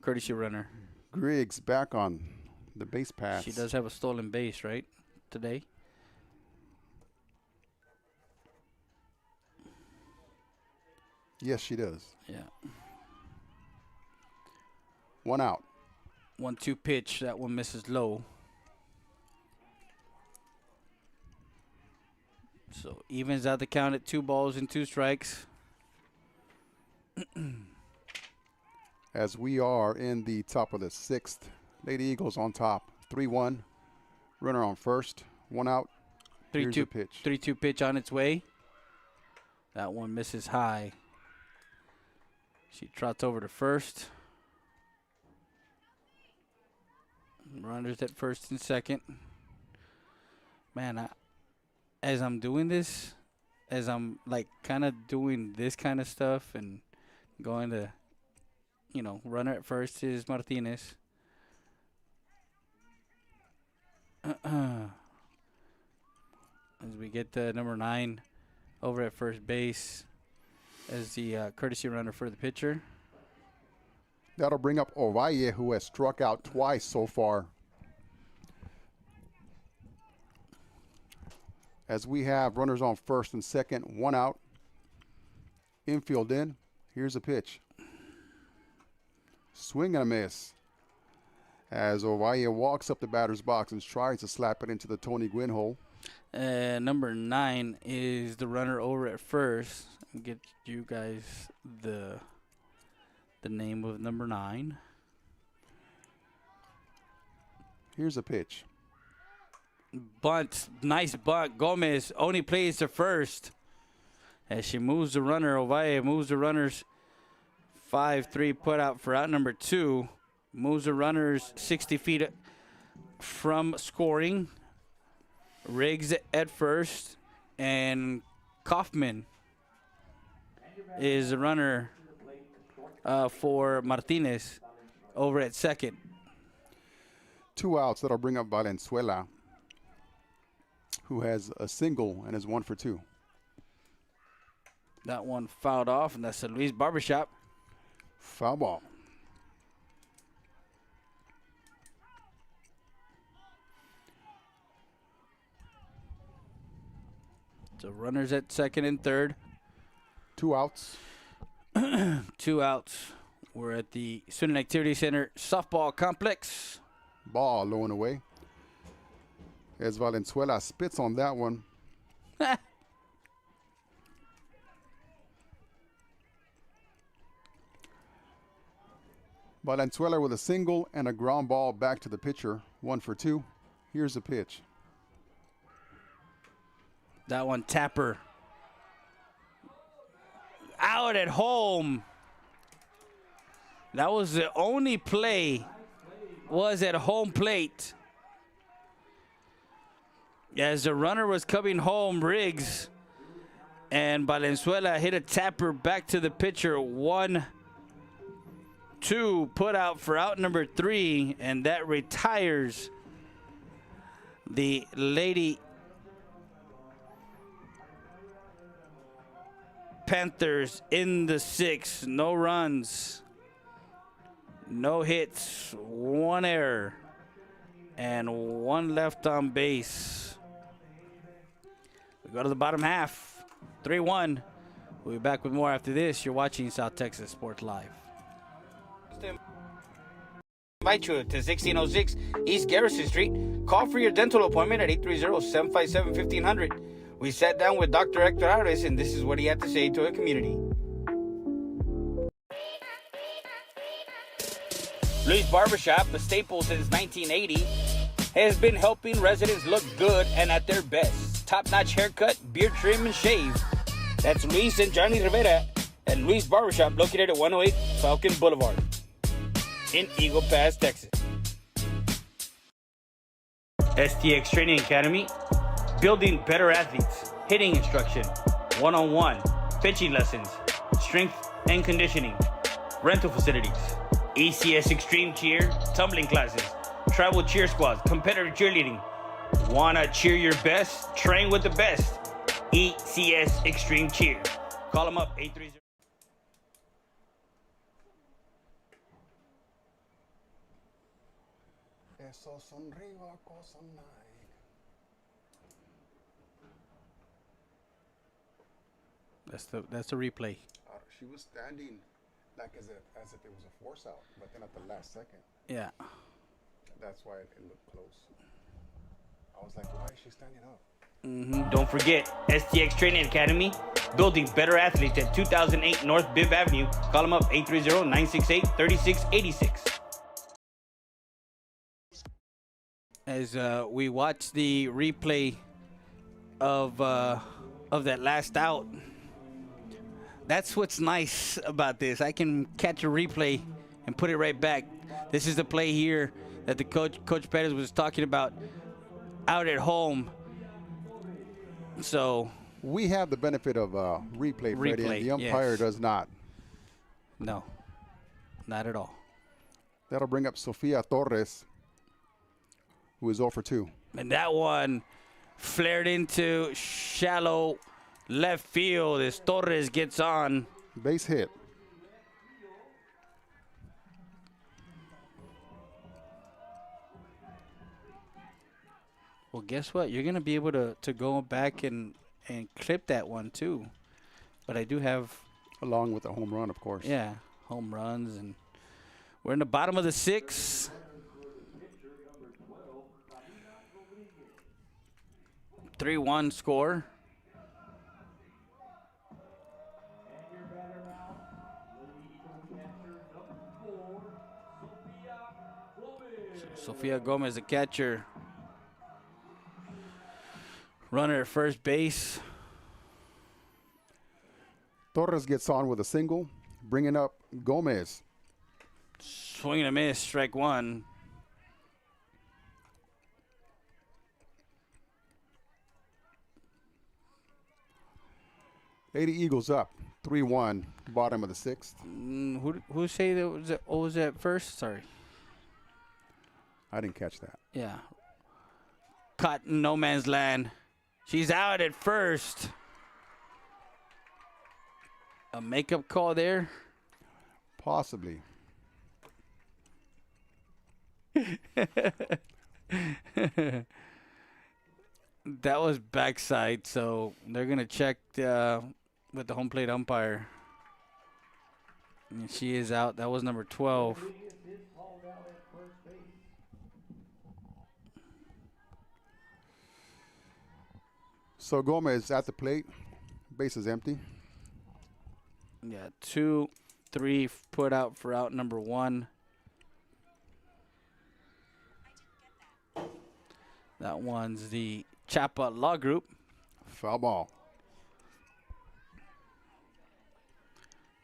courtesy runner. Griggs back on the base pass. She does have a stolen base, right, today? Yes, she does. Yeah. 1 out. 1-2 pitch. That one misses low. So evens out the count at 2 balls and 2 strikes. As we are in the top of the 6th. Lady Eagles on top. 3-1. Runner on first. 1 out. Here's the pitch. 3-2 pitch on its way. That one misses high. She trots over to first. Runners at first and second. Man, as I'm doing this, as I'm like kind of doing this kind of stuff and going to, runner at first is Martinez. As we get the number 9 over at first base as the courtesy runner for the pitcher. That'll bring up Ovalle, who has struck out twice so far. As we have runners on first and second, 1 out. Infield in. Here's a pitch. Swing and a miss. As Ovalle walks up the batter's box and tries to slap it into the Tony Gwynn hole. Number 9 is the runner over at first. I'll get you guys the name of number 9. Here's a pitch. Bunt, nice bunt. Gomez only plays to first. As she moves the runner, Ovalle moves the runners 5-3 put out for out number 2. Moves the runners 60 feet from scoring. Riggs at first. And Kaufman is the runner for Martinez over at second. 2 outs. That'll bring up Valenzuela, who has a single and is 1 for 2. That one fouled off, and that's the Luis Barbershop. Foul ball. So runners at second and third. 2 outs. 2 outs. We're at the Student Activity Center softball complex. Ball low and away. As Valenzuela spits on that one. Valenzuela with a single and a ground ball back to the pitcher. 1 for 2. Here's the pitch. That one, Tapper. Out at home. That was the only play was at home plate. As the runner was coming home, Riggs and Valenzuela hit a tapper back to the pitcher. 1-2 put out for out number 3, and that retires the Lady Panthers in the 6th. No runs, no hits, 1 error, and 1 left on base. We go to the bottom half, 3-1. We'll be back with more after this. You're watching South Texas Sports Live. Invite you to 1606 East Garrison Street. Call for your dental appointment at 830-757-1500. We sat down with Dr. Hector Ares, and this is what he had to say to a community. Luis Barbershop, a staple since 1980, has been helping residents look good and at their best. Top-notch haircut, beard trim, and shave. That's Luis and Johnny Rivera at Luis Barbershop, located at 108 Falcon Boulevard in Eagle Pass, Texas. STX Training Academy, building better athletes, hitting instruction, one-on-one, pitching lessons, strength and conditioning. rental facilities, ECS Extreme Cheer, tumbling classes, travel cheer squads, competitive cheerleading. Wanna cheer your best? Train with the best. ECS Extreme Cheer. Call them up, 830. Esos son ribacos son Nike. That's the replay. She was standing like as if it was a force out, but then at the last second. Yeah. That's why it looked close. I was like, why is she standing up? Don't forget, STX Training Academy, building better athletes at 2008 North Bibb Avenue. Call them up, 830-968-3686. As we watch the replay of that last out, that's what's nice about this. I can catch a replay and put it right back. This is the play here that the Coach Perez was talking about out at home. So we have the benefit of replay, Freddie, and the umpire does not. No, not at all. That'll bring up Sofia Torres, who is 0 for 2. And that one flared into shallow left field as Torres gets on. Base hit. Well, guess what? You're going to be able to go back and clip that one, too. But I do have... Along with the home run, of course. Yeah, home runs. And we're in the bottom of the 6th. 3-1 score. Sofia Gomez, the catcher. Runner at first base. Torres gets on with a single, bringing up Gomez. Swing and a miss, strike one. Lady Eagles up, 3-1, bottom of the 6th. Who say that was it? What was that first? Sorry. I didn't catch that. Yeah. Caught in no man's land. She's out at first. A makeup call there? Possibly. That was backside, so they're going to check with the home plate umpire. And she is out. That was number 12. So Gomez at the plate. Base is empty. Yeah, 2-3 put out for out number 1. That one's the Chapa Law Group. Foul ball.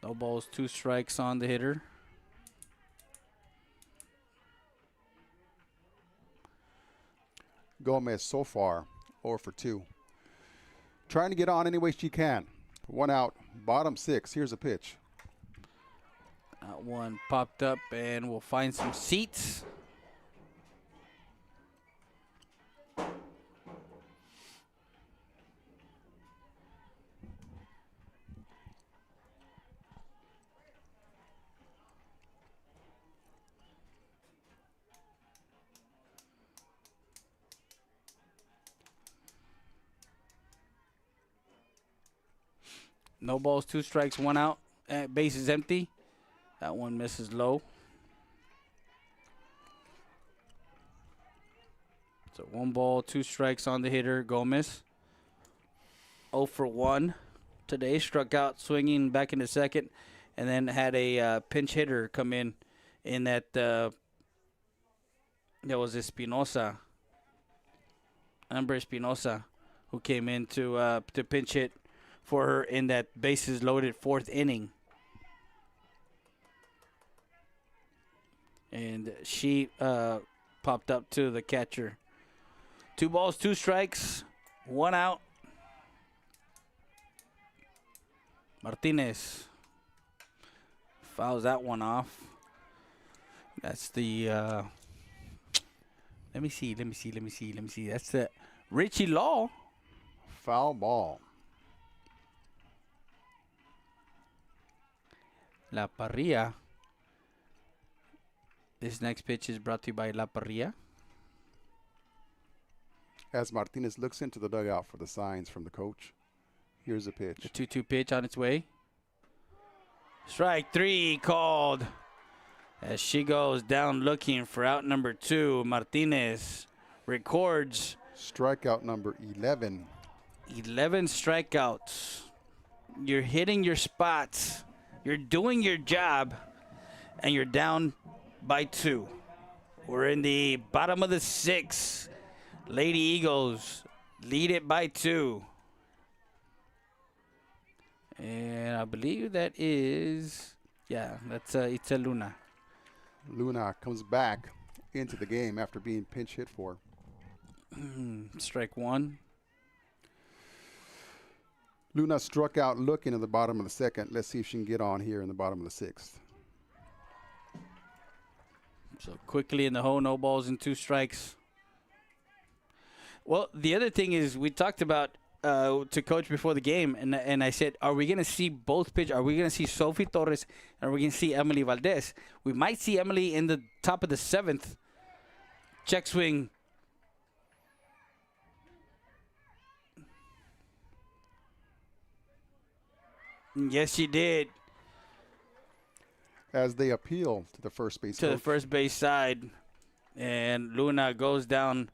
No balls, 2 strikes on the hitter. Gomez so far 0 for 2. Trying to get on any way she can. 1 out, bottom 6. Here's a pitch. That one popped up, and we'll find some seats. No balls, 2 strikes, 1 out. Base is empty. That one misses low. So 1 ball, 2 strikes on the hitter, Gomez. 0 for 1 today. Struck out swinging back in the second, and then had a pinch hitter come in that that was Espinosa. Amber Espinosa, who came in to pinch hit for her in that bases loaded 4th inning. And she popped up to the catcher. 2 balls, 2 strikes, 1 out. Martinez Fouls that one off. That's the, let me see. That's the Richie Law. Foul ball. La Parrilla. This next pitch is brought to you by La Parrilla. As Martinez looks into the dugout for the signs from the coach, here's a pitch. The 2-2 pitch on its way. Strike 3 called. As she goes down looking for out number 2, Martinez records Strikeout number 11. 11 strikeouts. You're hitting your spots. You're doing your job, and you're down by 2. We're in the bottom of the 6th. Lady Eagles lead it by 2. And I believe that is, yeah, that's Itza Luna. Luna comes back into the game after being pinch hit for. Strike 1. Luna struck out looking at the bottom of the 2nd. Let's see if she can get on here in the bottom of the 6th. So quickly in the hole, no balls and 2 strikes. Well, the other thing is we talked about to coach before the game, and I said, are we going to see both pitch? Are we going to see Sophie Torres, and are we going to see Emily Valdez? We might see Emily in the top of the 7th. Check swing. Yes, she did. As they appeal to the first base To coach. the first base side. And Luna goes down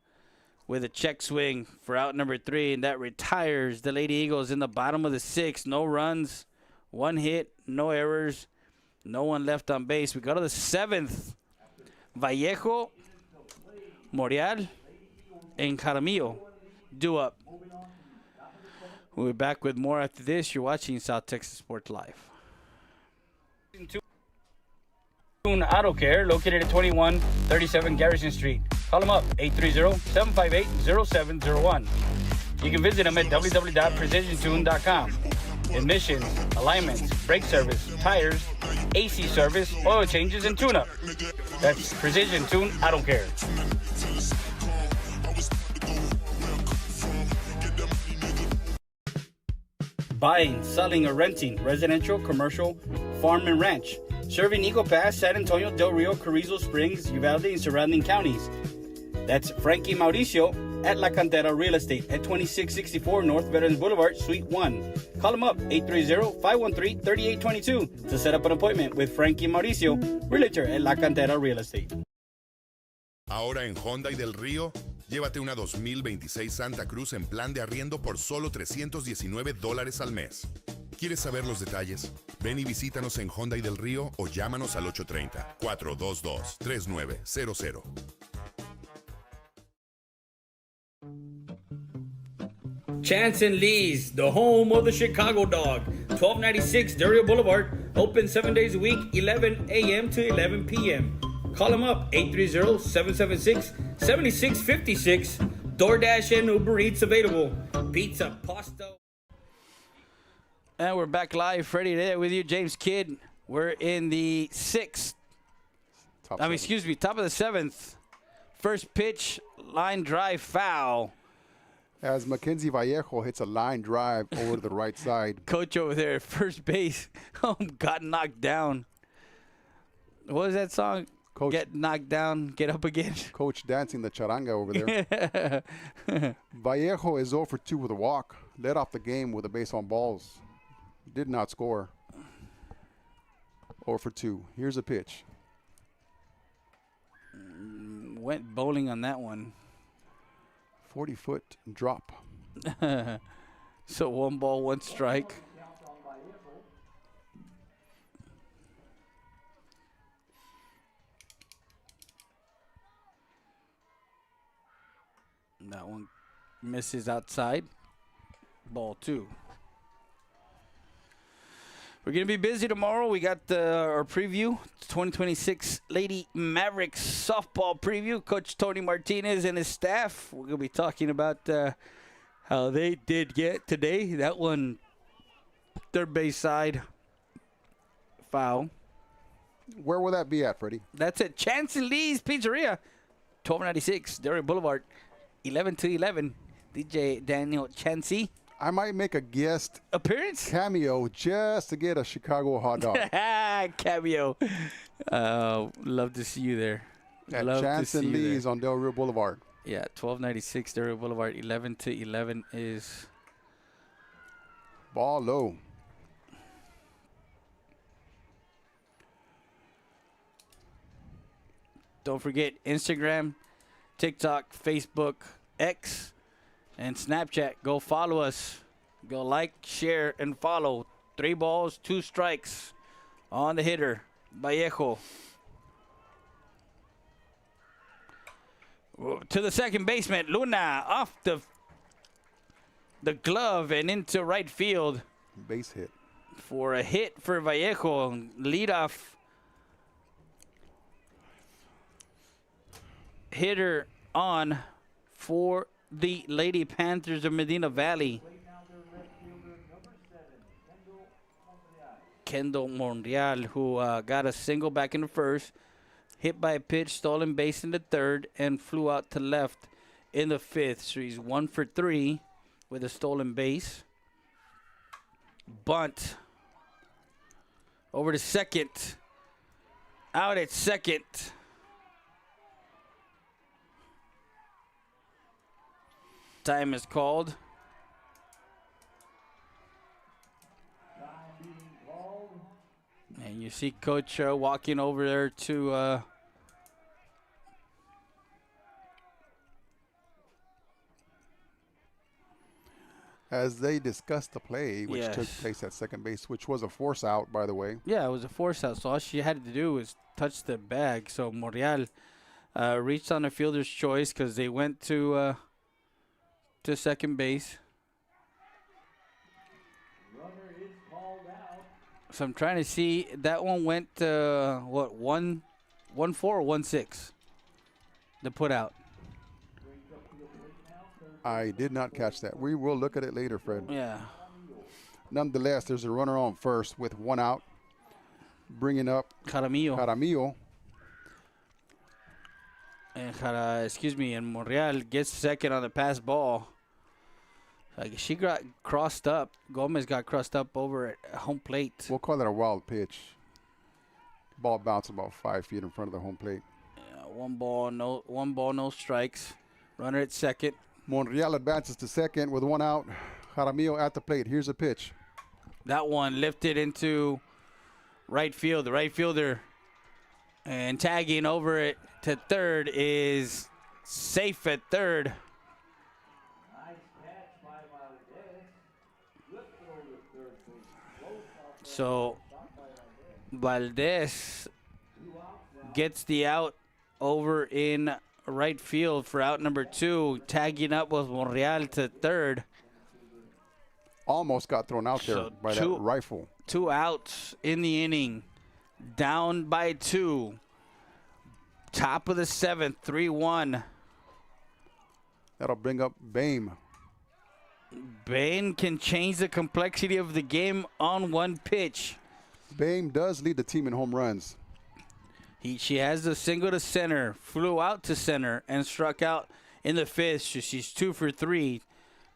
with a check swing for out number 3, and that retires the Lady Eagles in the bottom of the 6th. No runs, 1 hit, no errors, no one left on base. We go to the 7th. Vallejo, Morial, and Jaramillo due up. We'll be back with more after this. You're watching South Texas Sports Live. Auto Care, located at 2137 Garrison Street. Call them up, 830-758-0701. You can visit them at www.precisiontune.com. Emissions, alignments, brake service, tires, AC service, oil changes, and tune-up. That's Precision Tune Auto Care. Buying, selling, or renting residential, commercial, farm, and ranch. Serving Eagle Pass, San Antonio, Del Rio, Carrizo Springs, Uvalde, and surrounding counties. That's Frankie Mauricio at La Cantera Real Estate at 2664 North Veterans Boulevard, Suite 1. Call them up, 830-513-3822 to set up an appointment with Frankie Mauricio, Realtor at La Cantera Real Estate. Ahora en Hyundai del Río, llévate una 2026 Santa Cruz en plan de arriendo por solo $319 al mes. ¿Quieres saber los detalles? Ven y visítanos en Hyundai del Río o llámanos al 830-422-3900. Chance and Lee's, the home of the Chicago Dog, 1296 Dario Boulevard, open 7 days a week, 11 a.m. to 11 p.m. Call them up, 830-776-7656. DoorDash and Uber Eats available. Pizza, pasta. And we're back live, Freddie there with you, James Kidd. We're in the 6th. Top of the 7th. First pitch, line drive foul. As Mackenzie Vallejo hits a line drive over to the right side. Coach over there at first base got knocked down. What was that song? Coach, get knocked down, get up again. Coach dancing the charanga over there. Vallejo is 0 for 2 with a walk. Led off the game with a base on balls. Did not score. 0 for 2. Here's a pitch. Went bowling on that one. 40-foot drop. So 1 ball, 1 strike. That one misses outside. Ball 2. We're going to be busy tomorrow. We got our preview, 2026 Lady Mavericks softball preview. Coach Tony Martinez and his staff. We're going to be talking about how they did get today. That one, third base side, foul. Where will that be at, Freddie? That's at Chance and Lee's Pizzeria, 1296 Dairy Boulevard, 11 to 11. DJ Daniel Chansey. I might make a guest Appearance? cameo just to get a Chicago hot dog. Cameo. Love to see you there. At Love Chance to see and you Lee's there. on Del Rio Boulevard. Yeah, 1296 Dairy Boulevard, 11 to 11 is... Ball low. Don't forget Instagram, TikTok, Facebook, X, and Snapchat. Go follow us. Go like, share, and follow. 3 balls, 2 strikes on the hitter, Vallejo. To the second baseman, Luna, off the glove and into right field Base hit. for a hit for Vallejo. Leadoff hitter on for the Lady Panthers of Medina Valley. Kendall Monreal, who got a single back in the first, hit by a pitch, stolen base in the third, and flew out to left in the fifth. So he's 1 for 3 with a stolen base. Bunt over to second. Out at second. Time is called. And you see Coach walking over there to as they discussed the play, which took Yes. place at second base, which was a force out, by the way. Yeah, it was a force out. So all she had to do was touch the bag. So Monreal reached on a fielder's choice because they went to second base. Runner is called out. So I'm trying to see. That one went, what, 1-4 or 1-6? The put out. I did not catch that. We will look at it later, Fred. Yeah. Nonetheless, there's a runner on first with 1 out. Bringing up Jaramillo. Jaramillo. And Monreal gets second on the pass ball. Like she got crossed up. Gomez got crossed up over at home plate. We'll call it a wild pitch. Ball bounced about 5 feet in front of the home plate. One ball, no strikes. Runner at second. Monreal advances to second with 1 out. Jaramillo at the plate. Here's a pitch. That one lifted into right field. The right fielder and tagging over it to third is safe at third. Nice catch by Valdez. Flipped it over to third base. Close off So Valdez gets the out over in right field for out number 2, tagging up with Monreal to third. Almost got thrown out there So by that rifle. 2 outs in the inning. Down by 2. Top of the 7th, 3-1. That'll bring up Bame. Bain can change the complexity of the game on 1 pitch. Bame does lead the team in home runs. She has the single to center, flew out to center, and struck out in the 5th. So she's 2 for 3.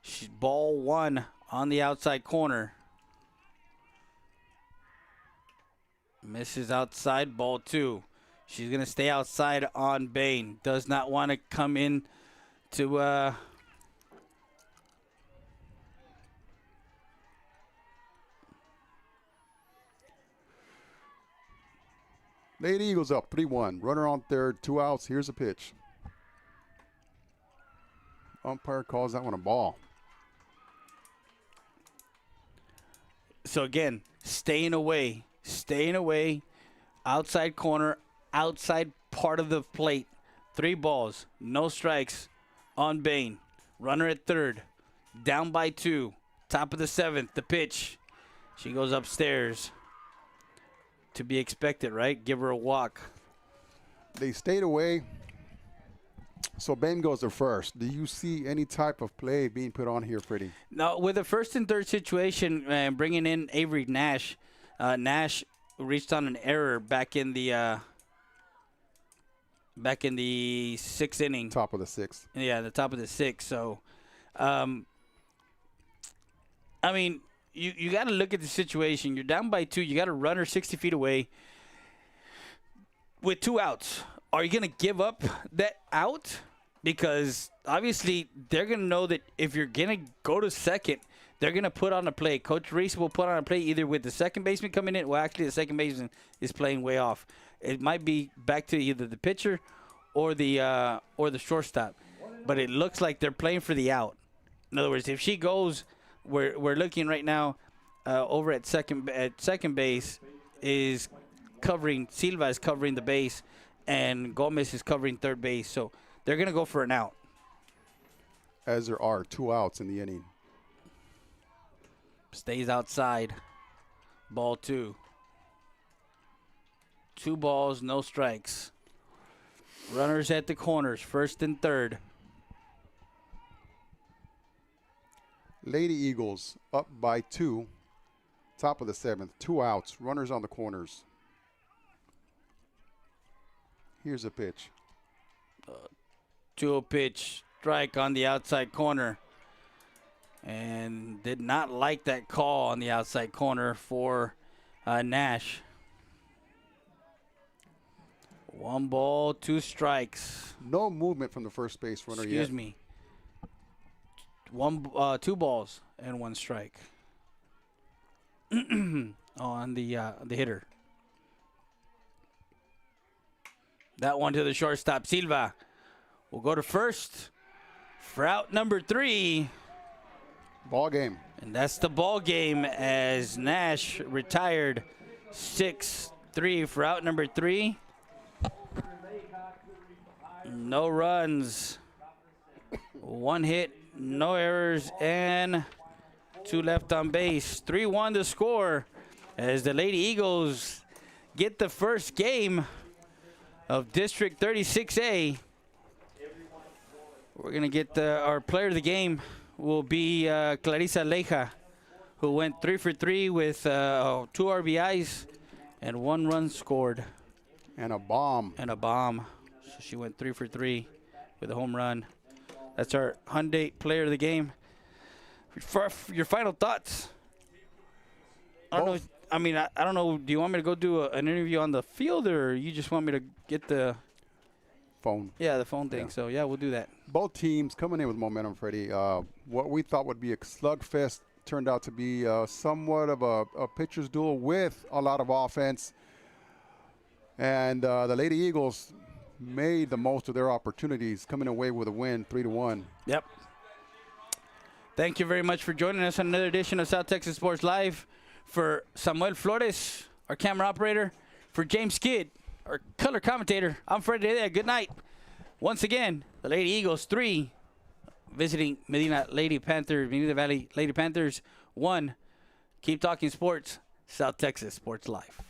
She's ball 1 on the outside corner. Misses outside, ball 2. She's going to stay outside on Bain. Does not want to come in to Lady Eagles up 3-1. Runner on third, 2 outs. Here's a pitch. Umpire calls that one a ball. So again, staying away, outside corner, outside part of the plate. 3 balls, no strikes on Bain. Runner at third, down by 2, top of the 7th, the pitch. She goes upstairs. To be expected, right? Give her a walk. They stayed away. So Bame goes to first. Do you see any type of play being put on here, Freddie? Now, with the first and third situation, bringing in Avery Nash, Nash reached on an error back in the 6th inning. Top of the 6th. Yeah, the top of the 6th. So, I mean, you got to look at the situation. You're down by 2. You got a runner 60 feet away with 2 outs. Are you going to give up that out? Because obviously they're going to know that if you're going to go to second, they're going to put on a play. Coach Reese will put on a play either with the second baseman coming in. Well, actually, the second baseman is playing way off. It might be back to either the pitcher or the shortstop. But it looks like they're playing for the out. In other words, if she goes, we're looking right now over at second base is covering, Silva is covering the base, and Gomez is covering third base. So they're going to go for an out. As there are 2 outs in the inning. Stays outside. Ball 2. 2 balls, no strikes. Runners at the corners, first and third. Lady Eagles up by 2. Top of the 7th. 2 outs. Runners on the corners. Here's a pitch. 2-0 pitch, strike on the outside corner. And did not like that call on the outside corner for Nash. 1 ball, 2 strikes. No movement from the first base runner yet. Excuse me. 2 balls and 1 strike on the hitter. That one to the shortstop. Silva will go to first for out number 3. Ball game. And that's the ball game as Nash retired 6-3 for out number 3. No runs, 1 hit, no errors, and 2 left on base. 3-1 to score as the Lady Eagles get the first game of District 36A. We're going to get our player of the game will be Clarissa Leja, who went 3 for 3 with 2 RBIs and 1 run scored. And a bomb. So she went 3 for 3 with a home run. That's our Hyundai player of the game. For your final thoughts. I don't know. I mean, I don't know. Do you want me to go do an interview on the field, or you just want me to get the phone? Yeah, the phone thing. Yeah. So, yeah, we'll do that. Both teams coming in with momentum, Freddie. What we thought would be a slugfest turned out to be somewhat of a pitcher's duel with a lot of offense. And the Lady Eagles made the most of their opportunities, coming away with a win, 3-1. Yep. Thank you very much for joining us on another edition of South Texas Sports Live. For Samuel Flores, our camera operator, for James Kidd, our color commentator, I'm Freddie Heredia. Good night. Once again, the Lady Eagles 3, visiting Medina Valley Lady Panthers 1. Keep talking sports, South Texas Sports Live.